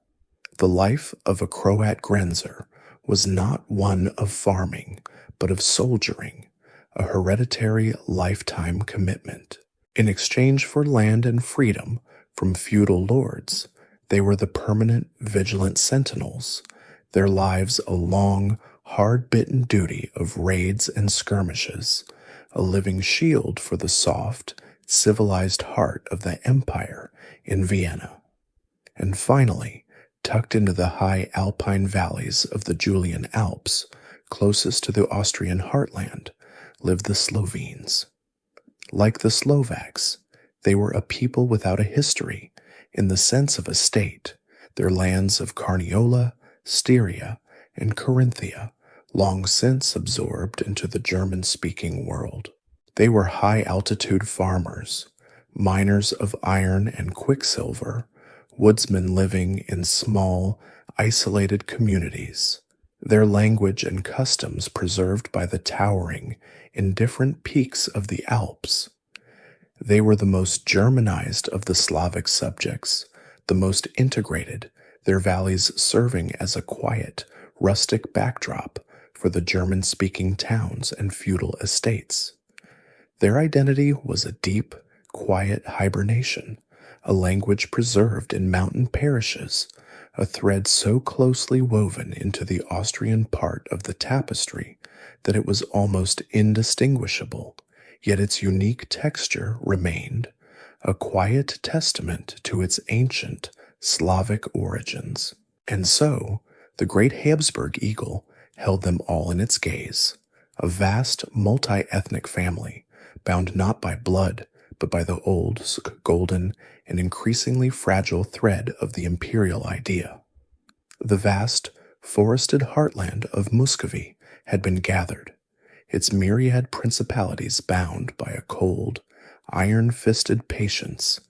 A: The life of a Croat Grenzer was not one of farming, but of soldiering, a hereditary lifetime commitment. In exchange for land and freedom from feudal lords, they were the permanent, vigilant sentinels, their lives a long, hard-bitten duty of raids and skirmishes, a living shield for the soft, civilized heart of the empire in Vienna. And finally, tucked into the high alpine valleys of the Julian Alps, closest to the Austrian heartland, lived the Slovenes. Like the Slovaks, they were a people without a history in the sense of a state, their lands of Carniola, Styria, and Carinthia long since absorbed into the German-speaking world. They were high-altitude farmers, miners of iron and quicksilver, woodsmen living in small, isolated communities, their language and customs preserved by the towering, indifferent peaks of the Alps. They were the most Germanized of the Slavic subjects, the most integrated, their valleys serving as a quiet, rustic backdrop for the German-speaking towns and feudal estates. Their identity was a deep, quiet hibernation, a language preserved in mountain parishes, a thread so closely woven into the Austrian part of the tapestry that it was almost indistinguishable, yet its unique texture remained, a quiet testament to its ancient Slavic origins. And so, the great Habsburg eagle held them all in its gaze, a vast multi-ethnic family, bound not by blood, but by the old, golden, and increasingly fragile thread of the imperial idea. The vast, forested heartland of Muscovy had been gathered, its myriad principalities bound by a cold, iron-fisted patience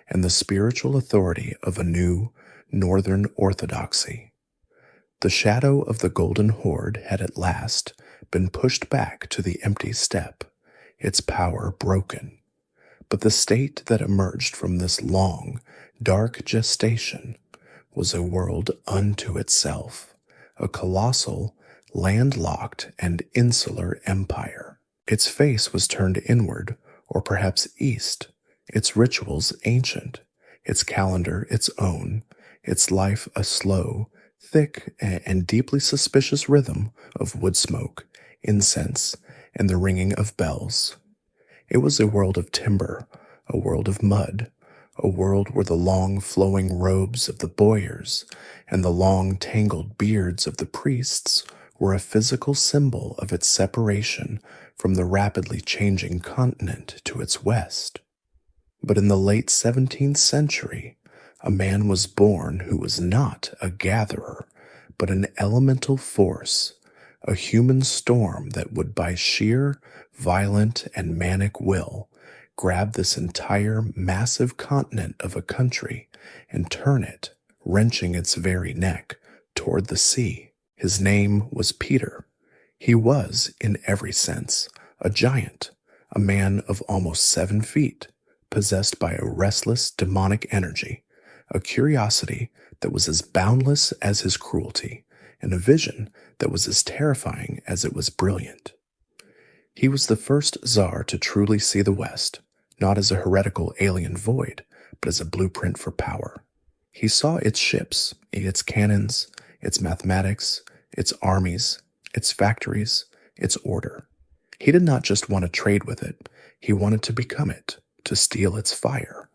A: and the spiritual authority of a new, northern orthodoxy. The shadow of the Golden Horde had at last been pushed back to the empty steppe, its power broken. But the state that emerged from this long, dark gestation was a world unto itself, a colossal, landlocked, and insular empire. Its face was turned inward, or perhaps east, its rituals ancient, its calendar its own, its life a slow, thick, and deeply suspicious rhythm of wood smoke, incense, and the ringing of bells. It was a world of timber, a world of mud, a world where the long flowing robes of the boyars and the long tangled beards of the priests were a physical symbol of its separation from the rapidly changing continent to its west. But in the late 17th century, a man was born who was not a gatherer, but an elemental force, a human storm that would by sheer, violent, and manic will grab this entire massive continent of a country and turn it, wrenching its very neck, toward the sea. His name was Peter. He was, in every sense, a giant, a man of almost 7 feet, possessed by a restless, demonic energy, a curiosity that was as boundless as his cruelty, and a vision that was as terrifying as it was brilliant. He was the first Tsar to truly see the West, not as a heretical alien void, but as a blueprint for power. He saw its ships, its cannons, its mathematics, its armies, its factories, its order. He did not just want to trade with it, he wanted to become it, to steal its fire.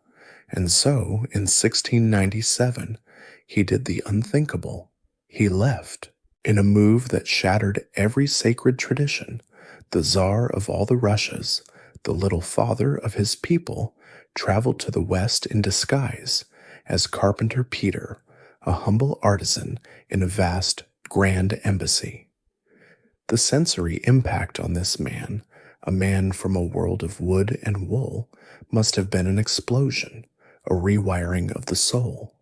A: And so, in 1697, he did the unthinkable. He left. In a move that shattered every sacred tradition, the Tsar of all the Russias, the little father of his people, traveled to the West in disguise as Carpenter Peter, a humble artisan in a vast, grand embassy. The sensory impact on this man, a man from a world of wood and wool, must have been an explosion, a rewiring of the soul.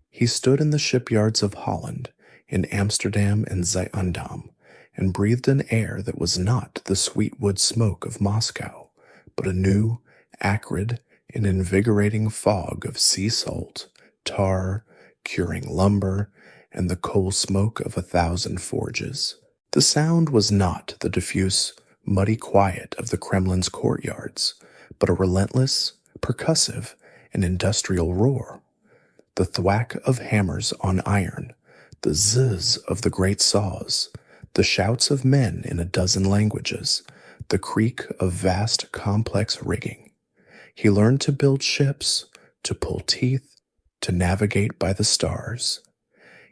A: He stood in the shipyards of Holland, in Amsterdam and Zaandam, and breathed an air that was not the sweet wood smoke of Moscow, but a new, acrid, and invigorating fog of sea salt, tar, curing lumber, and the coal smoke of 1,000 forges. The sound was not the diffuse, muddy quiet of the Kremlin's courtyards, but a relentless, percussive, and industrial roar. The thwack of hammers on iron, the zzz of the great saws, the shouts of men in a dozen languages, the creak of vast complex rigging. He learned to build ships, to pull teeth, to navigate by the stars.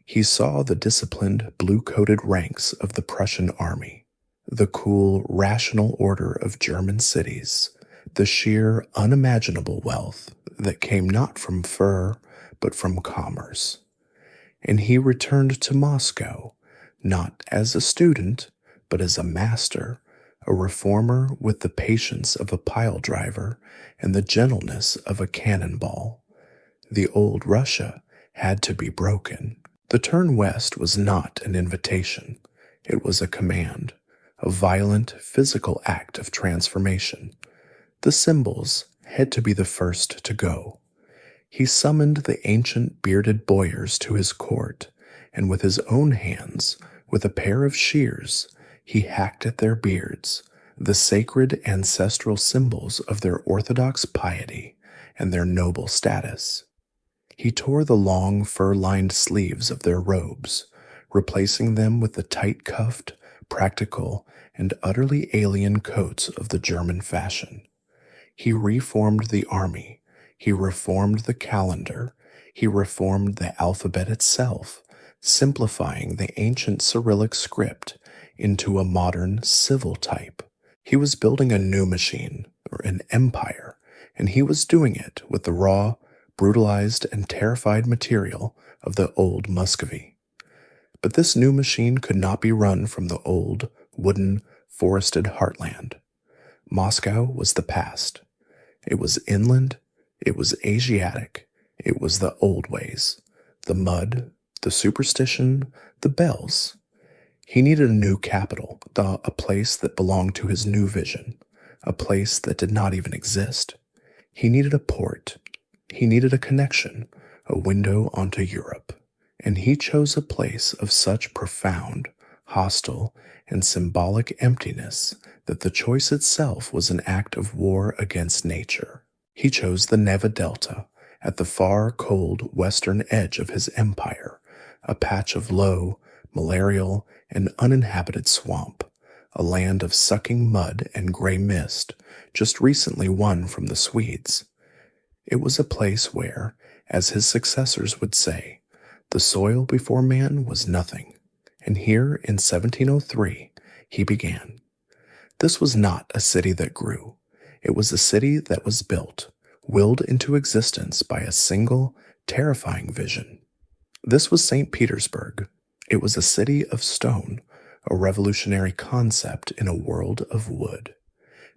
A: He saw the disciplined, blue-coated ranks of the Prussian army, the cool, rational order of German cities, the sheer, unimaginable wealth that came not from fur, but from commerce. And he returned to Moscow, not as a student, but as a master, a reformer with the patience of a pile driver and the gentleness of a cannonball. The old Russia had to be broken. The turn west was not an invitation. It was a command, a violent physical act of transformation. The symbols had to be the first to go. He summoned the ancient bearded boyars to his court, and with his own hands, with a pair of shears, he hacked at their beards, the sacred ancestral symbols of their orthodox piety and their noble status. He tore the long fur-lined sleeves of their robes, replacing them with the tight-cuffed, practical, and utterly alien coats of the German fashion. He reformed the army, he reformed the calendar, he reformed the alphabet itself, simplifying the ancient Cyrillic script into a modern civil type. He was building a new machine, or an empire, and he was doing it with the raw, brutalized, and terrified material of the old Muscovy. But this new machine could not be run from the old, wooden, forested heartland. Moscow was the past. It was inland, it was Asiatic, it was the old ways, the mud, the superstition, the bells. He needed a new capital, a place that belonged to his new vision, a place that did not even exist. He needed a port. He needed a connection, a window onto Europe. And he chose a place of such profound, hostile, and symbolic emptiness that the choice itself was an act of war against nature. He chose the Neva Delta, at the far, cold western edge of his empire, a patch of low, malarial, and uninhabited swamp, a land of sucking mud and gray mist, just recently won from the Swedes. It was a place where, as his successors would say, the soil before man was nothing, and here in 1703 he began. This was not a city that grew. It was a city that was built, willed into existence by a single, terrifying vision. This was St. Petersburg. It was a city of stone, a revolutionary concept in a world of wood.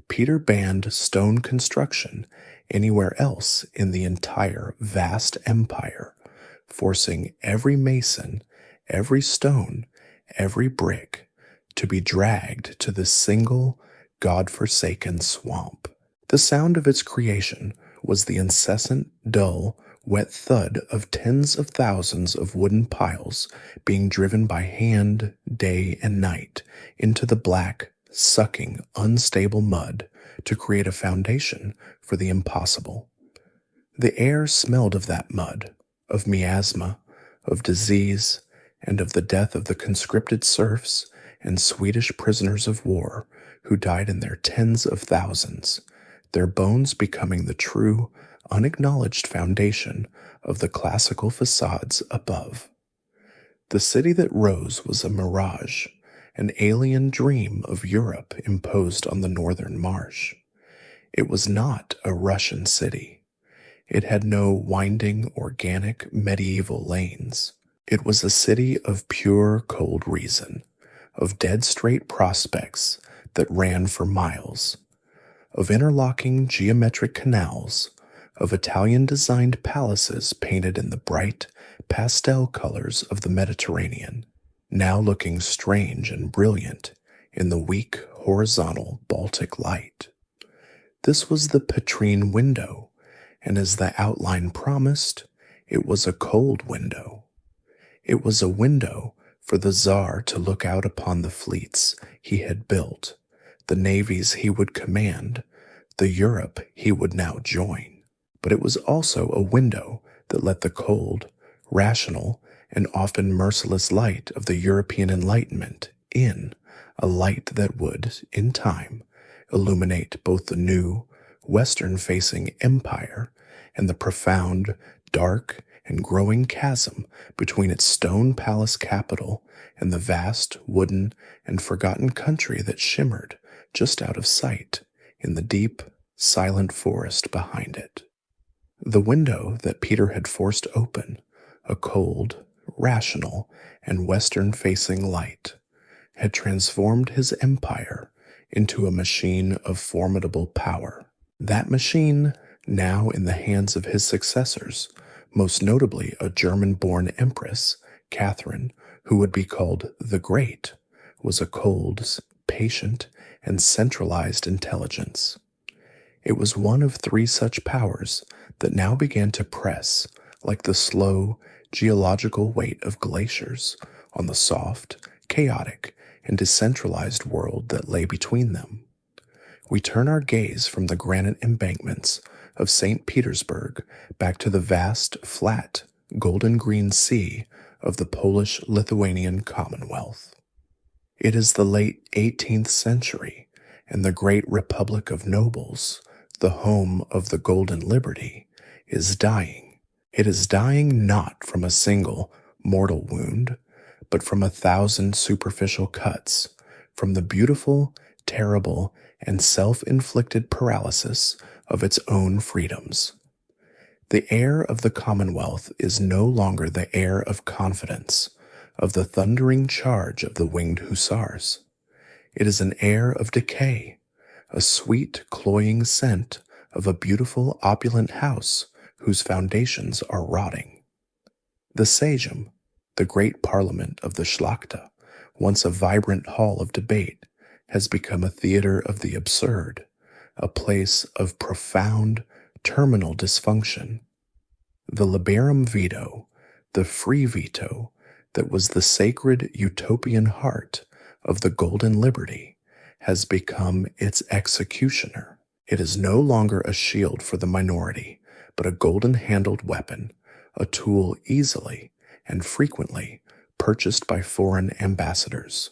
A: Peter banned stone construction anywhere else in the entire vast empire, forcing every mason, every stone, every brick to be dragged to this single, God-forsaken swamp. The sound of its creation was the incessant, dull, wet thud of tens of thousands of wooden piles being driven by hand day and night into the black, sucking, unstable mud to create a foundation for the impossible. The air smelled of that mud, of miasma, of disease, and of the death of the conscripted serfs and Swedish prisoners of war who died in their tens of thousands, their bones becoming the true, unacknowledged foundation of the classical facades above. The city that rose was a mirage, an alien dream of Europe imposed on the northern marsh. It was not a Russian city. It had no winding, organic, medieval lanes. It was a city of pure, cold reason, of dead-straight prospects that ran for miles, of interlocking geometric canals, of Italian-designed palaces painted in the bright, pastel colors of the Mediterranean, now looking strange and brilliant in the weak, horizontal Baltic light. This was the Petrine window, and as the outline promised, it was a cold window. It was a window for the Tsar to look out upon the fleets he had built, the navies he would command, the Europe he would now join. But it was also a window that let the cold, rational, and often merciless light of the European Enlightenment in a light that would, in time, illuminate both the new, western-facing empire and the profound, dark, and growing chasm between its stone palace capital and the vast, wooden, and forgotten country that shimmered just out of sight in the deep, silent forest behind it. The window that Peter had forced open, a cold, rational, and western-facing light, had transformed his empire into a machine of formidable power. That machine, now in the hands of his successors, most notably a German-born empress, Catherine, who would be called the Great, was a cold, patient, and centralized intelligence. It was one of three such powers that now began to press, like the slow, geological weight of glaciers, on the soft, chaotic, and decentralized world that lay between them. We turn our gaze from the granite embankments of St. Petersburg back to the vast, flat, golden-green sea of the Polish-Lithuanian Commonwealth. It is the late 18th century, and the great Republic of Nobles, the home of the Golden Liberty, is dying. It is dying not from a single mortal wound, but from 1,000 superficial cuts, from the beautiful, terrible, and self-inflicted paralysis of its own freedoms. The air of the Commonwealth is no longer the air of confidence, of the thundering charge of the winged hussars. It is an air of decay, a sweet, cloying scent of a beautiful, opulent house whose foundations are rotting. The Sejm, the great parliament of the Szlachta, once a vibrant hall of debate, has become a theater of the absurd, a place of profound, terminal dysfunction. The liberum veto, the free veto, that was the sacred utopian heart of the Golden Liberty, has become its executioner. It is no longer a shield for the minority, but a golden-handled weapon, a tool easily and frequently purchased by foreign ambassadors.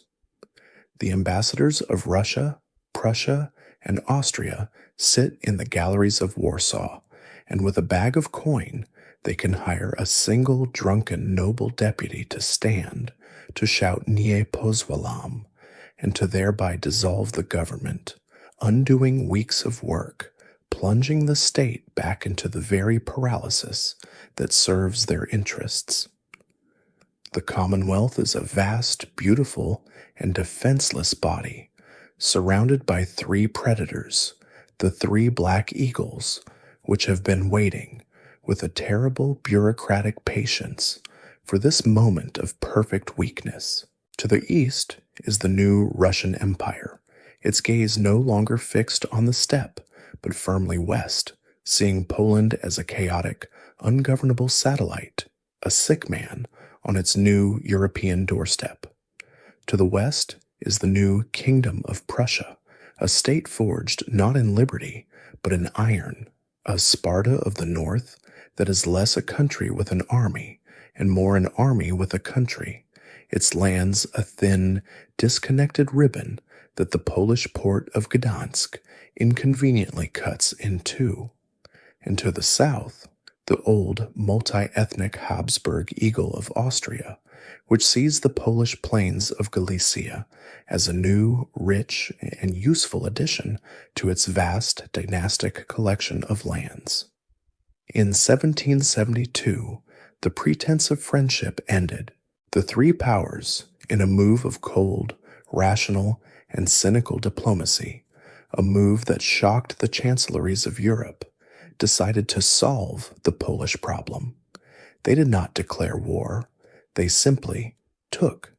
A: The ambassadors of Russia, Prussia, and Austria sit in the galleries of Warsaw, and with a bag of coin, they can hire a single drunken noble deputy to stand, to shout Nie pozwalam, and to thereby dissolve the government, undoing weeks of work, plunging the state back into the very paralysis that serves their interests. The Commonwealth is a vast, beautiful, and defenseless body, surrounded by three predators, the three black eagles, which have been waiting, with a terrible bureaucratic patience, for this moment of perfect weakness. To the east is the new Russian Empire, its gaze no longer fixed on the steppe, but firmly west, seeing Poland as a chaotic, ungovernable satellite, a sick man on its new European doorstep. To the west is the new Kingdom of Prussia, a state forged not in liberty, but in iron, a Sparta of the north that is less a country with an army and more an army with a country, its lands a thin, disconnected ribbon that the Polish port of Gdansk inconveniently cuts in two. And to the south, the old multi-ethnic Habsburg eagle of Austria, which sees the Polish plains of Galicia as a new, rich, and useful addition to its vast dynastic collection of lands. In 1772, the pretense of friendship ended. The three powers, in a move of cold, rational, and cynical diplomacy, a move that shocked the chancelleries of Europe, decided to solve the Polish problem. They did not declare war. They simply took.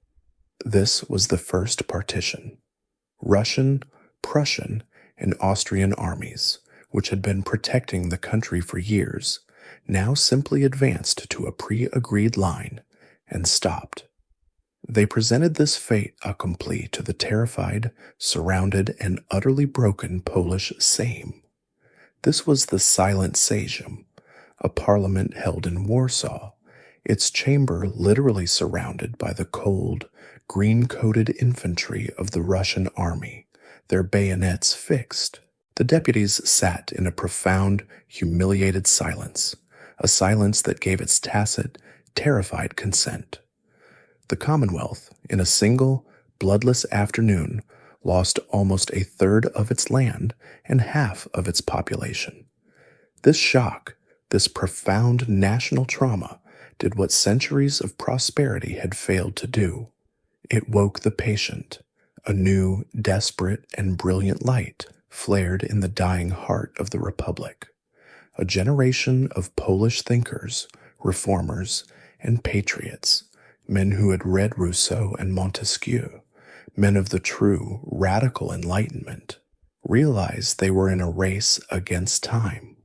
A: This was the first partition. Russian, Prussian, and Austrian armies, which had been protecting the country for years, now simply advanced to a pre-agreed line and stopped. They presented this fait accompli to the terrified, surrounded, and utterly broken Polish Sejm. This was the Silent Sejm, a parliament held in Warsaw, its chamber literally surrounded by the cold, green-coated infantry of the Russian army, their bayonets fixed. The deputies sat in a profound, humiliated silence, a silence that gave its tacit, terrified consent. The Commonwealth, in a single, bloodless afternoon, lost almost a third of its land and half of its population. This shock, this profound national trauma, did what centuries of prosperity had failed to do. It woke the patient. A new, desperate, and brilliant light flared in the dying heart of the Republic. A generation of Polish thinkers, reformers, and patriots, men who had read Rousseau and Montesquieu, men of the true, radical Enlightenment, realized they were in a race against time.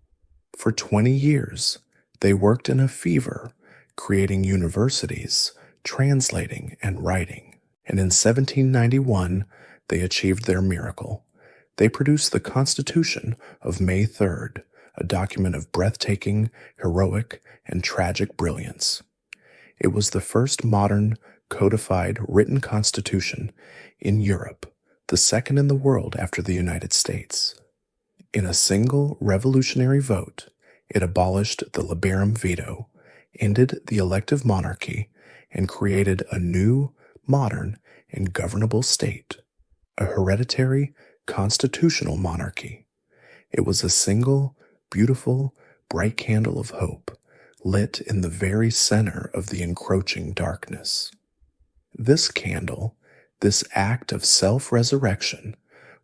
A: For 20 years, they worked in a fever, creating universities, translating, and writing. And in 1791, they achieved their miracle. They produced the Constitution of May 3rd, a document of breathtaking, heroic, and tragic brilliance. It was the first modern, codified, written constitution in Europe, the second in the world after the United States. In a single revolutionary vote, it abolished the liberum veto, ended the elective monarchy, and created a new, modern, and governable state, a hereditary, constitutional monarchy. It was a single, beautiful, bright candle of hope, lit in the very center of the encroaching darkness. This candle, this act of self-resurrection,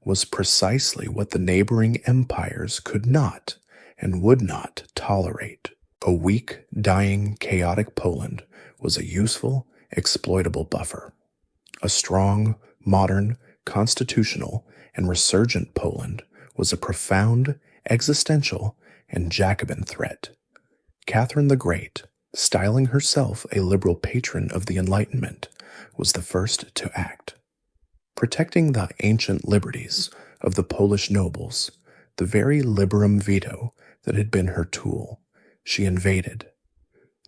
A: was precisely what the neighboring empires could not and would not tolerate. A weak, dying, chaotic Poland was a useful, exploitable buffer. A strong, modern, constitutional, and resurgent Poland was a profound, existential, and Jacobin threat. Catherine the Great, styling herself a liberal patron of the Enlightenment, was the first to act. Protecting the ancient liberties of the Polish nobles, the very liberum veto that had been her tool, she invaded.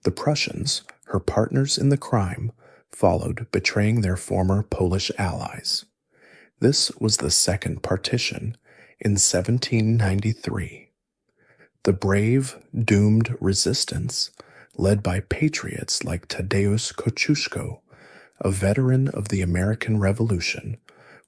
A: The Prussians, her partners in the crime, followed, betraying their former Polish allies. This was the Second Partition in 1793. The brave, doomed resistance, led by patriots like Tadeusz Kosciuszko, a veteran of the American Revolution,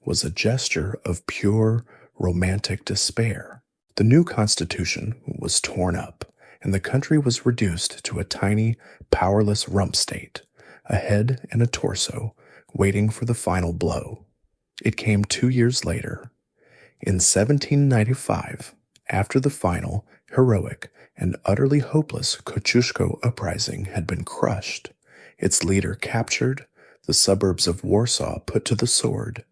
A: was a gesture of pure, romantic despair. The new Constitution was torn up, and the country was reduced to a tiny, powerless rump state, a head and a torso, waiting for the final blow. It came 2 years later. In 1795, after the final, heroic, and utterly hopeless Kosciuszko uprising had been crushed, its leader captured, the suburbs of Warsaw put to the sword,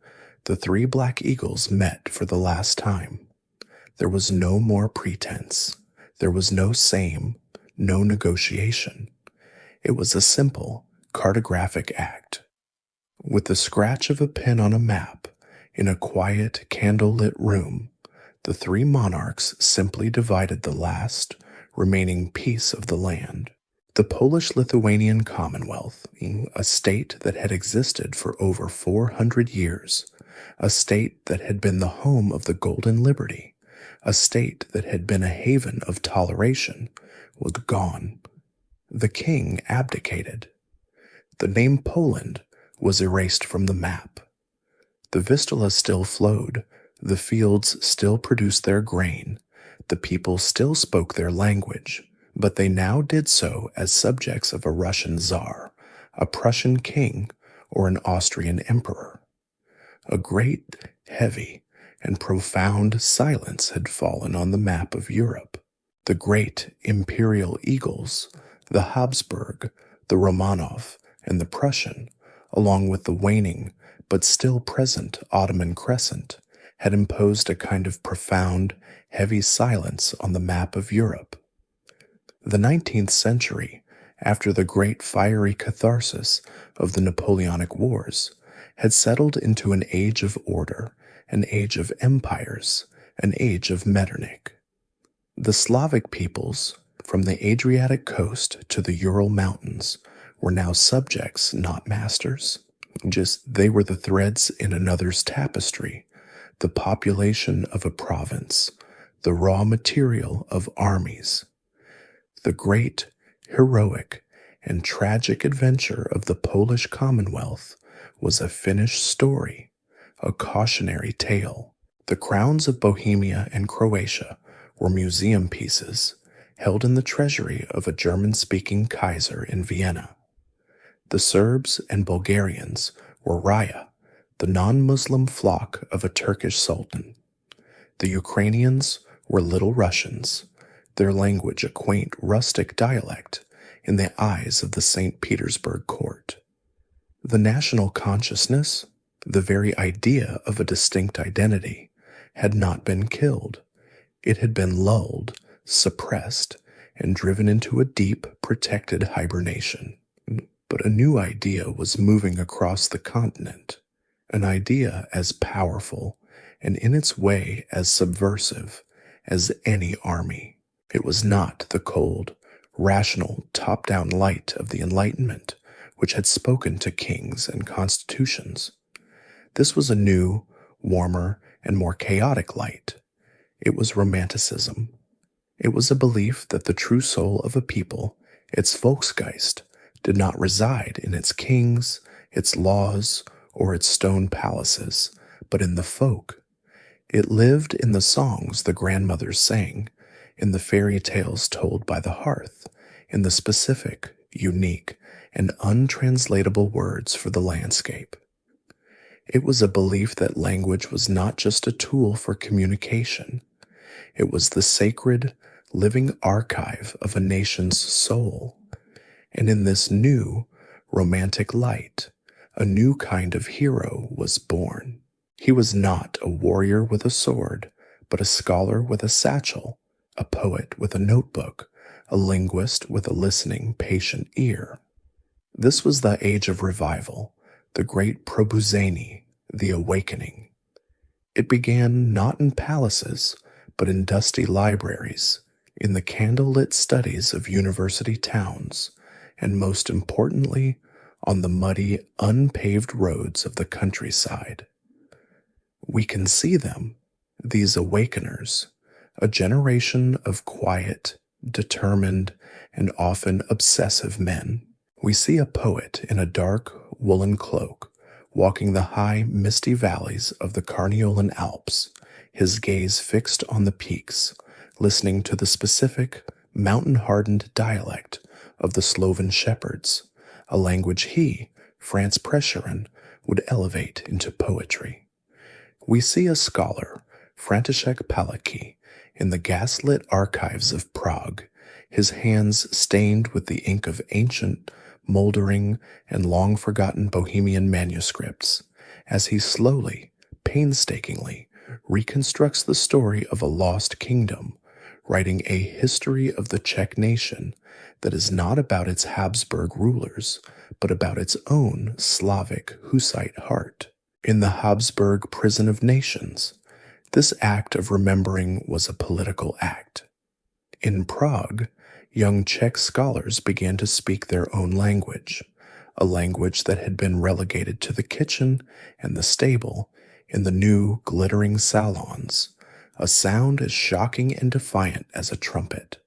A: the three Black Eagles met for the last time. There was no more pretense. There was no same, no negotiation. It was a simple, cartographic act. With the scratch of a pen on a map, in a quiet, candle-lit room, the three monarchs simply divided the last, remaining piece of the land. The Polish-Lithuanian Commonwealth, a state that had existed for over 400 years, a state that had been the home of the Golden Liberty, a state that had been a haven of toleration, was gone. The king abdicated. The name Poland was erased from the map. The Vistula still flowed, the fields still produced their grain, the people still spoke their language, but they now did so as subjects of a Russian czar, a Prussian king, or an Austrian emperor. A great, heavy, and profound silence had fallen on the map of Europe. The great imperial eagles, the Habsburg, the Romanov, and the Prussian, along with the waning but still present Ottoman crescent, had imposed a kind of profound, heavy silence on the map of Europe. The 19th century, after the great fiery catharsis of the Napoleonic Wars, had settled into an age of order, an age of empires, an age of Metternich. The Slavic peoples, from the Adriatic coast to the Ural Mountains, were now subjects, not masters. Just they were the threads in another's tapestry, the population of a province, the raw material of armies. The great, heroic, and tragic adventure of the Polish Commonwealth was a finished story, a cautionary tale. The crowns of Bohemia and Croatia were museum pieces held in the treasury of a German-speaking Kaiser in Vienna. The Serbs and Bulgarians were Raya, the non-Muslim flock of a Turkish sultan. The Ukrainians were Little Russians, their language a quaint rustic dialect in the eyes of the St. Petersburg court. The national consciousness, the very idea of a distinct identity, had not been killed. It had been lulled, suppressed, and driven into a deep, protected hibernation. But a new idea was moving across the continent, an idea as powerful and in its way as subversive as any army. It was not the cold, rational, top-down light of the Enlightenment which had spoken to kings and constitutions. This was a new, warmer, and more chaotic light. It was romanticism. It was a belief that the true soul of a people, its Volksgeist, did not reside in its kings, its laws, or its stone palaces, but in the folk. It lived in the songs the grandmothers sang, in the fairy tales told by the hearth, in the specific, unique, and untranslatable words for the landscape. It was a belief that language was not just a tool for communication. It was the sacred, living archive of a nation's soul. And in this new, romantic light, a new kind of hero was born. He was not a warrior with a sword, but a scholar with a satchel, a poet with a notebook, a linguist with a listening, patient ear. This was the age of revival, the great Probuzeni, the awakening. It began not in palaces, but in dusty libraries, in the candle-lit studies of university towns, and most importantly, on the muddy, unpaved roads of the countryside. We can see them, these awakeners, a generation of quiet, determined, and often obsessive men. We see a poet in a dark, woolen cloak, walking the high, misty valleys of the Carniolan Alps, his gaze fixed on the peaks, listening to the specific, mountain-hardened dialect of the Sloven shepherds, a language he, Franz Prešeren, would elevate into poetry. We see a scholar, František Palacký, in the gas-lit archives of Prague, his hands stained with the ink of ancient, moldering, and long-forgotten Bohemian manuscripts, as he slowly, painstakingly, reconstructs the story of a lost kingdom, writing a history of the Czech nation that is not about its Habsburg rulers, but about its own Slavic Hussite heart. In the Habsburg prison of nations, this act of remembering was a political act. In Prague, young Czech scholars began to speak their own language, a language that had been relegated to the kitchen and the stable in the new, glittering salons, a sound as shocking and defiant as a trumpet.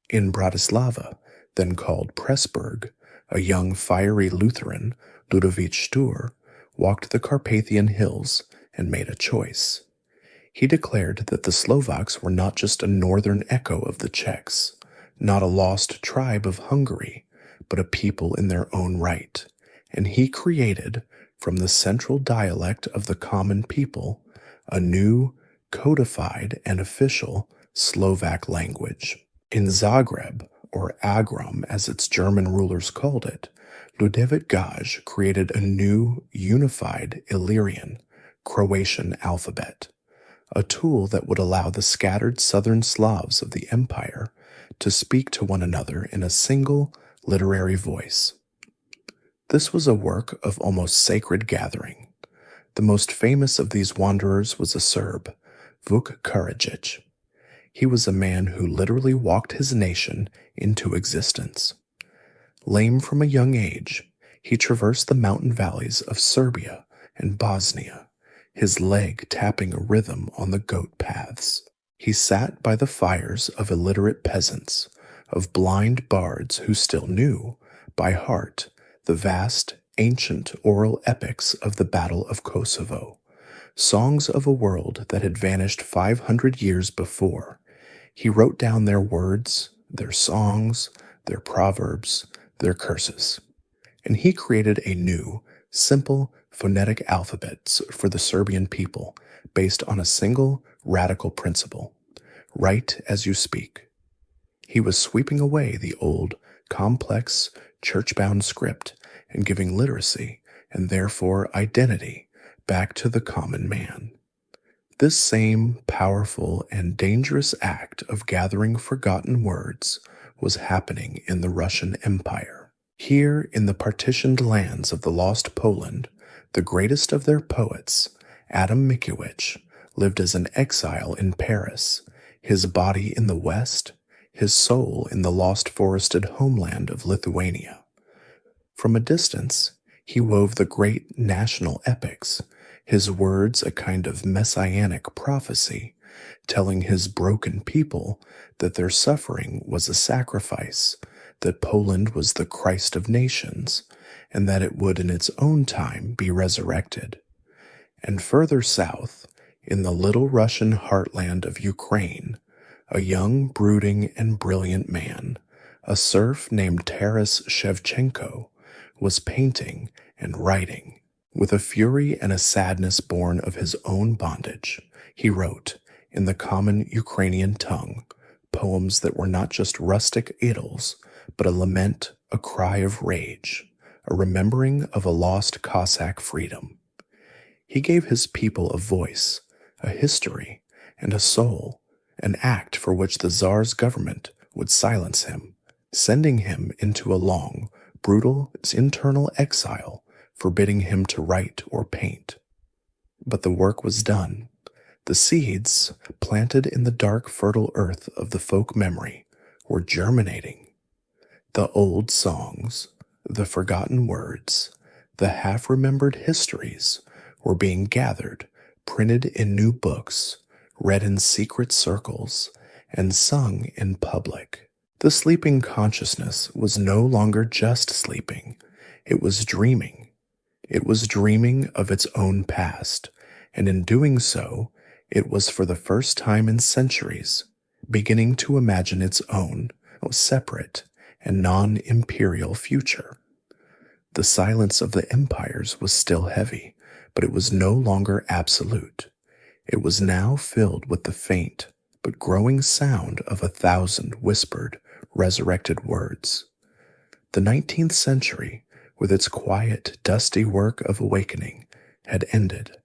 A: In Bratislava, then called Pressburg, a young, fiery Lutheran, Ludovic Stur, walked the Carpathian hills and made a choice. He declared that the Slovaks were not just a northern echo of the Czechs, not a lost tribe of Hungary, but a people in their own right, and he created, from the central dialect of the common people, a new, codified and official Slovak language. In Zagreb, or Agrom as its German rulers called it, Ľudevít Gaj created a new, unified Illyrian, Croatian alphabet, a tool that would allow the scattered southern Slavs of the empire to speak to one another in a single literary voice. This was a work of almost sacred gathering. The most famous of these wanderers was a Serb, Vuk Karadžić. He was a man who literally walked his nation into existence. Lame from a young age, He traversed the mountain valleys of Serbia and Bosnia, his leg tapping a rhythm on the goat paths. He sat by the fires of illiterate peasants, of blind bards who still knew, by heart, the vast, ancient oral epics of the Battle of Kosovo, songs of a world that had vanished 500 years before. He wrote down their words, their songs, their proverbs, their curses. And he created a new, simple, phonetic alphabet for the Serbian people based on a single, radical principle: write as you speak. He was sweeping away the old, complex, church-bound script and giving literacy, and therefore identity, back to the common man. This same powerful and dangerous act of gathering forgotten words was happening in the Russian Empire. Here, in the partitioned lands of the lost Poland, the greatest of their poets, Adam Mickiewicz, lived as an exile in Paris, his body in the West, his soul in the lost forested homeland of Lithuania. From a distance, he wove the great national epics, his words a kind of messianic prophecy, telling his broken people that their suffering was a sacrifice, that Poland was the Christ of nations, and that it would in its own time be resurrected. And further south, in the little Russian heartland of Ukraine, a young, brooding, and brilliant man, a serf named Taras Shevchenko, was painting and writing. With a fury and a sadness born of his own bondage, he wrote, in the common Ukrainian tongue, poems that were not just rustic idyls, but a lament, a cry of rage, a remembering of a lost Cossack freedom. He gave his people a voice, a history, and a soul, an act for which the Tsar's government would silence him, sending him into a long, brutal internal exile, forbidding him to write or paint. But the work was done. The seeds, planted in the dark, fertile earth of the folk memory, were germinating. The old songs, the forgotten words, the half-remembered histories were being gathered, printed in new books, read in secret circles, and sung in public. The sleeping consciousness was no longer just sleeping. It was dreaming. It was dreaming of its own past, and in doing so, it was for the first time in centuries beginning to imagine its own, separate, and non-imperial future. The silence of the empires was still heavy, but it was no longer absolute. It was now filled with the faint but growing sound of 1,000 whispered, resurrected words. The 19th century, with its quiet, dusty work of awakening, had ended.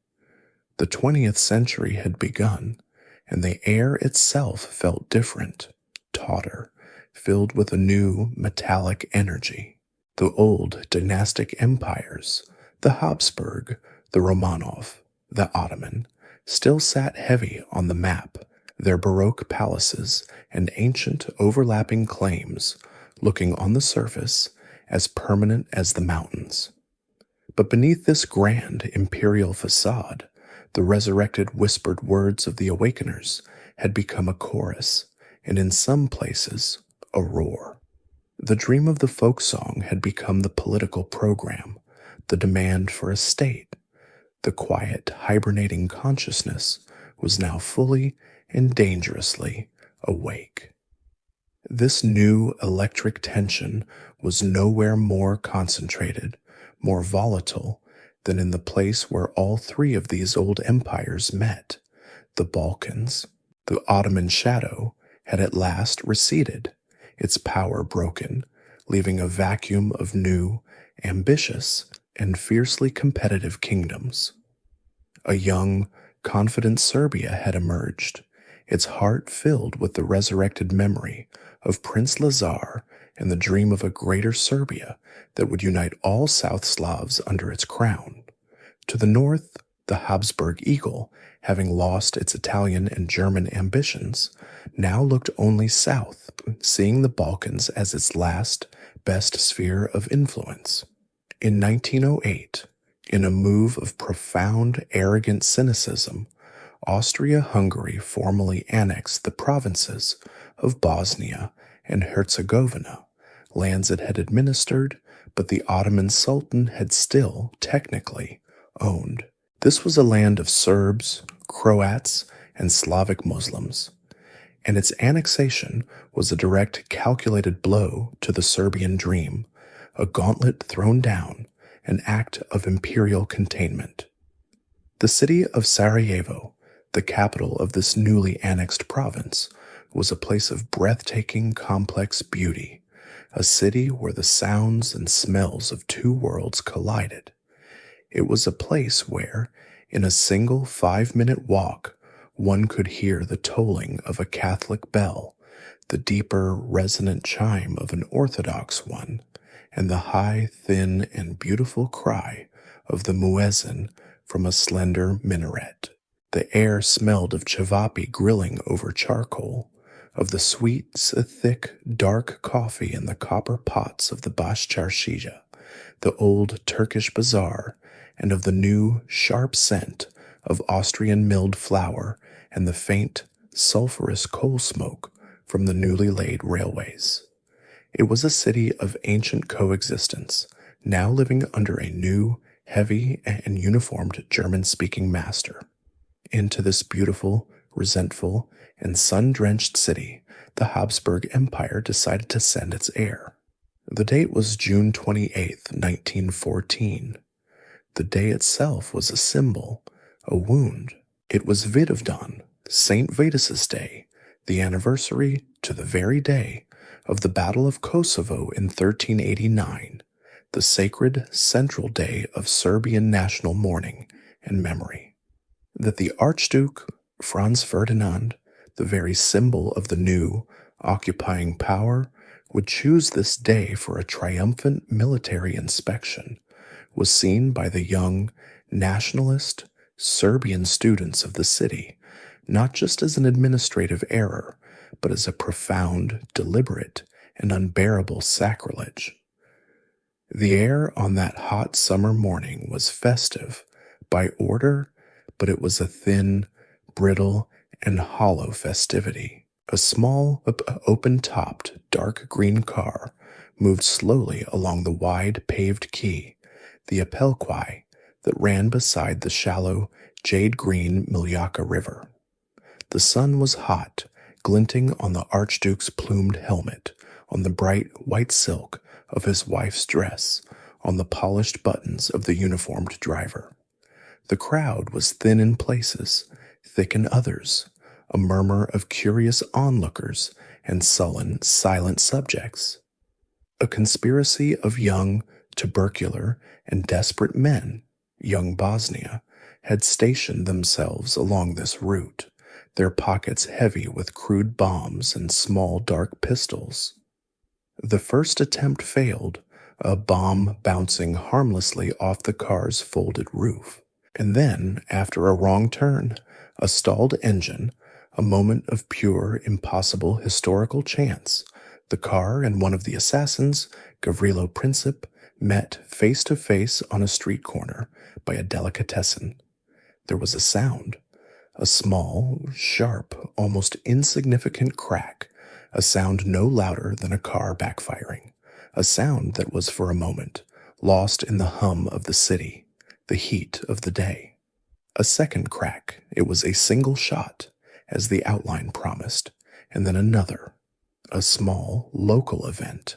A: The 20th century had begun, and the air itself felt different, tauter, filled with a new, metallic energy. The old dynastic empires, the Habsburg, the Romanov, the Ottoman, still sat heavy on the map, their Baroque palaces and ancient overlapping claims looking on the surface as permanent as the mountains. But beneath this grand imperial facade, the resurrected whispered words of the awakeners had become a chorus, and in some places, a roar. The dream of the folk song had become the political program, the demand for a state. The quiet, hibernating consciousness was now fully and dangerously awake. This new electric tension was nowhere more concentrated, more volatile, than in the place where all three of these old empires met, the Balkans. The Ottoman shadow had at last receded, its power broken, leaving a vacuum of new, ambitious, and fiercely competitive kingdoms. A young, confident Serbia had emerged, its heart filled with the resurrected memory of Prince Lazar and the dream of a greater Serbia that would unite all South Slavs under its crown. To the north, the Habsburg eagle, having lost its Italian and German ambitions, now looked only south, seeing the Balkans as its last, best sphere of influence. In 1908, in a move of profound, arrogant cynicism, Austria-Hungary formally annexed the provinces of Bosnia and Herzegovina, lands it had administered, but the Ottoman Sultan had still, technically, owned. This was a land of Serbs, Croats, and Slavic Muslims, and its annexation was a direct, calculated blow to the Serbian dream, a gauntlet thrown down, an act of imperial containment. The city of Sarajevo, the capital of this newly annexed province, was a place of breathtaking, complex beauty, a city where the sounds and smells of two worlds collided. It was a place where, in a single 5-minute walk, one could hear the tolling of a Catholic bell, the deeper, resonant chime of an Orthodox one, and the high, thin, and beautiful cry of the muezzin from a slender minaret. The air smelled of chavapi grilling over charcoal, of the sweet, thick, dark coffee in the copper pots of the Bashcharshiya, the old Turkish bazaar, and of the new, sharp scent of Austrian milled flour and the faint, sulphurous coal smoke from the newly laid railways. It was a city of ancient coexistence, now living under a new, heavy, and uniformed German-speaking master. Into this beautiful, resentful, and sun-drenched city, the Habsburg Empire decided to send its heir. The date was June 28, 1914. The day itself was a symbol, a wound. It was Vidovdan, St. Vitus's Day, the anniversary, to the very day, of the Battle of Kosovo in 1389, the sacred central day of Serbian national mourning and memory. That the Archduke Franz Ferdinand, the very symbol of the new, occupying power, would choose this day for a triumphant military inspection was seen by the young, nationalist, Serbian students of the city, not just as an administrative error, but as a profound, deliberate, and unbearable sacrilege. The air on that hot summer morning was festive by order, but it was a thin, brittle, and hollow festivity. A small, open-topped, dark green car moved slowly along the wide paved quay, the Apelquai, that ran beside the shallow, jade-green Miljacka River. The sun was hot, glinting on the Archduke's plumed helmet, on the bright white silk of his wife's dress, on the polished buttons of the uniformed driver. The crowd was thin in places, thick in others, a murmur of curious onlookers and sullen, silent subjects. A conspiracy of young, tubercular, and desperate men, young Bosnia, had stationed themselves along this route, their pockets heavy with crude bombs and small dark pistols. The first attempt failed, a bomb bouncing harmlessly off the car's folded roof. And then, after a wrong turn, a stalled engine, a moment of pure, impossible historical chance, the car and one of the assassins, Gavrilo Princip, met face to face on a street corner by a delicatessen. There was a sound, a small, sharp, almost insignificant crack, a sound no louder than a car backfiring, a sound that was for a moment lost in the hum of the city, the heat of the day. A second crack, it was a single shot, as the outline promised, and then another, a small, local event,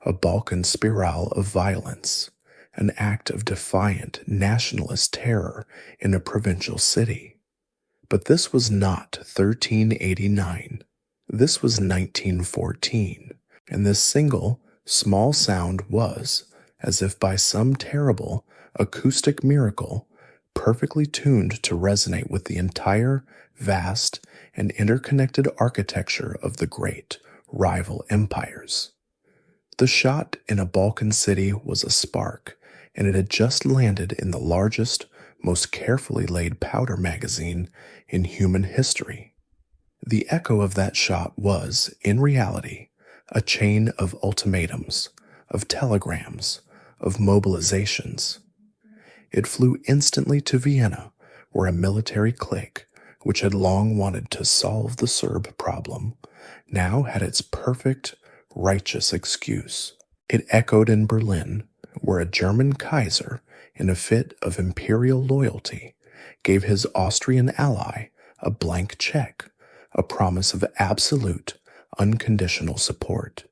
A: a Balkan spiral of violence, an act of defiant nationalist terror in a provincial city. But this was not 1389. This was 1914, and this single, small sound was, as if by some terrible, acoustic miracle, perfectly tuned to resonate with the entire, vast, and interconnected architecture of the great, rival empires. The shot in a Balkan city was a spark, and it had just landed in the largest, most carefully laid powder magazine in human history. The echo of that shot was, in reality, a chain of ultimatums, of telegrams, of mobilizations. It flew instantly to Vienna, where a military clique, which had long wanted to solve the Serb problem, now had its perfect, righteous excuse. It echoed in Berlin, where a German Kaiser, in a fit of imperial loyalty, gave his Austrian ally a blank check, a promise of absolute, unconditional support.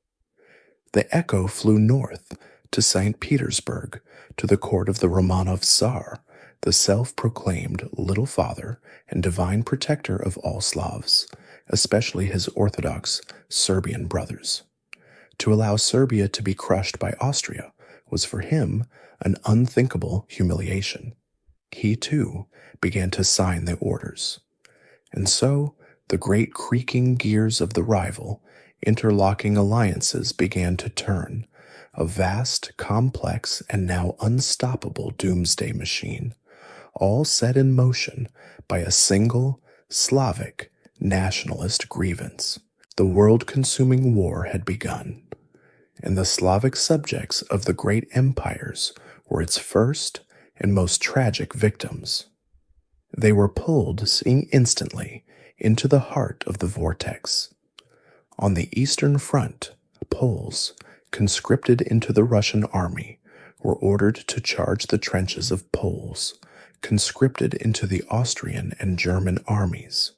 A: The echo flew north to St. Petersburg, to the court of the Romanov Tsar, the self-proclaimed Little Father and divine protector of all Slavs, especially his Orthodox Serbian brothers. To allow Serbia to be crushed by Austria was for him an unthinkable humiliation. He, too, began to sign the orders. And so, the great creaking gears of the rival, interlocking alliances began to turn, a vast, complex, and now unstoppable doomsday machine, all set in motion by a single, Slavic, nationalist grievance. The world-consuming war had begun, and the Slavic subjects of the great empires were its first and most tragic victims. They were pulled instantly into the heart of the vortex. On the Eastern Front, Poles, conscripted into the Russian army, were ordered to charge the trenches of Poles, conscripted into the Austrian and German armies.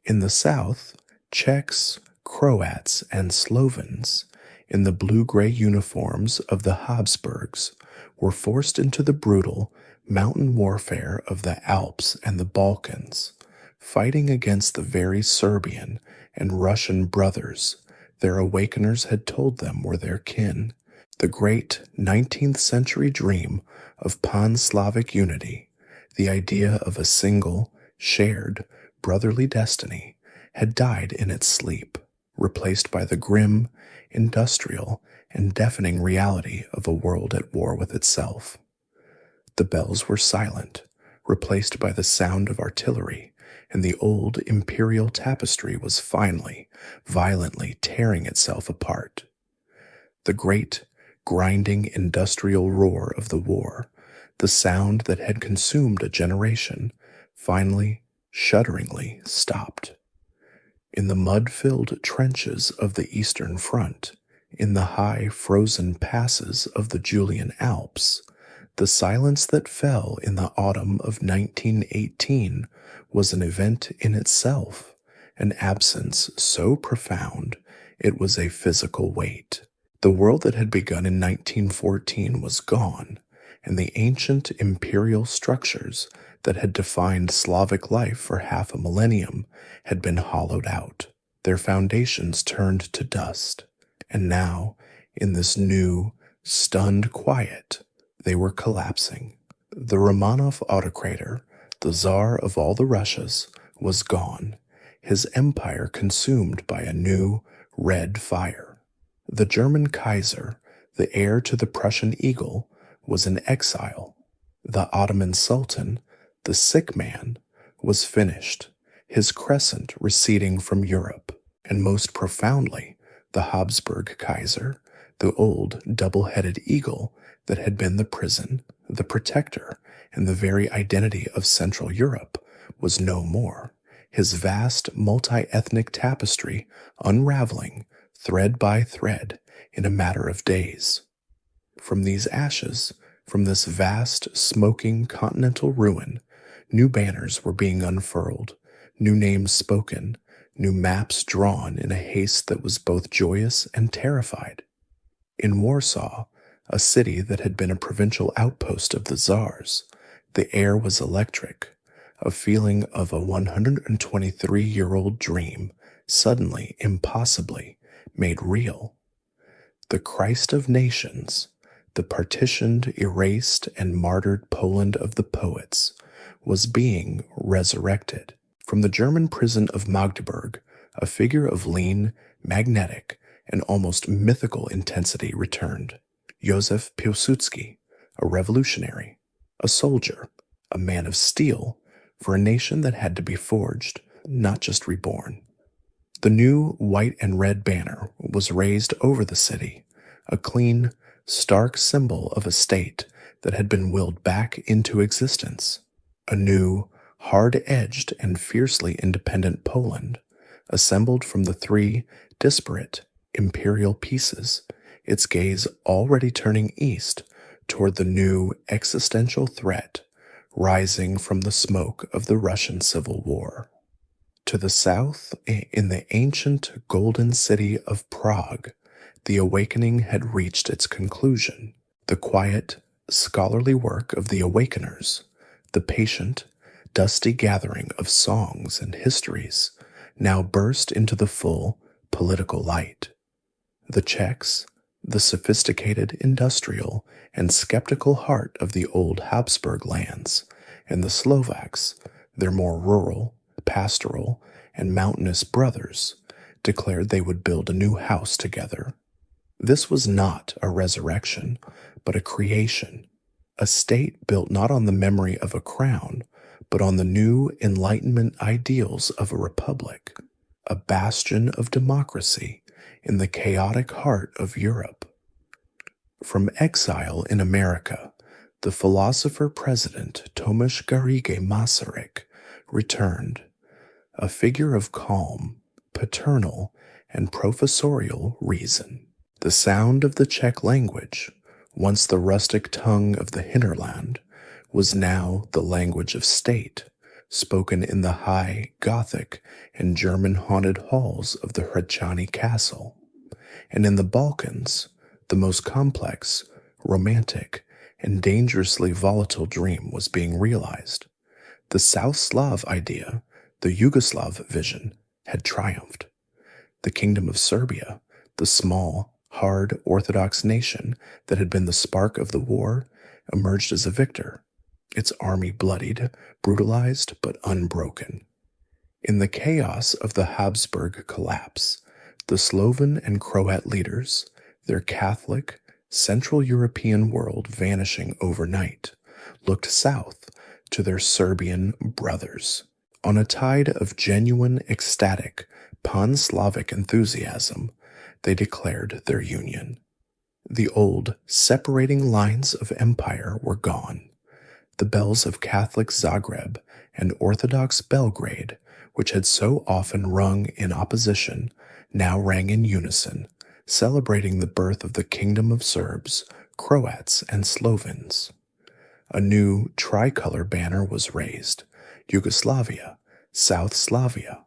A: In the south, Czechs, Croats, and Slovens, in the blue-gray uniforms of the Habsburgs, were forced into the brutal mountain warfare of the Alps and the Balkans, fighting against the very Serbian and Russian brothers their awakeners had told them were their kin. The great 19th century dream of pan-Slavic unity, the idea of a single, shared, brotherly destiny, had died in its sleep, replaced by the grim, industrial, and deafening reality of a world at war with itself. The bells were silent, replaced by the sound of artillery, and the old imperial tapestry was finally, violently tearing itself apart. The great, grinding industrial roar of the war, the sound that had consumed a generation, finally, shudderingly stopped. In the mud-filled trenches of the Eastern Front, in the high frozen passes of the Julian Alps, the silence that fell in the autumn of 1918 was an event in itself, an absence so profound it was a physical weight. The world that had begun in 1914 was gone, and the ancient imperial structures that had defined Slavic life for half a millennium had been hollowed out, their foundations turned to dust, and now, in this new, stunned quiet, they were collapsing. The Romanov autocrator, the Tsar of all the Russias, was gone, his empire consumed by a new, red fire. The German Kaiser, the heir to the Prussian eagle, was in exile. The Ottoman Sultan, the sick man, was finished, his crescent receding from Europe, and most profoundly, the Habsburg Kaiser, the old double-headed eagle that had been the prison, the protector, and the very identity of Central Europe, was no more, his vast multi-ethnic tapestry unraveling, thread by thread, in a matter of days. From these ashes, from this vast, smoking continental ruin, new banners were being unfurled, new names spoken, new maps drawn in a haste that was both joyous and terrified. In Warsaw, a city that had been a provincial outpost of the Tsars, the air was electric, a feeling of a 123-year-old dream, suddenly, impossibly, made real. The Christ of nations, the partitioned, erased, and martyred Poland of the poets, was being resurrected. From the German prison of Magdeburg, a figure of lean, magnetic, and almost mythical intensity returned. Józef Piłsudski, a revolutionary, a soldier, a man of steel for a nation that had to be forged, not just reborn. The new white and red banner was raised over the city, a clean, stark symbol of a state that had been willed back into existence, a new, hard-edged and fiercely independent Poland, assembled from the three disparate imperial pieces, its gaze already turning east toward the new existential threat rising from the smoke of the Russian Civil War. To the south, in the ancient golden city of Prague, the awakening had reached its conclusion. The quiet, scholarly work of the awakeners, the patient, dusty gathering of songs and histories, now burst into the full political light. The Czechs, the sophisticated industrial and skeptical heart of the old Habsburg lands, and the Slovaks, their more rural, pastoral, and mountainous brothers, declared they would build a new house together. This was not a resurrection, but a creation, a state built not on the memory of a crown, but on the new Enlightenment ideals of a republic, a bastion of democracy in the chaotic heart of Europe. From exile in America, the philosopher-president Tomasz Garrigue Masaryk returned, a figure of calm, paternal, and professorial reason. The sound of the Czech language, once the rustic tongue of the hinterland, was now the language of state, spoken in the high Gothic and German-haunted halls of the Hradčany castle, and in the Balkans, the most complex, romantic, and dangerously volatile dream was being realized. The South Slav idea, the Yugoslav vision, had triumphed. The Kingdom of Serbia, the small, hard Orthodox nation that had been the spark of the war, emerged as a victor, its army bloodied, brutalized, but unbroken. In the chaos of the Habsburg collapse, the Sloven and Croat leaders, their Catholic, Central European world vanishing overnight, looked south to their Serbian brothers. On a tide of genuine, ecstatic, pan-Slavic enthusiasm, they declared their union. The old, separating lines of empire were gone. The bells of Catholic Zagreb and Orthodox Belgrade, which had so often rung in opposition, now rang in unison, celebrating the birth of the Kingdom of Serbs, Croats, and Slovens. A new tricolor banner was raised, Yugoslavia, South Slavia,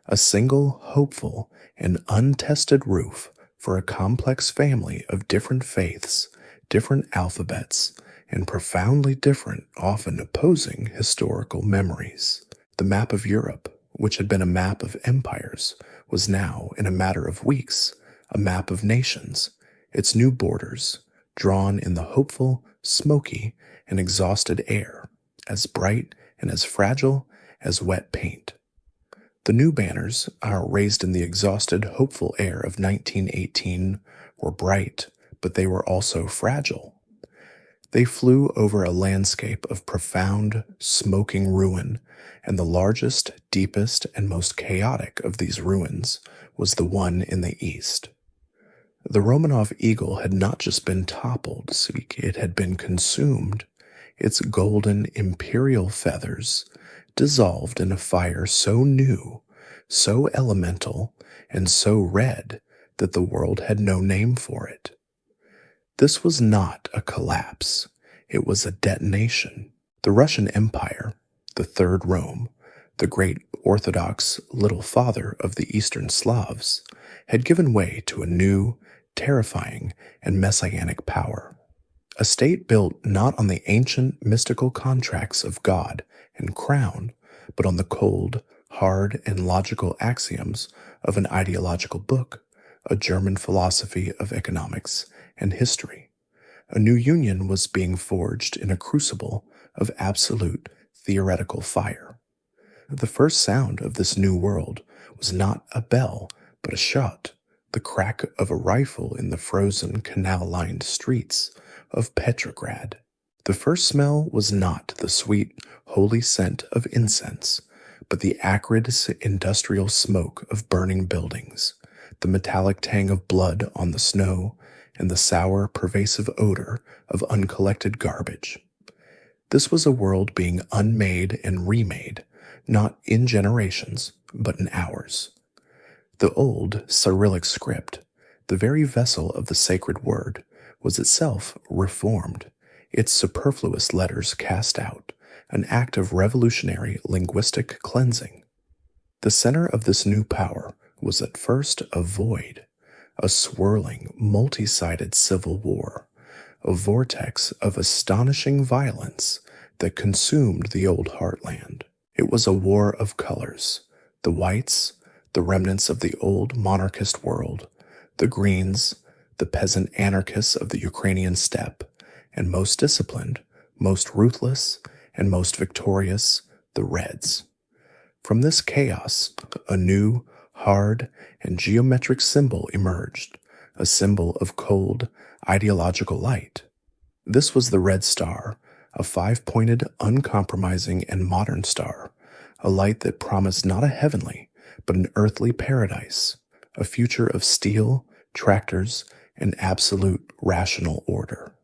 A: a single, hopeful, and untested roof for a complex family of different faiths, different alphabets, and profoundly different, often opposing historical memories. The map of Europe, which had been a map of empires, was now, in a matter of weeks, a map of nations, its new borders, drawn in the hopeful, smoky, and exhausted air, as bright and as fragile as wet paint. The new banners, raised in the exhausted, hopeful air of 1918, were bright, but they were also fragile. They flew over a landscape of profound, smoking ruin, and the largest, deepest, and most chaotic of these ruins was the one in the east. The Romanov eagle had not just been toppled, it had been consumed, its golden imperial feathers dissolved in a fire so new, so elemental, and so red that the world had no name for it. This was not a collapse, it was a detonation. The Russian Empire, the Third Rome, the great Orthodox little father of the Eastern Slavs, had given way to a new, terrifying, and messianic power. A state built not on the ancient mystical contracts of God and crown, but on the cold, hard, and logical axioms of an ideological book, a German philosophy of economics and history. A new union was being forged in a crucible of absolute theoretical fire. The first sound of this new world was not a bell, but a shot, the crack of a rifle in the frozen canal-lined streets of Petrograd. The first smell was not the sweet, holy scent of incense, but the acrid industrial smoke of burning buildings, the metallic tang of blood on the snow, and the sour, pervasive odor of uncollected garbage. This was a world being unmade and remade, not in generations, but in hours. The old Cyrillic script, the very vessel of the sacred word, was itself reformed, its superfluous letters cast out, an act of revolutionary linguistic cleansing. The center of this new power was at first a void, a swirling, multi-sided civil war, a vortex of astonishing violence that consumed the old heartland. It was a war of colors, the whites, the remnants of the old monarchist world, the greens, the peasant anarchists of the Ukrainian steppe, and most disciplined, most ruthless, and most victorious, the reds. From this chaos, a new, hard, and geometric symbol emerged, a symbol of cold, ideological light. This was the red star, a five-pointed, uncompromising, and modern star, a light that promised not a heavenly, but an earthly paradise, a future of steel, tractors, and absolute rational order.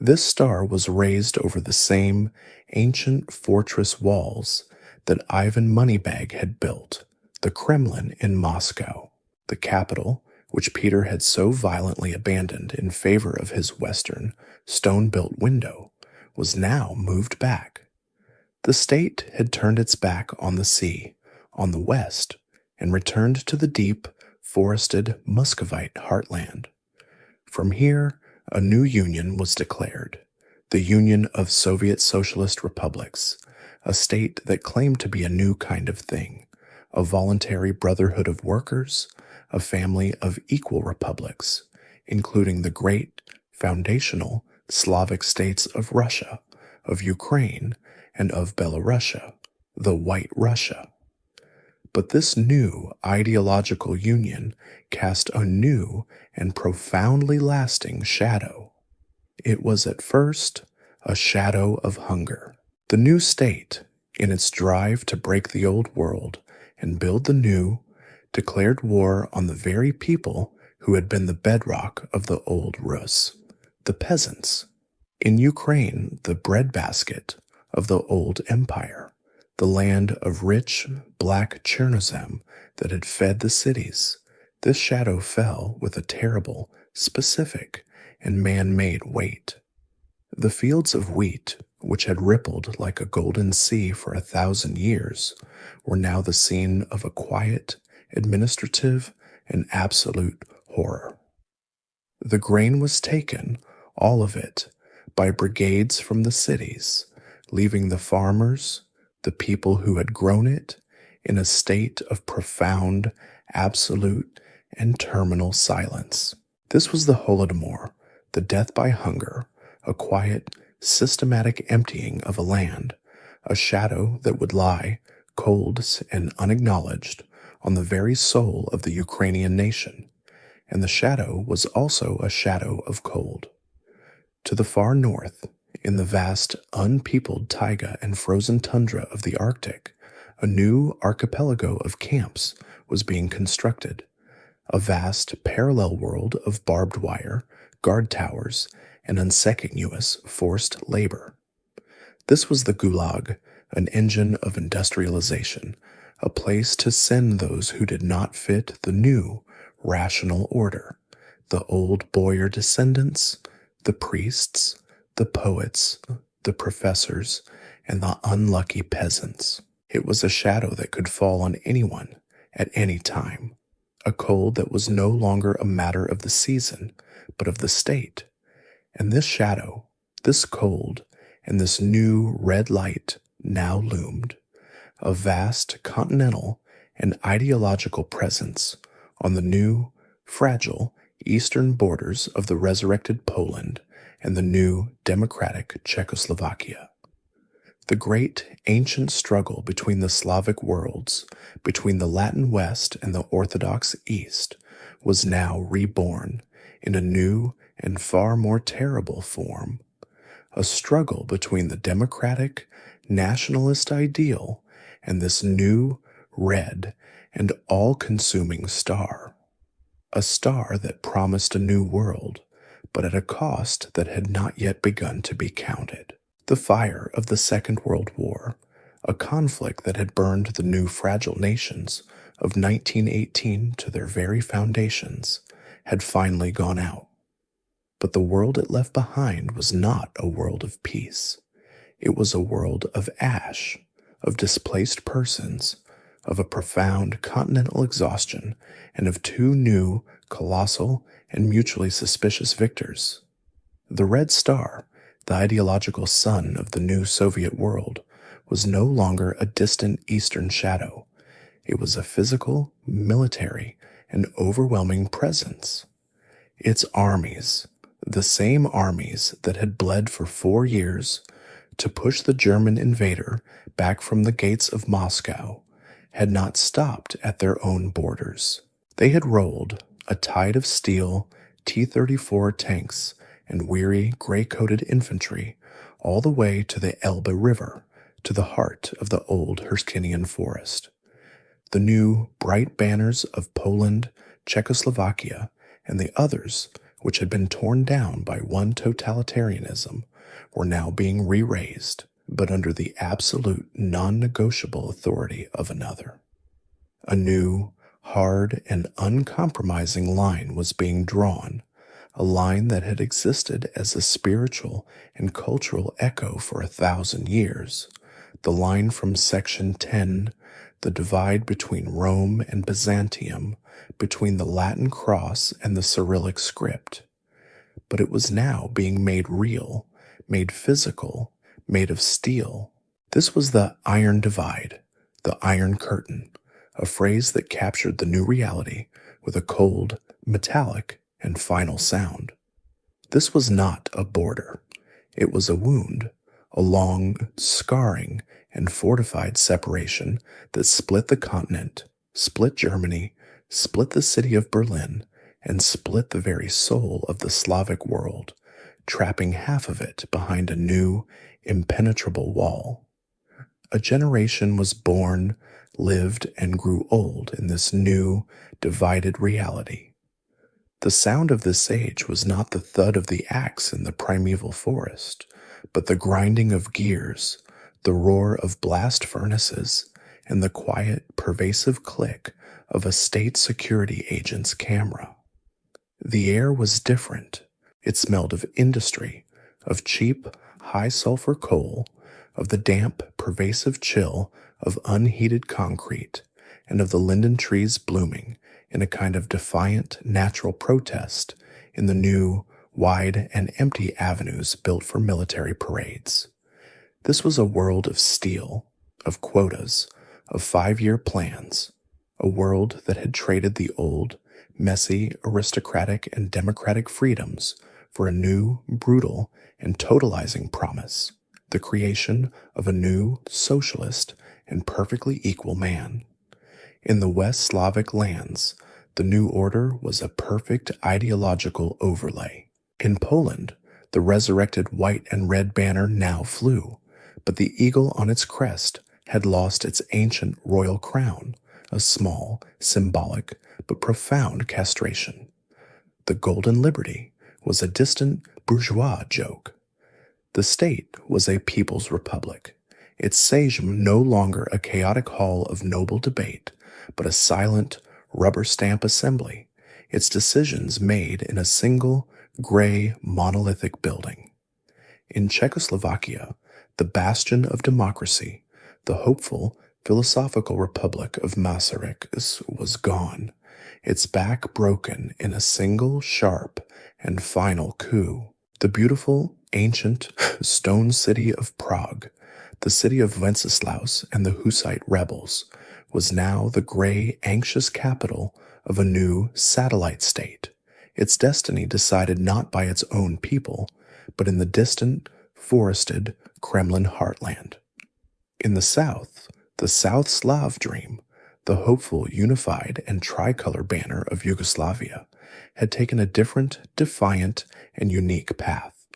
A: This star was raised over the same ancient fortress walls that Ivan Moneybag had built, the Kremlin in Moscow, the capital which Peter had so violently abandoned in favor of his western, stone-built window, was now moved back. The state had turned its back on the sea, on the west, and returned to the deep, forested Muscovite heartland. From here, a new union was declared, the Union of Soviet Socialist Republics, a state that claimed to be a new kind of thing, a voluntary brotherhood of workers, a family of equal republics, including the great, foundational Slavic states of Russia, of Ukraine, and of Belorussia, the White Russia. But this new ideological union cast a new and profoundly lasting shadow. It was at first a shadow of hunger. The new state, in its drive to break the old world and build the new, declared war on the very people who had been the bedrock of the old Rus, the peasants. In Ukraine, the breadbasket of the old empire, the land of rich, black Chernozem that had fed the cities, this shadow fell with a terrible, specific, and man-made weight. The fields of wheat, which had rippled like a golden sea for 1,000 years, were now the scene of a quiet, administrative, and absolute horror. The grain was taken, all of it, by brigades from the cities, leaving the farmers, the people who had grown it, in a state of profound, absolute, and terminal silence. This was the Holodomor, the death by hunger, a quiet, systematic emptying of a land, a shadow that would lie, cold and unacknowledged, on the very soul of the Ukrainian nation, and the shadow was also a shadow of cold. To the far north, in the vast, unpeopled taiga and frozen tundra of the Arctic, a new archipelago of camps was being constructed, a vast parallel world of barbed wire, guard towers, and unsecuous forced labor. This was the Gulag, an engine of industrialization, a place to send those who did not fit the new, rational order, the old boyar descendants, the priests, the poets, the professors, and the unlucky peasants. It was a shadow that could fall on anyone at any time, a cold that was no longer a matter of the season, but of the state. And this shadow, this cold, and this new red light now loomed, a vast continental and ideological presence on the new, fragile eastern borders of the resurrected Poland and the new democratic Czechoslovakia. The great ancient struggle between the Slavic worlds, between the Latin West and the Orthodox East, was now reborn in a new and far more terrible form, a struggle between the democratic, nationalist ideal and this new, red, and all-consuming star. a star that promised a new world, but at a cost that had not yet begun to be counted. The fire of the Second World War, a conflict that had burned the new fragile nations of 1918 to their very foundations, had finally gone out. But the world it left behind was not a world of peace. It was a world of ash, of displaced persons, of a profound continental exhaustion, and of two new, colossal, and mutually suspicious victors. The Red Star, the ideological sun of the new Soviet world, was no longer a distant eastern shadow. It was a physical, military, and overwhelming presence. Its armies, the same armies that had bled for 4 years to push the German invader back from the gates of Moscow, had not stopped at their own borders. They had rolled a tide of steel, T-34 tanks, and weary, gray-coated infantry all the way to the Elbe River, to the heart of the old Hercynian forest. The new, bright banners of Poland, Czechoslovakia, and the others, which had been torn down by one totalitarianism, were now being re-raised, but under the absolute non-negotiable authority of another. A new, hard, and uncompromising line was being drawn, a line that had existed as a spiritual and cultural echo for 1,000 years, the line from Section 10, the divide between Rome and Byzantium, between the Latin cross and the Cyrillic script. But it was now being made real, made physical, made of steel. This was the Iron Divide, the Iron Curtain, a phrase that captured the new reality with a cold, metallic, and final sound. This was not a border. It was a wound, a long, scarring, and fortified separation that split the continent, split Germany, split the city of Berlin, and split the very soul of the Slavic world, trapping half of it behind a new, impenetrable wall. A generation was born, lived, and grew old in this new, divided reality. The sound of this age was not the thud of the axe in the primeval forest, but the grinding of gears, the roar of blast furnaces, and the quiet, pervasive click of a state security agent's camera. The air was different. It smelled of industry, of cheap, high-sulfur coal, of the damp, pervasive chill of unheated concrete, and of the linden trees blooming in a kind of defiant, natural protest in the new, wide, and empty avenues built for military parades. This was a world of steel, of quotas, of 5-year plans, a world that had traded the old, messy, aristocratic, and democratic freedoms for a new, brutal, and totalizing promise, the creation of a new, socialist, and perfectly equal man. In the West Slavic lands, the new order was a perfect ideological overlay. In Poland, the resurrected white and red banner now flew, but the eagle on its crest had lost its ancient royal crown, a small, symbolic, but profound castration. The Golden Liberty was a distant bourgeois joke. The state was a people's republic, its Sejm no longer a chaotic hall of noble debate, but a silent, rubber stamp assembly, its decisions made in a single, gray, monolithic building. In Czechoslovakia, the bastion of democracy, the hopeful, philosophical republic of Masaryk was gone, its back broken in a single, sharp, and final coup. The beautiful, ancient, stone city of Prague, the city of Wenceslaus and the Hussite rebels, was now the gray, anxious capital of a new satellite state, its destiny decided not by its own people, but in the distant, forested Kremlin heartland. In the south, the South Slav dream, the hopeful, unified, and tricolor banner of Yugoslavia, had taken a different, defiant, and unique path.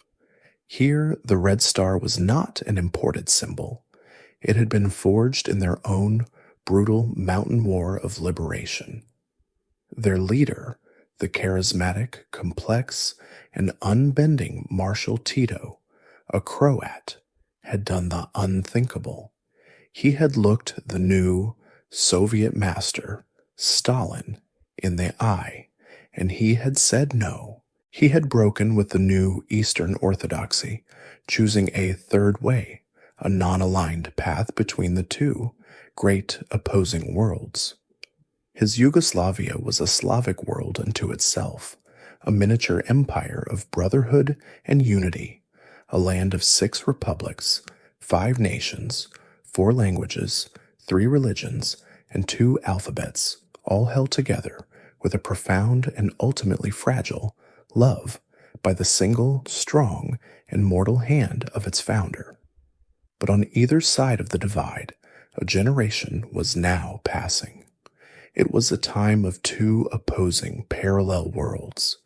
A: Here, the Red Star was not an imported symbol. It had been forged in their own brutal mountain war of liberation. Their leader, The charismatic, complex, and unbending Marshal Tito, a Croat, had done the unthinkable. He had looked the new Soviet master, Stalin, in the eye, and he had said no. He had broken with the new Eastern Orthodoxy, choosing a third way, a non-aligned path between the two great opposing worlds. His Yugoslavia was a Slavic world unto itself, a miniature empire of brotherhood and unity, a land of 6 republics, 5 nations, 4 languages, 3 religions, and 2 alphabets, all held together with a profound and ultimately fragile love by the single, strong, and mortal hand of its founder. But on either side of the divide, a generation was now passing. It was a time of 2 opposing parallel worlds.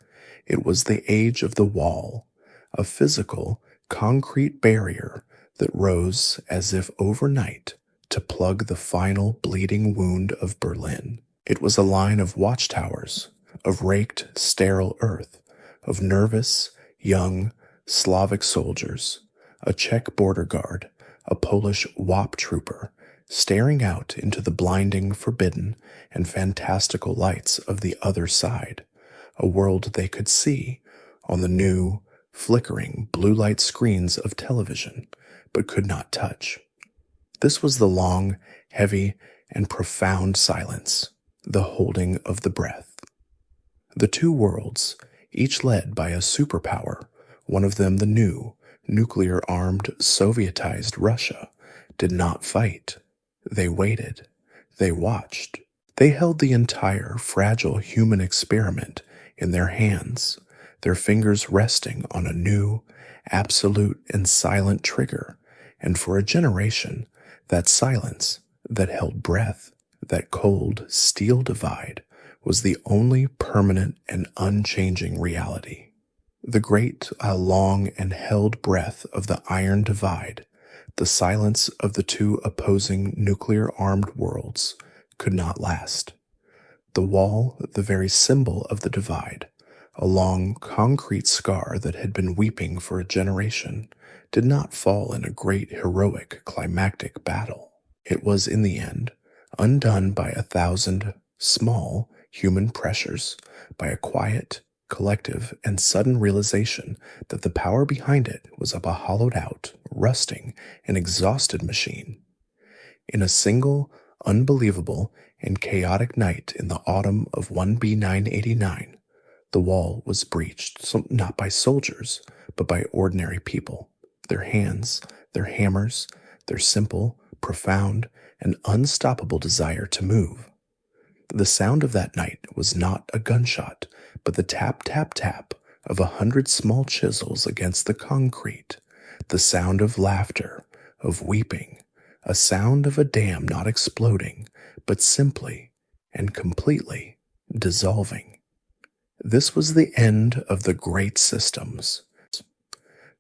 A: It was the age of the wall, a physical, concrete barrier that rose as if overnight to plug the final bleeding wound of Berlin. It was a line of watchtowers, of raked, sterile earth, of nervous, young, Slavic soldiers, a Czech border guard, a Polish WAP trooper, staring out into the blinding, forbidden, and fantastical lights of the other side, a world they could see on the new, flickering blue light screens of television, but could not touch. This was the long, heavy, and profound silence, the holding of the breath. The 2 worlds, each led by a superpower, one of them the new, nuclear-armed, Sovietized Russia, did not fight. They waited. They watched. They held the entire fragile human experiment in their hands, their fingers resting on a new, absolute and silent trigger, and for a generation, that silence, that held breath, that cold steel divide, was the only permanent and unchanging reality. The great, long and held breath of the iron divide, the silence of the 2 opposing nuclear-armed worlds, could not last. The wall, the very symbol of the divide, a long concrete scar that had been weeping for a generation, did not fall in a great heroic climactic battle. It was in the end undone by 1,000 small human pressures, by a quiet, collective, and sudden realization that the power behind it was of a hollowed-out, rusting, and exhausted machine. In a single, unbelievable, and chaotic night in the autumn of 1B 989, the wall was breached, not by soldiers, but by ordinary people, their hands, their hammers, their simple, profound, and unstoppable desire to move. The sound of that night was not a gunshot, but the tap, tap, tap of 100 small chisels against the concrete, the sound of laughter, of weeping, a sound of a dam not exploding, but simply and completely dissolving. This was the end of the great systems.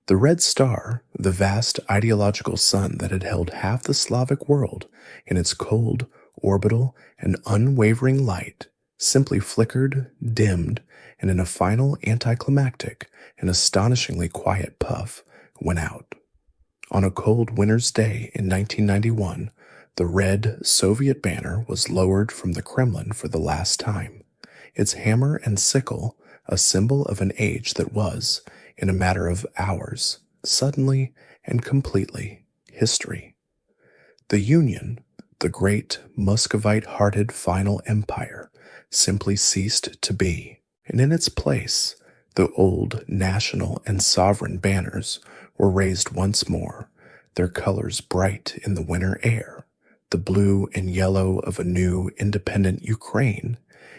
A: The Red Star, the vast ideological sun that had held half the Slavic world in its cold, orbital, and unwavering light, simply flickered, dimmed, and in a final anticlimactic and astonishingly quiet puff, went out. On a cold winter's day in 1991, the red Soviet banner was lowered from the Kremlin for the last time, its hammer and sickle a symbol of an age that was, in a matter of hours, suddenly and completely history. The Union, the great Muscovite-hearted final empire, simply ceased to be, and in its place, the old national and sovereign banners were raised once more, their colors bright in the winter air, the blue and yellow of a new independent Ukraine,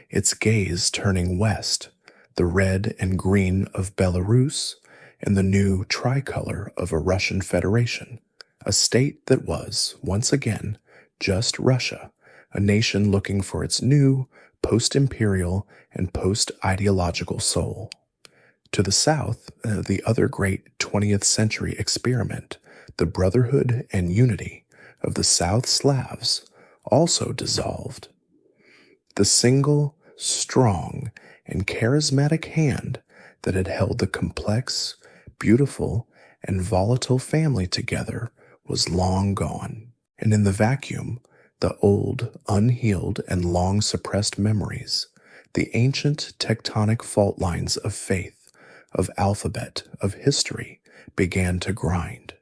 A: its gaze turning west, the red and green of Belarus, and the new tricolor of a Russian Federation, a state that was, once again, just Russia, a nation looking for its new, post-imperial and post-ideological soul. To the south, the other great 20th century experiment, the brotherhood and unity of the South Slavs, also dissolved. The single, strong, and charismatic hand that had held the complex, beautiful, and volatile family together was long gone, and in the vacuum, the old, unhealed, and long suppressed memories, the ancient tectonic fault lines of faith, of alphabet, of history, began to grind.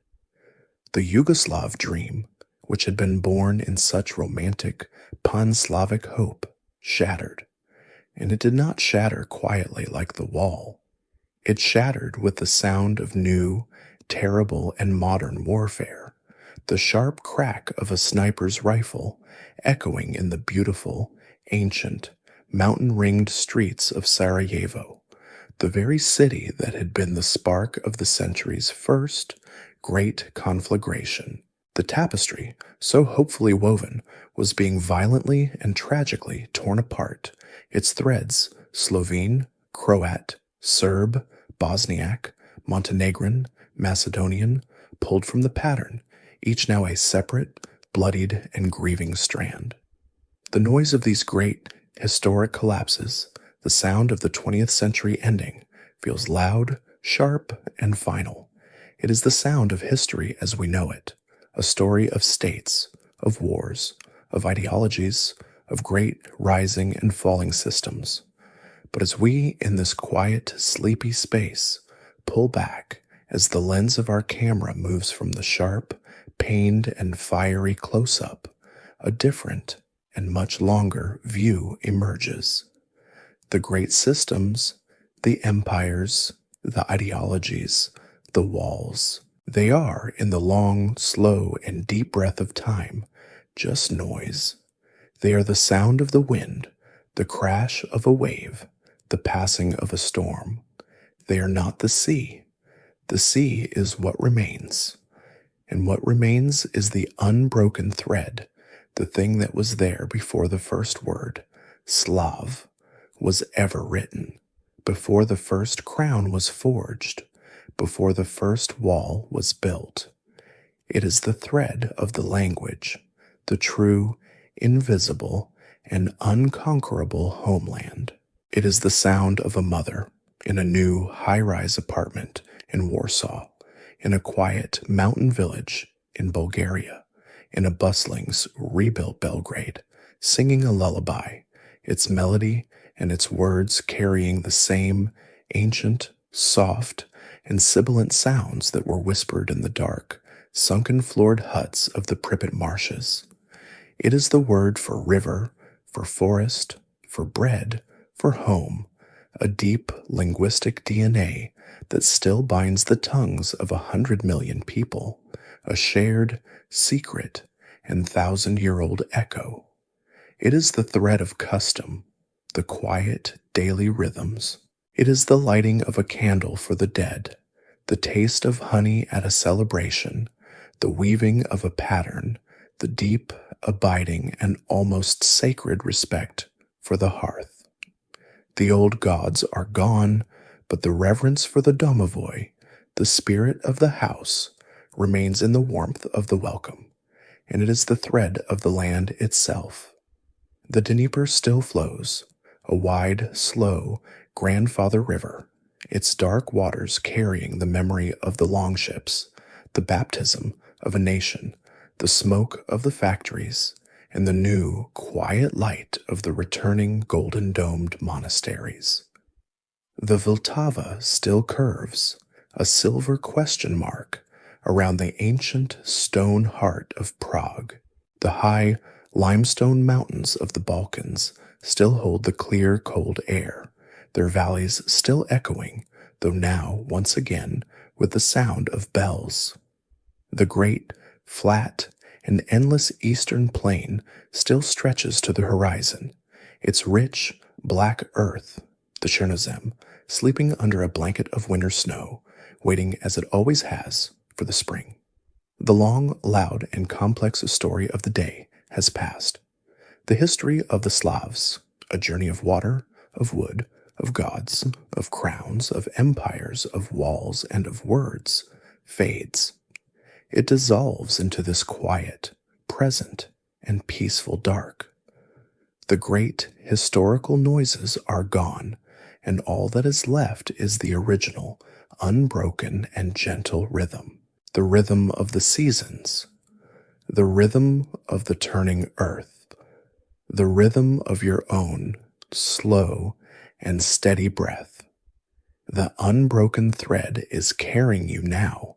A: The Yugoslav dream, which had been born in such romantic, pan-Slavic hope, shattered, and it did not shatter quietly like the wall. It shattered with the sound of new, terrible, and modern warfare, the sharp crack of a sniper's rifle echoing in the beautiful, ancient, mountain-ringed streets of Sarajevo, the very city that had been the spark of the century's first great conflagration. The tapestry, so hopefully woven, was being violently and tragically torn apart, its threads, Slovene, Croat, Serb, Bosniak, Montenegrin, Macedonian, pulled from the pattern, each now a separate, bloodied, and grieving strand. The noise of these great, historic collapses, the sound of the 20th century ending, feels loud, sharp, and final. It is the sound of history as we know it, a story of states, of wars, of ideologies, of great rising and falling systems. But as we, in this quiet, sleepy space, pull back as the lens of our camera moves from the sharp, pained, and fiery close-up, a different and much longer view emerges. The great systems, the empires, the ideologies, the walls, they are, in the long, slow, and deep breath of time, just noise. They are the sound of the wind, the crash of a wave, the passing of a storm. They are not the sea. The sea is what remains. And what remains is the unbroken thread, the thing that was there before the first word, Slav, was ever written, before the first crown was forged, before the first wall was built. It is the thread of the language, the true, invisible, and unconquerable homeland. It is the sound of a mother in a new high-rise apartment in Warsaw, in a quiet mountain village in Bulgaria, in a bustling, rebuilt Belgrade, singing a lullaby, its melody and its words carrying the same ancient, soft, and sibilant sounds that were whispered in the dark, sunken-floored huts of the Pripyat marshes. It is the word for river, for forest, for bread, for home, a deep linguistic DNA that still binds the tongues of 100 million people, a shared, secret, and 1,000-year-old echo. It is the thread of custom, the quiet, daily rhythms. It is the lighting of a candle for the dead, the taste of honey at a celebration, the weaving of a pattern, the deep, abiding, and almost sacred respect for the hearth. The old gods are gone, but the reverence for the domovoi, the spirit of the house, remains in the warmth of the welcome, and it is the thread of the land itself. The Dnieper still flows, a wide, slow, grandfather river, its dark waters carrying the memory of the longships, the baptism of a nation, the smoke of the factories, and the new, quiet light of the returning golden-domed monasteries. The Vltava still curves, a silver question mark, around the ancient stone heart of Prague. The high limestone mountains of the Balkans still hold the clear, cold air, their valleys still echoing, though now, once again, with the sound of bells. The great, flat, and endless eastern plain still stretches to the horizon, its rich, black earth, the Chernozem, sleeping under a blanket of winter snow, waiting as it always has for the spring. The long, loud, and complex story of the day has passed. The history of the Slavs, a journey of water, of wood, of gods, of crowns, of empires, of walls, and of words, fades. It dissolves into this quiet, present, and peaceful dark. The great historical noises are gone, and all that is left is the original, unbroken and gentle rhythm. The rhythm of the seasons, the rhythm of the turning earth, the rhythm of your own slow and steady breath. The unbroken thread is carrying you now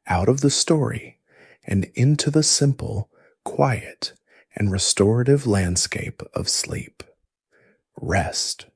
A: out of the story and into the simple, quiet, and restorative landscape of sleep. Rest